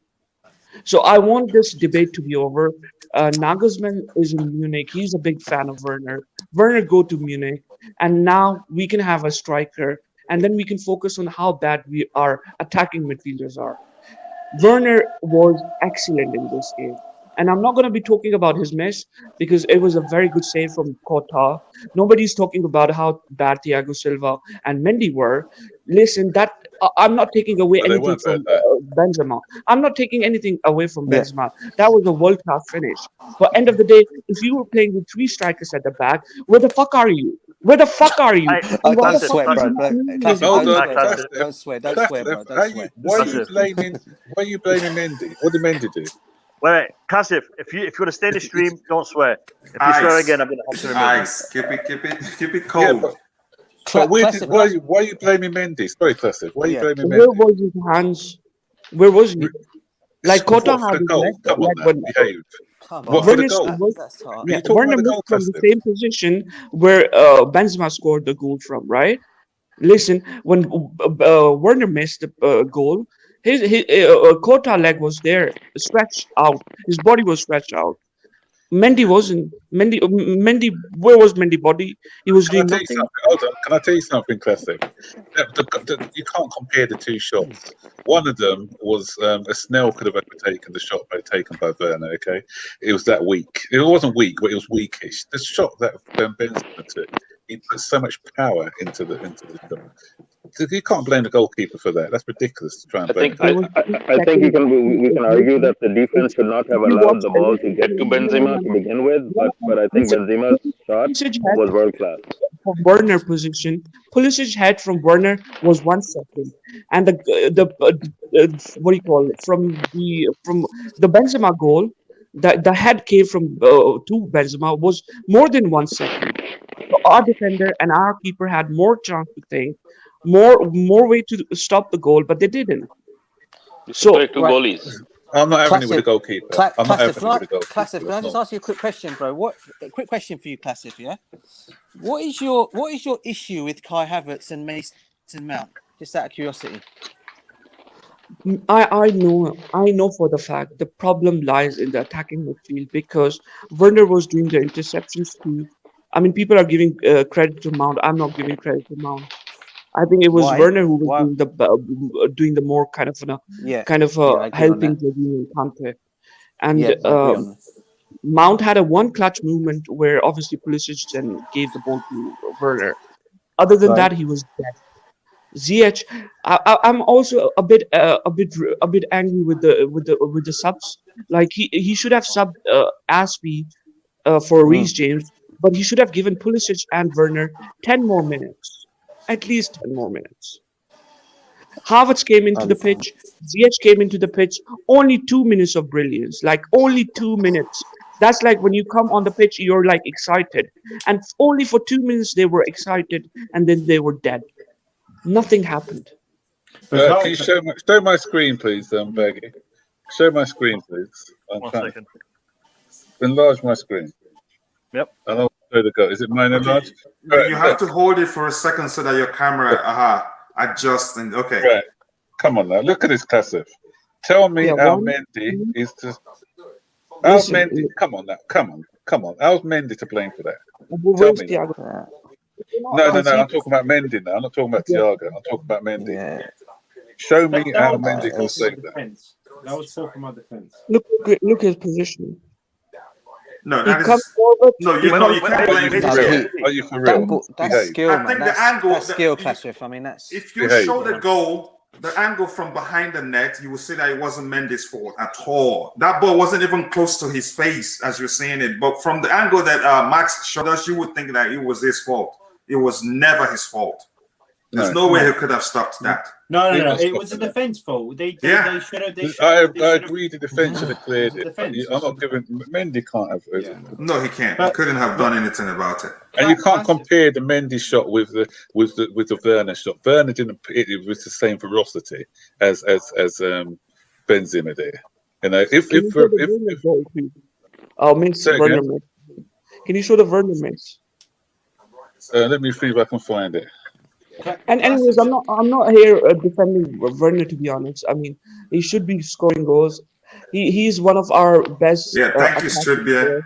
So I want this debate to be over. Nagelsmann is in Munich. He's a big fan of Werner. Werner go to Munich, and now we can have a striker, and then we can focus on how bad our attacking midfielders are. Werner was excellent in this game. And I'm not going to be talking about his miss because it was a very good save from Kota. Nobody's talking about how bad Thiago Silva and Mendy were. Listen, I'm not taking away anything from Benzema. I'm not taking anything away from Benzema. That was a world-class finish. But end of the day, if you were playing with 3 strikers at the back, where the fuck are you? Where the fuck are you? Don't swear, bro. Why are you blaming Mendy? What did Mendy do? Wait, Kasif, if you want to stay in the stream, don't swear. If you swear again, I'm going to have to remove you. Keep it cold. But why are you blaming Mendy? Sorry, Kasif. Why are you blaming Mendy? Where was his hands? Where was he? Like Kota What for had the his goal? leg, Come on like now, when behave. Come What on. for the Werner, goal? That's hard. Are yeah, you talking Werner about the missed goal, from the Kassim? same position where Benzema scored the goal from, right? Listen, when Werner missed the goal, his Kota leg was there, stretched out. His body was stretched out. Mendy wasn't. Mendy, where was Mendy body? He was Can I doing tell you nothing. something? Hold on. Can I tell you something, Classic? You can't compare the two shots. One of them was a Snell could have overtaken the shot taken by Werner. Okay, it was that weak. It wasn't weak, but it was weakish. The shot that Benzema took, he put so much power into the shot. You can't blame the goalkeeper for that. That's ridiculous to try and I blame think the There was goalkeeper. I think seconds. we can argue that the defense should not have If you watch, allowed the ball to get to Benzema to begin with, but I think Benzema's shot Pulisic had was world class. from Werner position. Pulisic head from Werner was 1 second, and what do you call it, from the Benzema goal, the head came from to Benzema was more than 1 second. So our defender and our keeper had more chance to think, more way to stop the goal, but they didn't. You should So play two Right. goalies. I'm not having it with the Classic. goalkeeper. I'm not Classic. having it with the goalkeeper. Classic. Can I That's just not. ask you a quick question, bro? A quick question for you, Classic? Yeah. What is your issue with Kai Havertz and Mason Mount? Just out of curiosity. I know for the fact the problem lies in the attacking midfield because Werner was doing the interceptions too. I mean, people are giving credit to Mount. I'm not giving credit to Mount. I think it was Why? Werner who was Why? doing the more kind of Yeah. Yeah, I agree on helping that. Jorginho in Kante. And Yeah, I agree on that. Mount had a one clutch movement where obviously Pulisic then gave the ball to Werner. Other than Right. that, he was dead. Ziyech, I'm also a bit angry with the subs. Like he should have subbed Aspie for Reece James, but he should have given Pulisic and Werner 10 more minutes, at least 10 more minutes. Havertz came into the pitch. Ziyech came into the pitch. Only 2 minutes of brilliance, like only 2 minutes. That's like when you come on the pitch, you're like excited, and only for 2 minutes they were excited, and then they were dead. Nothing happened. Can you show my screen, please, Baggy? Show my screen, please. One second. Enlarge my screen. Yep. And I'll show the goal. Is it mine enlarged? You have to hold it for a second so that your camera adjusts. And okay. Right. Come on now. Look at this passive. Tell me how Mendy is to. How's Mendy? Come on now. Come on. How's Mendy to blame for that? Tell me. No. I'm talking about Mendy now. I'm not talking about Thiago. I'm talking about Mendy. Yeah. Show me how Mendy can save that. That was poor from our defense. Look his position. No, he comes forward. No, you can't blame it. Are you for real? That's skill, man. I think That's, the angle, that's skill, Classic. I mean, that's. If you show the goal, the angle from behind the net, you will see that it wasn't Mendy's fault at all. That ball wasn't even close to his face as you're seeing it. But from the angle that Max showed us, you would think that it was his fault. It was never his fault. There's no way he could have stopped that. No. It was a defense fault. They should have. I agree. The defense should have cleared it. I'm not giving. Mendy can't have. No, he can't. He couldn't have done anything about it. And you can't compare the Mendy shot with the Werner shot. Werner didn't. It was the same velocity as Benzema there. You know, Werner miss. Can you show the Werner miss? Let me see if I can find it. And anyways, I'm not here defending Werner, to be honest. I mean, he should be scoring goals. He's one of our best. Yeah, thank you, Stribia.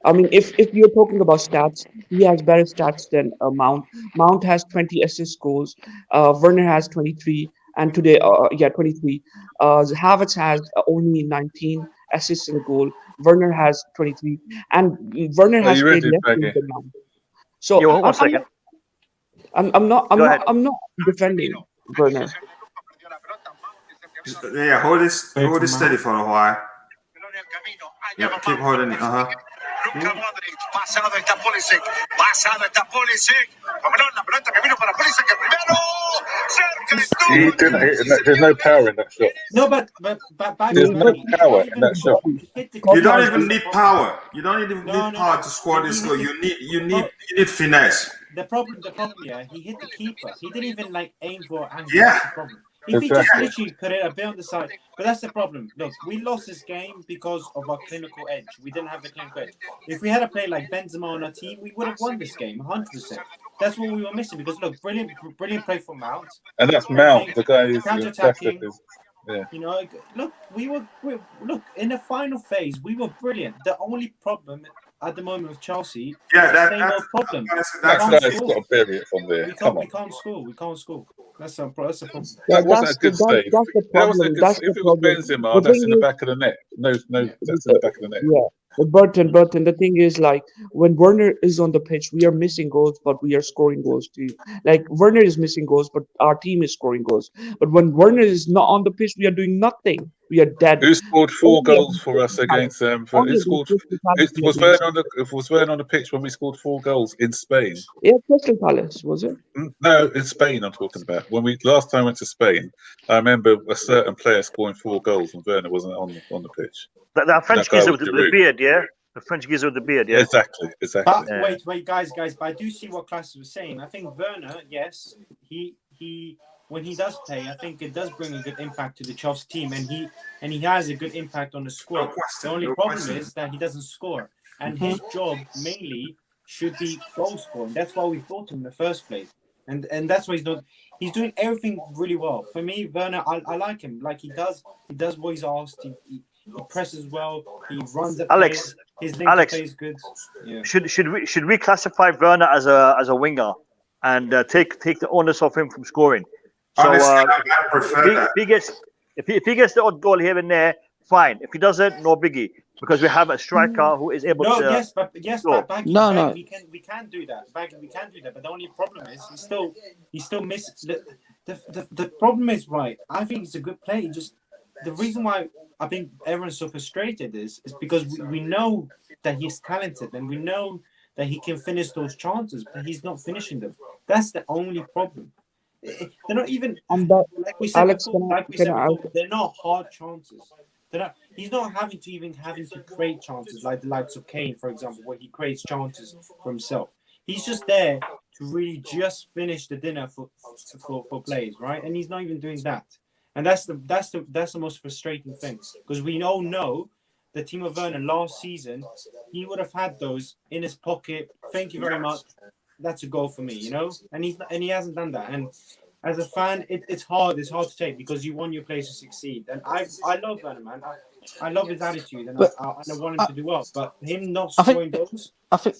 I mean, if you're talking about stats, he has better stats than Mount. Mount has 20 assist goals. Werner has 23, and today, 23. Havertz has only 19 assists in a goal. Werner has 23, and Werner has played less than Mount. So one second. I'm not defending Werner. Yeah, hold it steady for a while. Yeah, keep holding it. Luka Modric, pasado está Pulisic, la pelota que vino para Pulisic, el primero, cerca There's no power in that shot. No, but there's no power in that shot. You don't even need power. You don't even need power to score this goal. You need finesse. The problem, yeah, he hit the keeper. He didn't even aim for an angle. Yeah. That's the problem. If he just literally put it a bit on the side, but that's the problem. Look, we lost this game because of our clinical edge. We didn't have the clinical edge. If we had a player like Benzema on our team, we would have won this game 100%. That's what we were missing. Because look, brilliant play from Mount. And that's Mount, the guy who's counter-attacking. Yeah. You know, look, look in the final phase, we were brilliant. The only problem at the moment with Chelsea is the same old problem. That's got to bury it from there. We can't score. We can't score. That's a problem. That wasn't a good save. That's the problem. If it was Benzema, that's in the back of the net. No, that's in the back of the net. Yeah. Burton, the thing is, like, when Werner is on the pitch, we are missing goals, but we are scoring goals too. Like, Werner is missing goals, but our team is scoring goals. But when Werner is not on the pitch, we are doing nothing. We are dead. Who scored 4 goals for us against them? Was Werner on the pitch when we scored 4 goals in Spain? Yeah, Crystal Palace, was it? No, in Spain I'm talking about. When we last time went to Spain, I remember a certain player scoring 4 goals and Werner wasn't on the pitch. That French geezer with the beard, yeah? The French geezer with the beard, yeah? Exactly. But wait, guys, but I do see what Klaas was saying. I think Werner, yes, he when he does play, I think it does bring a good impact to the Chelsea team, and he has a good impact on the squad. The only problem is that he doesn't score, and his job mainly should be goal scoring. That's why we bought him in the first place, and that's why he's doing everything really well. For me, Werner, I like him. Like, he does what he's asked. He presses well. He runs at Alex, his link play is good. Yeah. Should we classify Werner as a winger and take the onus off him from scoring? So Honestly, I prefer that. If he gets the odd goal here and there, fine. If he doesn't, no biggie, because we have a striker who is able to. Yes, Baggy, no. We can do that. Baggy, we can do that. But the only problem is he still misses. The problem is, right, I think it's a good play. Just the reason why I think everyone's so frustrated is because we know that he's talented and we know that he can finish those chances, but he's not finishing them. That's the only problem. They're not even, like we said before, they're not hard chances. He's not having to create chances like the likes of Kane, for example, where he creates chances for himself. He's just there to really just finish the dinner for plays, right? And he's not even doing that. And that's the most frustrating thing, because we all know the Timo Werner last season, he would have had those in his pocket. Thank you very much. That's a goal for me, you know. And he hasn't done that. And as a fan, it's hard. It's hard to take because you want your players to succeed. And I love Werner, man. I love his attitude, and I want him to do well. But him not scoring goals. I think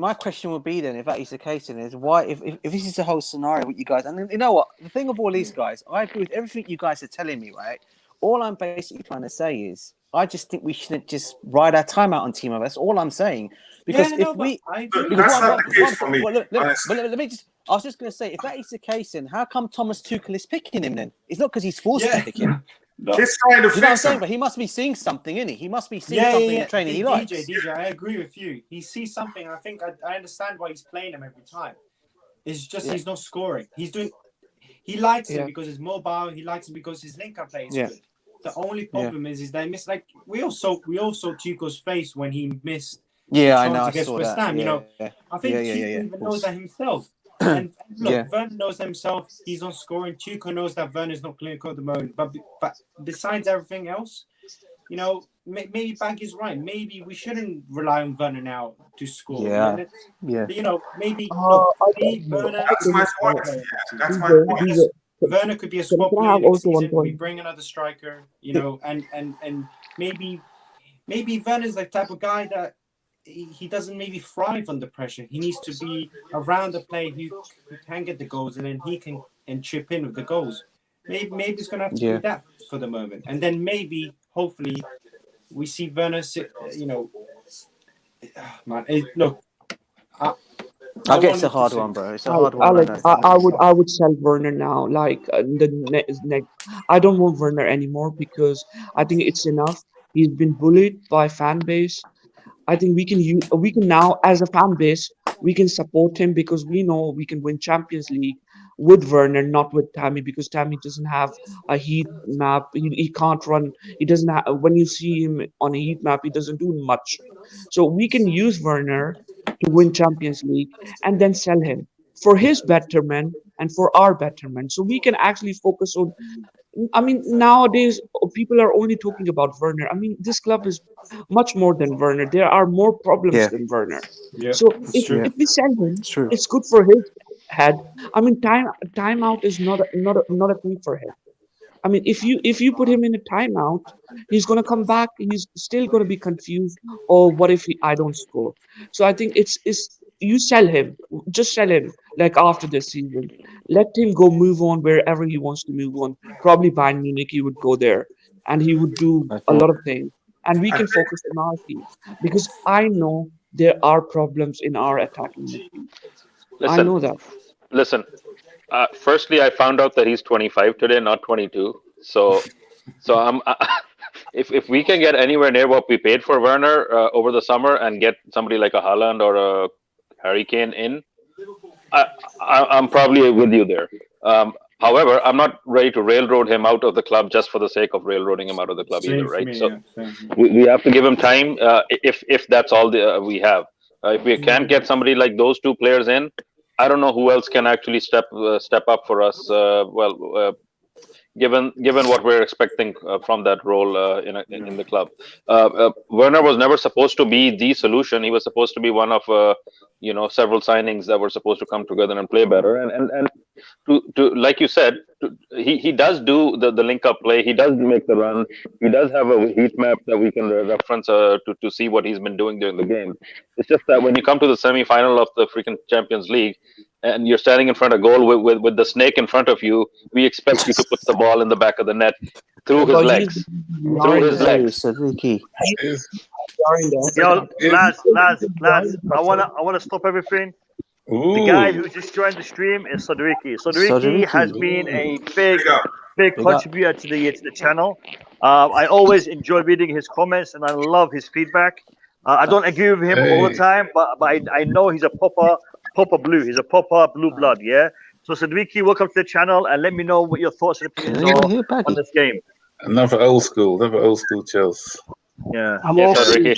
my question would be then, if that is the case, then is why, if this is the whole scenario with you guys, and you know what, the thing of all these guys, I agree with everything you guys are telling me, right? All I'm basically trying to say is, I just think we shouldn't just ride our time out on Timo. That's all I'm saying. Because that's not the case for me. Let me just. I was just going to say, if that is the case, then how come Thomas Tuchel is picking him? Then it's not because he's forced to pick him. He's trying to fix him. But he must be seeing something, isn't he? He must be seeing something in training he likes. DJ, I agree with you. He sees something. I think I understand why he's playing him every time. It's just he's not scoring. He likes him because he's mobile. He likes him because his link-up play is good. The only problem is they miss. Like we all saw Tuchel's face when he missed. Yeah, I know. Against West Ham, you know. I think Tuchel even knows that himself. And look, Werner knows himself. He's not scoring. Tuchel knows that Werner's not clinical at the moment. But besides everything else, you know, maybe Baggy's right. Maybe we shouldn't rely on Werner now to score. Yeah. You know, maybe Werner. That's my point. That's my point. Werner could be a squad player next season. We bring another striker, you know, and maybe Werner's the type of guy that he doesn't maybe thrive under pressure. He needs to be around the play who can get the goals, and then he can chip in with the goals. Maybe it's going to have to do that for the moment, and then maybe hopefully we see Werner. You know, man, look. I guess it's a hard one, bro. It's a hard one. Alex, I would sell Werner now. Like I don't want Werner anymore because I think it's enough. He's been bullied by fan base. I think we can now, as a fan base, we can support him because we know we can win Champions League with Werner, not with Tammy, because Tammy doesn't have a heat map. He can't run. He doesn't have. When you see him on a heat map, he doesn't do much. So we can use Werner to win Champions League and then sell him for his betterment. and for our betterment. So we can actually focus on. I mean, nowadays people are only talking about Werner. I mean, this club is much more than Werner. There are more problems Yeah, than Werner. Yeah, So it's if, true. yeah, if we sell him, it's true. it's good for his head. I mean, timeout is not a thing for him. I mean, if you put him in a timeout, he's gonna come back. He's still gonna be confused. Or what if I don't score? So I think it's you sell him, just sell him. Like after this season, let him go move on wherever he wants to move on. Probably Bayern Munich, he would go there, and he would do I a think lot of things. And we I can think focus on our team because I know there are problems in our attacking midfield. I Listen, know that. listen. Firstly, I found out that he's 25 today, not 22. So I'm. If we can get anywhere near what we paid for Werner over the summer and get somebody like a Haaland or a Harry Kane in, I'm probably with you there. However, I'm not ready to railroad him out of the club just for the sake of railroading him out of the club either, Same for right? me. So Yeah, same for me. we have to give him time. If that's all we have, if we can't get somebody like those two players in, I don't know who else can actually step up for us. Given what we're expecting from that role in the club. Werner was never supposed to be the solution. He was supposed to be one of several signings that were supposed to come together and play better. And to like you said, he does do the link up play. He does make the run. He does have a heat map that we can reference to see what he's been doing during the game. It's just that when you come to the semi-final of the freaking Champions League, and you're standing in front of goal with the snake in front of you, we expect you to put the ball in the back of the net through his legs. Through his Hey, legs. Sadiki. Yo, lads, I wanna stop everything. The guy who just joined the stream is Sadriki. Sadriki has been a big Big up. contributor to the channel. I always enjoy reading his comments and I love his feedback. I don't agree with him all the time, but I know he's a proper blue. He's a proper blue blood, yeah? So Sadriki, welcome to the channel and let me know what your thoughts and opinions are on this game. Another old school Chelsea. Yeah. I'm Yes, all Sadriki.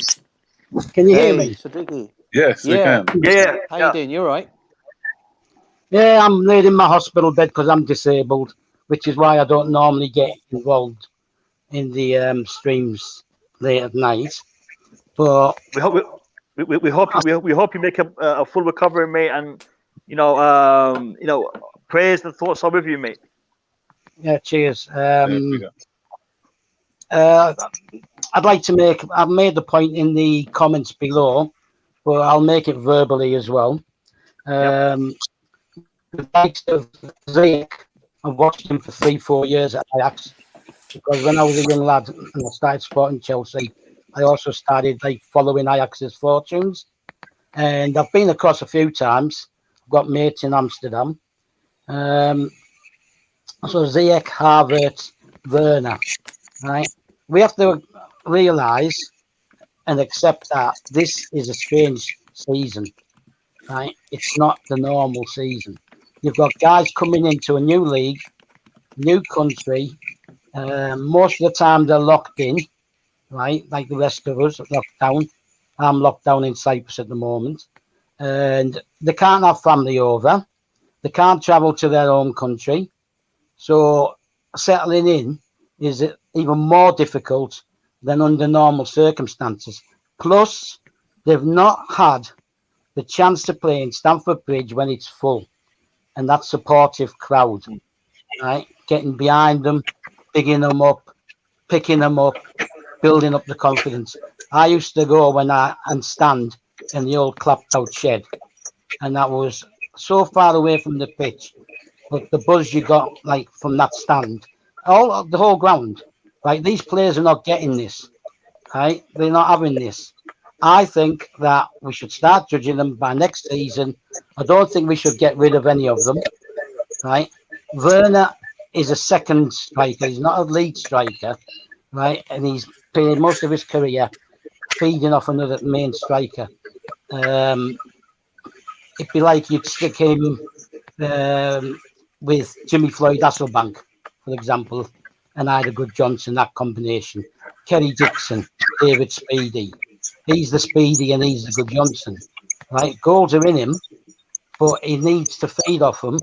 Can you hear Hey, me? Sadiki. Yes, we Yeah. can. Yeah. How you doing? You all right? Yeah, I'm laid in my hospital bed because I'm disabled, which is why I don't normally get involved in the streams late at night. But we hope you make a full recovery, mate, and prayers and thoughts are with you, mate. yeah, cheers. I'd like to I've made the point in the comments below, but I'll make it verbally as well. The likes of Ziyech, I've watched him for 3-4 years at Ajax, because when I was a young lad and I started supporting Chelsea, I also started following Ajax's fortunes, and I've been across a few times. I've got mates in Amsterdam. So Ziyech, Havertz, Werner, right? We have to realise and accept that this is a strange season, right? It's not the normal season. You've got guys coming into a new league, new country. Most of the time they're locked in, right? Like the rest of us, locked down. I'm locked down in Cyprus at the moment. And they can't have family over. They can't travel to their own country. So settling in is even more difficult than under normal circumstances. Plus, they've not had the chance to play in Stamford Bridge when it's full. And that supportive crowd, right? Getting behind them, bigging them up, picking them up, building up the confidence. I used to go and stand in the old clapped out shed, and that was so far away from the pitch, but the buzz you got from that stand, the whole ground, these players are not getting this, right? They're not having this. I think that we should start judging them by next season. I don't think we should get rid of any of them, right? Werner is a second striker. He's not a lead striker, right? And he's played most of his career feeding off another main striker. It'd be like you'd stick him with Jimmy Floyd Hasselbank, for example, and Ida Good Johnson, that combination. Kerry Dixon, David Speedy. He's the Speedy and he's the Good Johnson, right? Goals are in him, but he needs to feed off them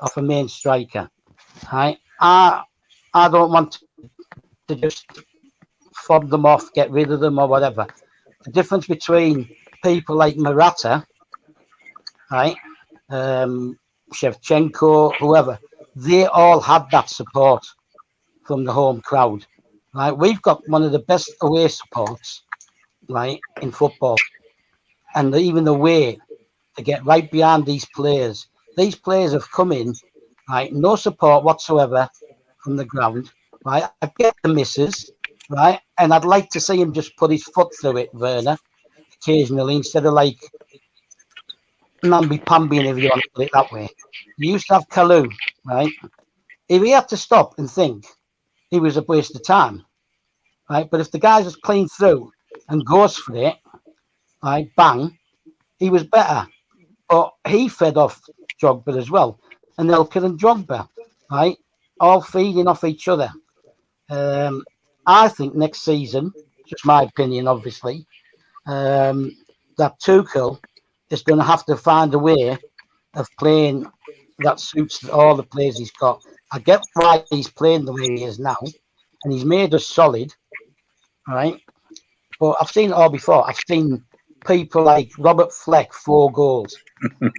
off a main striker. Right? I don't want to just fob them off, get rid of them or whatever. The difference between people like Morata, right, Shevchenko, whoever, they all had that support from the home crowd. Right, we've got one of the best away supports, right, in football, and even the way to get right behind these players. These players have come in, right, no support whatsoever from the ground, right. I get the misses, right, and I'd like to see him just put his foot through it, Werner, occasionally, instead of like namby-pamby, if you want to put it that way. You used to have Kalou, right? If he had to stop and think, he was a waste of time, right? But if the guy just clean through and goes for it, right, bang, he was better. But he fed off Drogba as well, and Elkin and Drogba, right, all feeding off each other. I think next season, just my opinion, obviously, that Tuchel is going to have to find a way of playing that suits all the players he's got. I get why he's playing the way he is now, and he's made us solid, right? But I've seen it all before. I've seen people like Robert Fleck, 4 goals.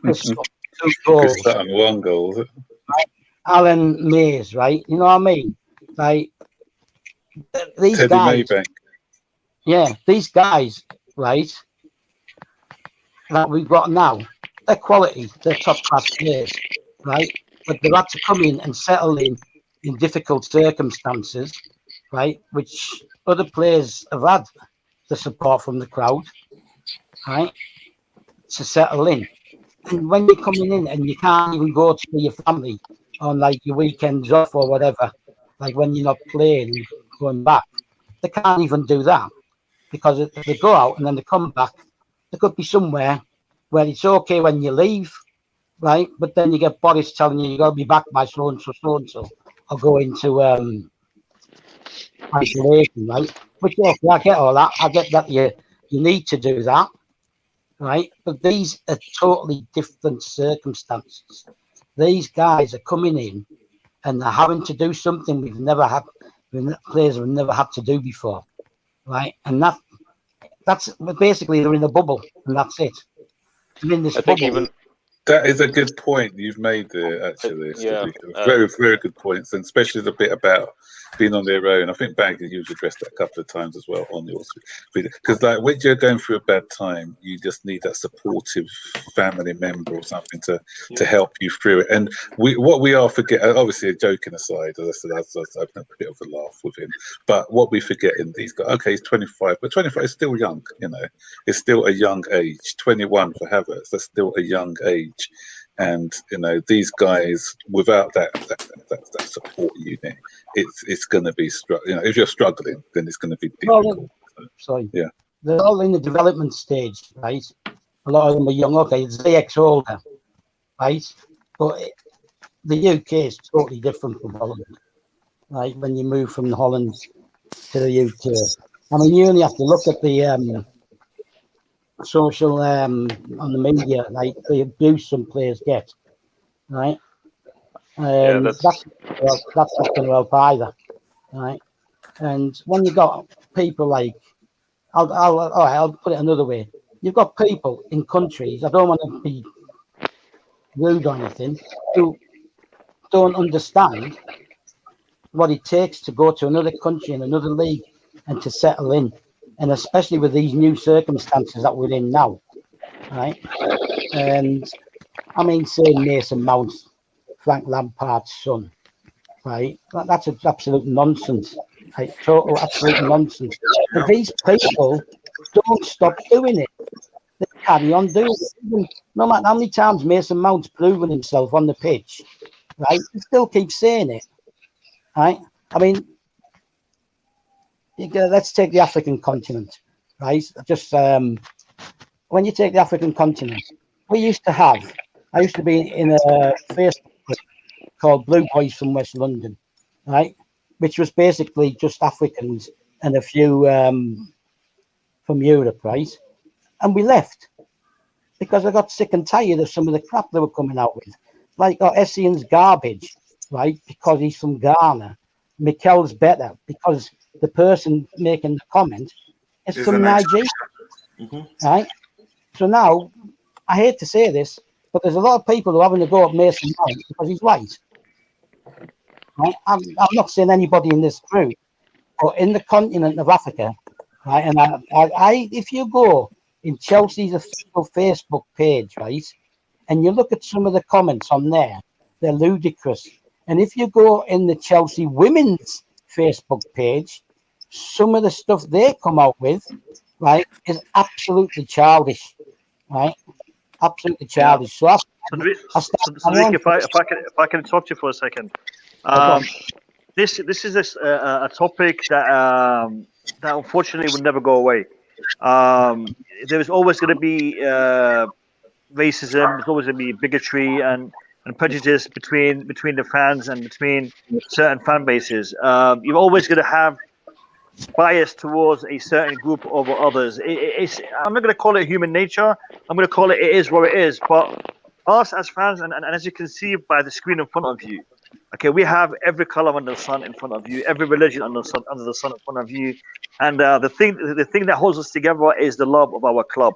Chris Sutton, 2 goals. Chris Sutton, 1 goal, was it? Right? Alan Mays, right? You know what I mean? Like, these Teddy guys. Maybank. Yeah, these guys, right, that we've got now, they're quality, they're top-class players, right? But they've had to come in and settle in difficult circumstances, right, which other players have had the support from the crowd, right, to settle in. And when you're coming in and you can't even go to see your family on, like, your weekends off or whatever, like when you're not playing and going back, they can't even do that. Because if they go out and then they come back, they could be somewhere where it's okay when you leave, right? But then you get Boris telling you got to be back by so and so, or go into isolation, right? Which, okay, I get all that. I get that you need to do that, right? But these are totally different circumstances. These guys are coming in and they're having to do something players have never had to do before, right? And that's basically they're in a bubble, and that's it. They're in this bubble. That is a good point you've made there, actually. Yeah, very, very good points, and especially the bit about being on their own. I think Baggy, you've addressed that a couple of times as well on yours, because like when you're going through a bad time, you just need that supportive family member or something to help you through it. And what we are forgetting, obviously, joking aside, as I said, I was having a bit of a laugh with him. But what we forget in these guys, okay, he's 25, but 25 is still young. You know, it's still a young age. 21 for Havertz, that's still a young age. And you know, these guys without that support unit, it's going to be you know, if you're struggling, then it's going to be difficult. Yeah, they're all in the development stage, right? A lot of them are young. Okay, Ziyech's older, right? But the UK is totally different from Holland, right? When you move from Holland to the UK, I mean, you only have to look at the social on the media, like the abuse some players get, right? That's not going to help either, right? And when you got people like, I'll put it another way. You've got people in countries, I don't want to be rude or anything, who don't understand what it takes to go to another country in another league and to settle in. And especially with these new circumstances that we're in now, right? And I mean, say Mason Mount, Frank Lampard's son, right? That's absolute nonsense, right? Total absolute nonsense. But these people don't stop doing it. They carry on doing it. No matter how many times Mason Mount's proven himself on the pitch, right? He still keeps saying it, right? I mean, let's take the African continent, right? Just when you take the African continent, I used to be in a Facebook group called Blue Boys from West London, right? Which was basically just Africans and a few from Europe, right? And we left because I got sick and tired of some of the crap they were coming out with. like, oh, Essendon's garbage, right? Because he's from Ghana. Mikel's better because the person making the comment is from Nigeria, right? So now, I hate to say this, but there's a lot of people who are having to go at Mason Mount because he's white. Right? I'm not saying anybody in this group, but in the continent of Africa, right? And I if you go in Chelsea's official Facebook page, right, and you look at some of the comments on there, they're ludicrous. And if you go in the Chelsea women's Facebook page, some of the stuff they come out with, right, is absolutely childish, right? Absolutely childish. So Sadiq, if I can talk to you for a second, this is a topic that that unfortunately will never go away. There is always going to be racism. There's always going to be bigotry and prejudice between the fans and between certain fan bases. You're always going to have bias towards a certain group over others. I'm not going to call it human nature. I'm going to call it is what it is. But us as fans, and as you can see by the screen in front of you, okay, we have every color under the sun in front of you, every religion under the sun in front of you, and the thing that holds us together is the love of our club.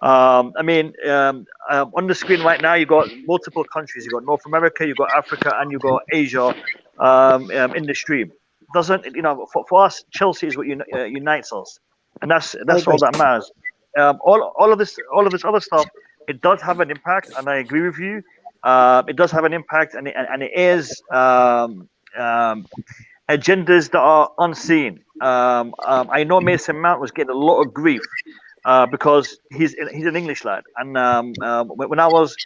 On the screen right now, you got multiple countries. You got North America, you got Africa, and you got Asia in the stream. Doesn't for us, Chelsea is what unites us, and that's all that matters. All of this other stuff, it does have an impact, and I agree with you. It does have an impact, and it is agendas that are unseen. I know Mason Mount was getting a lot of grief because he's an English lad, and when I was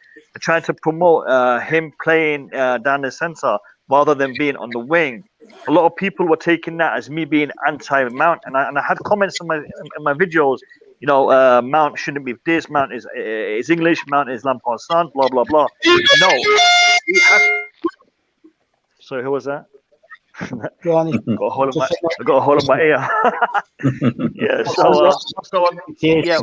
trying to promote him playing down the centre rather than being on the wing, a lot of people were taking that as me being anti-Mount, and I had comments in my videos. Mount shouldn't be this. Mount is English. Mount is Lampard's son. Blah blah blah. No. Sorry, who was that? I got a hold of my ear. Yeah. Yeah.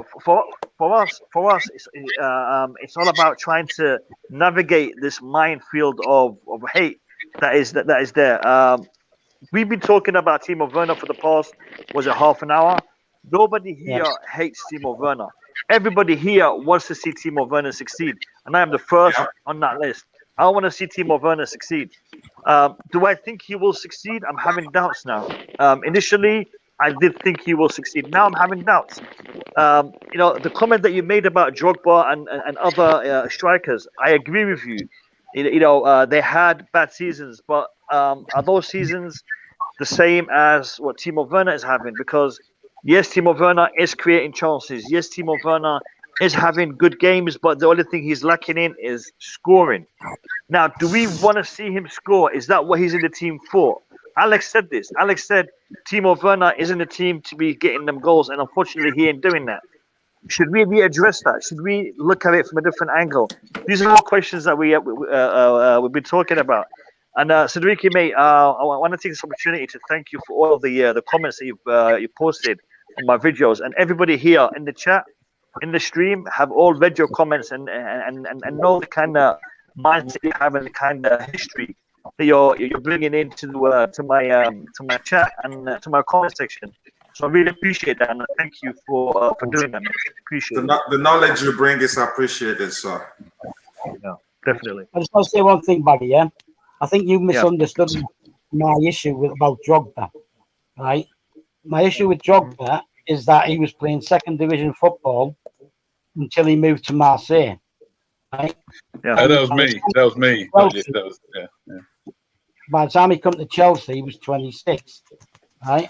For us, it's all about trying to navigate this minefield of hate that is there. We've been talking about Timo Werner for the past half an hour. Nobody here hates Timo Werner. Everybody here wants to see Timo Werner succeed, and I am the first on that list. I want to see Timo Werner succeed. Do I think he will succeed? I'm having doubts now. Initially, I did think he will succeed. Now I'm having doubts. The comment that you made about Drogba and other strikers, I agree with you. They had bad seasons, but are those seasons the same as what Timo Werner is having? Because yes, Timo Werner is creating chances. Yes, Timo Werner is having good games, but the only thing he's lacking in is scoring. Now, do we want to see him score? Is that what he's in the team for? Alex said this. Alex said Timo Werner is in the team to be getting them goals, and unfortunately, he ain't doing that. Should we readdress that? Should we look at it from a different angle? These are all questions that we've been talking about. And Cedric, mate, I want to take this opportunity to thank you for all of the comments that you've posted on my videos, and everybody here in the chat, in the stream, have all read your comments and know the kind of mindset you have and the kind of history that you're bringing into to my chat and to my comment section. So I really appreciate that, and thank you for doing that, mate. Appreciate it. The knowledge you bring is appreciated, sir. Yeah, definitely. I just want to say one thing, Baggy. Yeah, I think you misunderstood my issue about Drogba. Right, my issue with Drogba is that he was playing second division football until he moved to Marseille. Right? Yeah, that was me. That was me. By the time he come to Chelsea, he was 26. Right?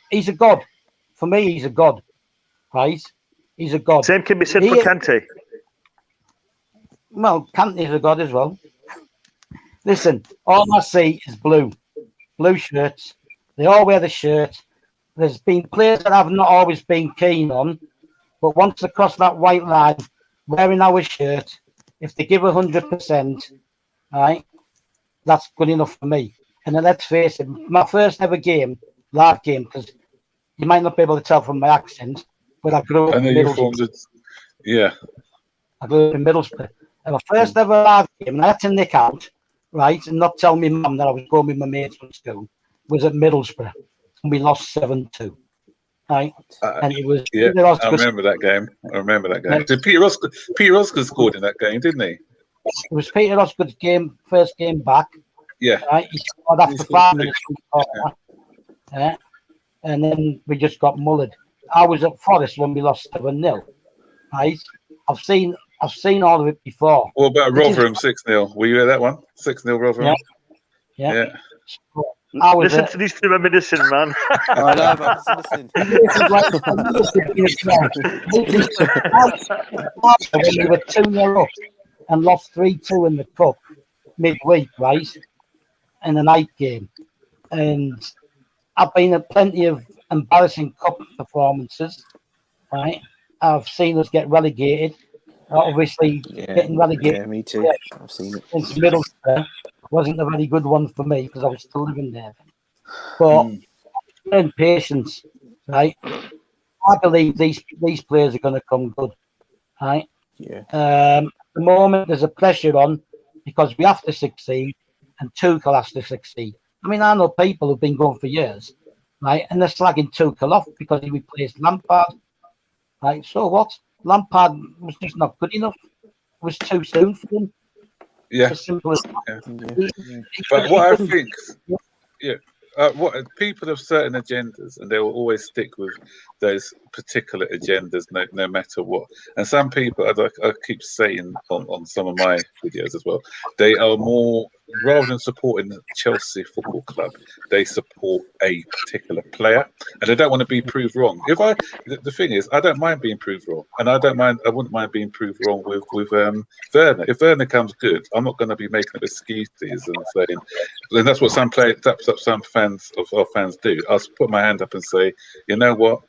He's a god. For me, he's a god. Right? He's a god. Same can be said for Kante. Well, Kante's a god as well. Listen, all I see is blue shirts. They all wear the shirt. There's been players that I've not always been keen on, but once they cross that white line, wearing our shirt, if they give 100%, right, that's good enough for me. And then let's face it, my first ever live game, because you might not be able to tell from my accent, but I grew up in Middlesbrough. Yeah. I grew up in Middlesbrough. And my first ever live game, and I had to nick out, right, and not tell my mum that I was going with my mates from school, was at Middlesbrough, and we lost 7-2. Right, and it was I remember that game. Did Peter Oscar scored in that game, didn't he? It was Peter Osgood's first game back. Yeah. Right, he scored after 5 minutes. Yeah, and then we just got mullered. I was at Forest when we lost 7-0. Right, I've seen all of it before. What about Rotherham 6-0? Were you at that one? 6-0 Rotherham. Yeah. Listen to these two reminiscing, man. I know, but listen. When we were 2-0 up and lost 3-2 in the cup midweek, right, in the night game, and I've been at plenty of embarrassing cup performances, right. I've seen us get relegated. Obviously, getting relegated. Yeah, me too. I've seen it. Into Middlesbrough wasn't a very good one for me because I was still living there. But learn patience, right? I believe these players are going to come good, right? Yeah. At the moment, there's a pressure on because we have to succeed, and Tuchel has to succeed. I mean, I know people who've been going for years, right, and they're slagging Tuchel off because he replaced Lampard, right? So what? Lampard was just not good enough. It was too soon for him. Yeah. As simple as that. But what I think, what people have certain agendas, and they will always stick with those particular agendas, no matter what. And some people, as I keep saying on some of my videos as well, they are more, rather than supporting Chelsea Football Club, they support a particular player, and they don't want to be proved wrong. The thing is, I don't mind being proved wrong, and I wouldn't mind being proved wrong with Werner. If Werner comes good, I'm not going to be making up excuses and saying, and that's what some fans do. I'll put my hand up and say, you know what,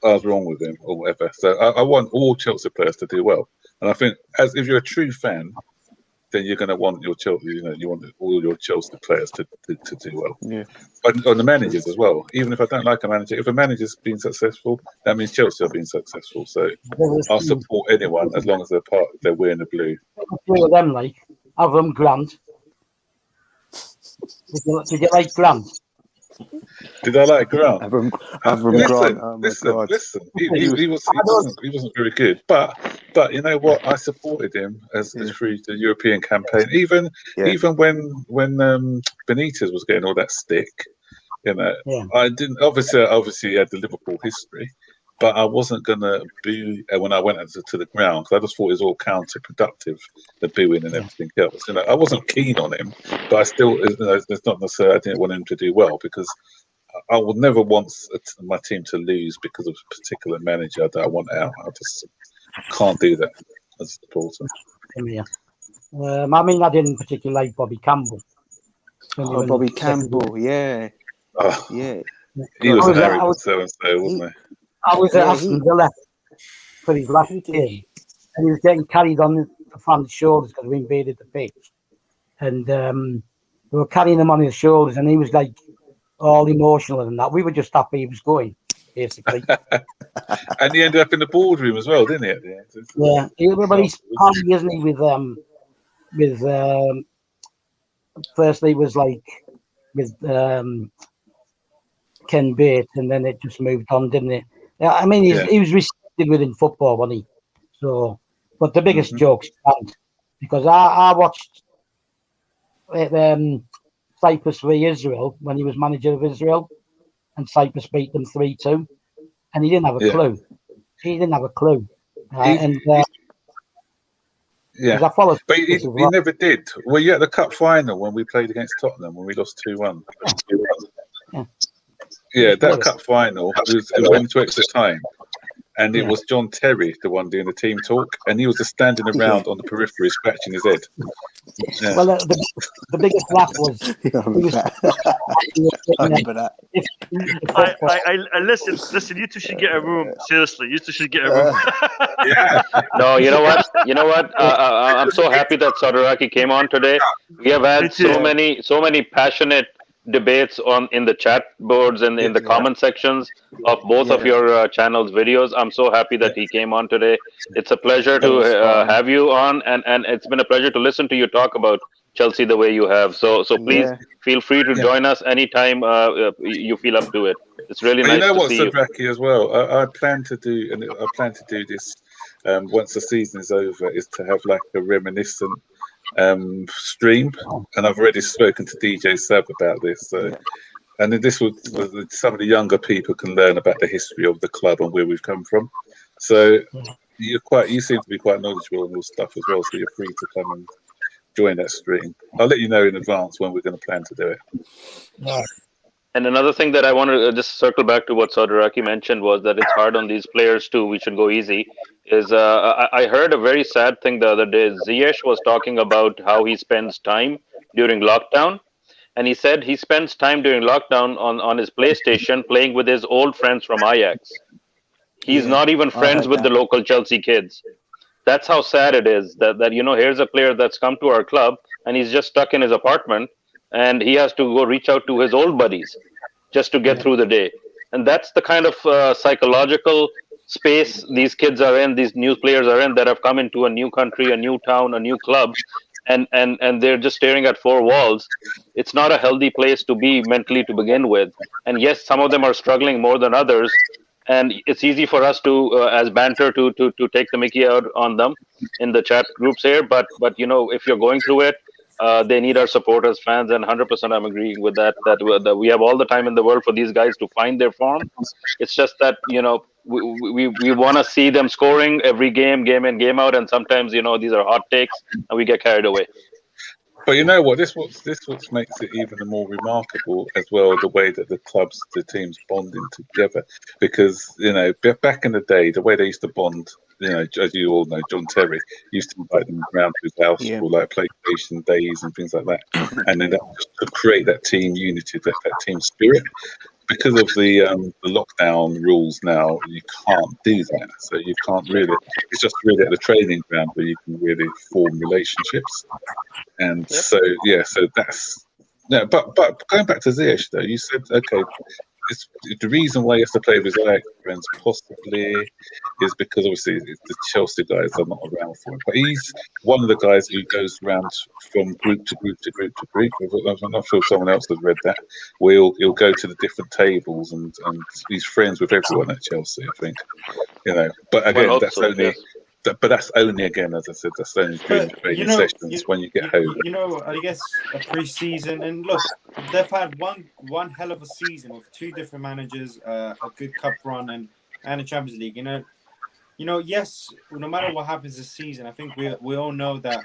I was wrong with him or whatever. So I want all Chelsea players to do well, and I think if you're a true fan, then you're going to want your Chelsea. You want all your Chelsea players to do well. Yeah. But on the managers as well. Even if I don't like a manager, if a manager's been successful, that means Chelsea have been successful. So I'll support anyone as long as they're wearing the blue. Two of them, like Avram Grant. Did you like Grant? Did I like Grant? Avram Listen, Grant. Oh my God. listen. He wasn't very good, but you know what? I supported him as through the European campaign. Even when Benitez was getting all that stick, I didn't. Obviously, he had the Liverpool history, but I wasn't gonna boo when I went to the ground because I just thought it was all counterproductive, the booing and everything else. I wasn't keen on him, but I still, it's not necessarily I didn't want him to do well because I would never want my team to lose because of a particular manager that I want out. I just can't do that as a supporter. Yeah. I mean, I didn't particularly like Bobby Campbell. Oh, Bobby Campbell, yeah. Oh, yeah. He was an arrogant so-and-so, wasn't he? I was at Aston Villa for his last game, and he was getting carried on the fans' shoulders because we invaded the pitch. And we were carrying him on his shoulders, and he was like all emotional and that. We were just happy he was going, basically. And he ended up in the boardroom as well, didn't he? At the end? Yeah, but he's party, isn't he? With firstly it was like with Ken Bates, and then it just moved on, didn't it? Yeah, I mean, he was respected within football, wasn't he? So, but the biggest joke's Grant, because I watched Cyprus v Israel when he was manager of Israel, and Cyprus beat them 3-2, and he didn't have a clue. He didn't have a clue, I followed. But he never did. Were you at the cup final when we played against Tottenham when we lost 2-1? Yeah, that cup final it went to extra time, and it was John Terry, the one doing the team talk, and he was just standing around on the periphery, scratching his head. Yeah. Well, the biggest laugh was. I remember that. I listen. You two should get a room. Seriously, you two should get a room. No, you know what? I'm so happy that Soderaki came on today. We have had so many passionate debates in the chat boards and in the comment sections of both of your channels' videos. I'm so happy that he came on today. It's a pleasure to have you on, and it's been a pleasure to listen to you talk about Chelsea the way you have. So please feel free to join us anytime you feel up to it. It's really Well, nice to see you. Sadraki, as well. I plan to do this once the season is over. Is to have like a reminiscent stream, and I've already spoken to DJ Sab about this. So, and then this would some of the younger people can learn about the history of the club and where we've come from. So you seem to be quite knowledgeable on your stuff as well. So you're free to come and join that stream. I'll let you know in advance when we're going to plan to do it. And another thing that I want to just circle back to what Sadraki mentioned was that it's hard on these players too. We should go easy. I heard a very sad thing the other day. Ziyech was talking about how he spends time during lockdown, and he said he spends time during lockdown on his PlayStation playing with his old friends from Ajax. He's not even friends with the local Chelsea kids. That's how sad it is that here's a player that's come to our club and he's just stuck in his apartment and he has to go reach out to his old buddies just to get through the day. And that's the kind of psychological space these kids are in, these new players are in, that have come into a new country, a new town, a new club, and they're just staring at four walls. It's not a healthy place to be mentally to begin with. And yes, some of them are struggling more than others, and it's easy for us to as banter to take the mickey out on them in the chat groups here, but if you're going through it, they need our support as fans, and 100% I'm agreeing with that we have all the time in the world for these guys to find their form. It's just that we want to see them scoring every game in, game out, and sometimes these are hot takes and we get carried away. But you know what? This what makes it even more remarkable as well. The way that the teams bonding together, because back in the day, the way they used to bond. As you all know, John Terry used to invite them around to his house for like PlayStation days and things like that, and then to create that team unity, that team spirit. Because of the lockdown rules now, you can't do that. So you can't really. It's just really at the training ground where you can really form relationships. And so that's But going back to Ziyech though, you said okay. The reason why he has to play with his Ajax friends possibly is because obviously the Chelsea guys are not around for him. But he's one of the guys who goes around from group to group to group to group. I'm not sure if someone else has read that. Where he'll go to the different tables and he's friends with everyone at Chelsea, I think. But again, that's only. But that's only, again, as I said, that's only during the training sessions when you get home. I guess a pre-season, and look, they've had one hell of a season with two different managers, a good cup run, and a Champions League. Yes, no matter what happens this season, I think we all know that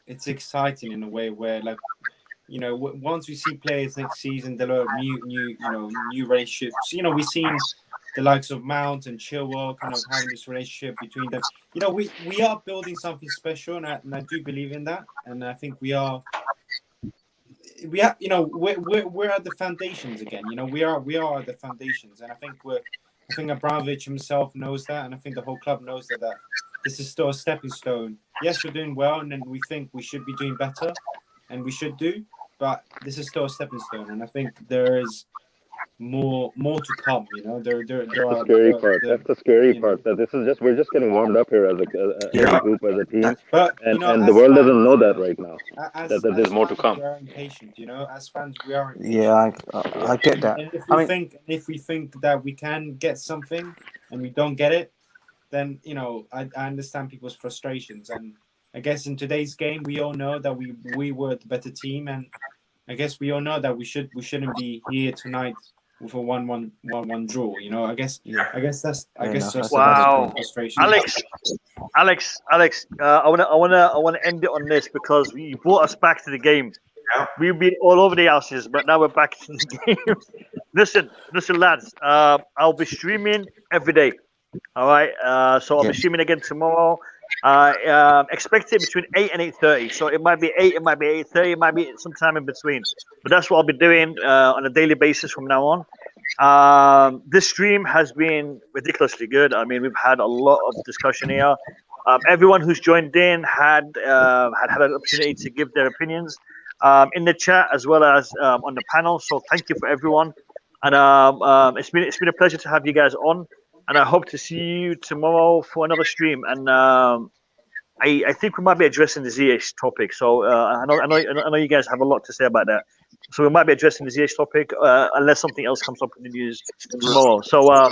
it's exciting in a way where, like, once we see players next season, there are new relationships. We've seen the likes of Mount and Chilwell kind of having this relationship between them. We are building something special, and I do believe in that. And I think we're at the foundations again. We are at the foundations, and I think Abramovich himself knows that, and I think the whole club knows that this is still a stepping stone. Yes, we're doing well, and then we think we should be doing better, and we should do, but this is still a stepping stone, and I think there is more to come. There are scary part. That's the scary part. That we're just getting warmed up here as a group, as a team, and the world doesn't know that right now. That there's more to come. We are impatient. As fans, we are impatient. Yeah, I get that. And if we think that we can get something and we don't get it, then I understand people's frustrations. And I guess in today's game, we all know that we were the better team, and I guess we all know that we shouldn't be here tonight with a 1-1 draw. I guess that's wow. frustration. Alex, I wanna end it on this because you brought us back to the game. We've been all over the houses, but now we're back to the game. Listen, lads. I'll be streaming every day. All right. So I'll be streaming again tomorrow. Expect it between 8 and 8:30. So it might be 8, it might be 8:30, it might be sometime in between. But that's what I'll be doing on a daily basis from now on. This stream has been ridiculously good. I mean, we've had a lot of discussion here. Everyone who's joined in had an opportunity to give their opinions. in the chat as well as on the panel. So thank you for everyone, and it's been a pleasure to have you guys on, and I hope to see you tomorrow for another stream. And I think we might be addressing the ZH topic. So I know you guys have a lot to say about that. So we might be addressing the ZH topic unless something else comes up in the news tomorrow. So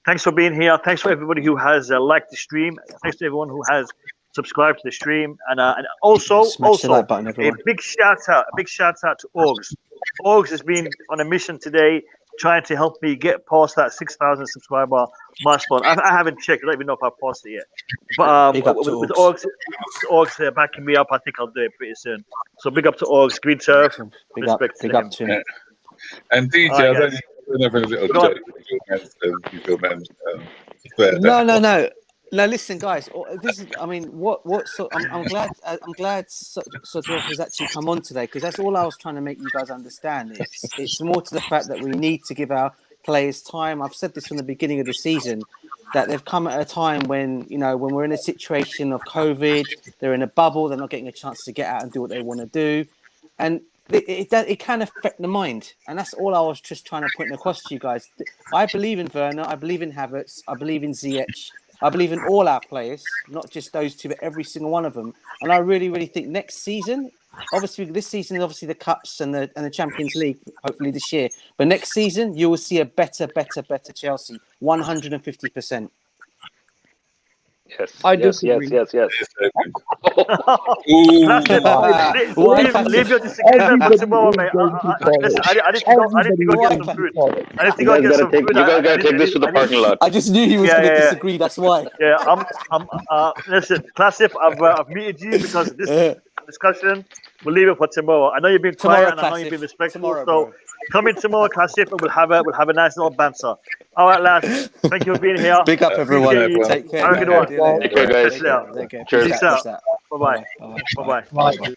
thanks for being here. Thanks for everybody who has liked the stream. Thanks to everyone who has subscribed to the stream, and also the like button, a everyone. big shout out to Orgs. Orgs has been on a mission today, trying to help me get past that 6,000 subscriber milestone. I haven't checked. I don't even know if I've passed it yet. But with Orgs backing me up, I think I'll do it pretty soon. So big up to Orgs, Green Turf, respect to him. Yeah. And DJ, All right, I don't another little joke. No, listen, guys. This is. I mean, what? So I'm glad. I'm glad Sodrov has actually come on today, because that's all I was trying to make you guys understand. It's more to the fact that we need to give our players time. I've said this from the beginning of the season, that they've come at a time when, when we're in a situation of COVID, they're in a bubble, they're not getting a chance to get out and do what they want to do, and it can affect the mind. And that's all I was just trying to point across to you guys. I believe in Werner, I believe in Havertz, I believe in Ziyech, I believe in all our players, not just those two, but every single one of them. And I really, really think next season, obviously this season, obviously the Cups and the Champions League, hopefully this year, but next season you will see a better Chelsea, 150%. Yes. I disagree. Yes. Leave your disagreement for tomorrow, mate. Listen, I need to go get some food. You guys gotta take this to the parking lot. I just knew he was going to disagree. That's why. Yeah, listen, Classic, I've muted you because of this discussion. We'll leave it for tomorrow. I know you've been quiet and I know you've been respectful. So come in tomorrow, Classic, and we'll have a nice little banter. All right, lads. Thank you for being here. Big up, everyone. Take care. Have a good one. Take care, guys. Cheers. Peace out. Bye-bye. Bye-bye. Bye.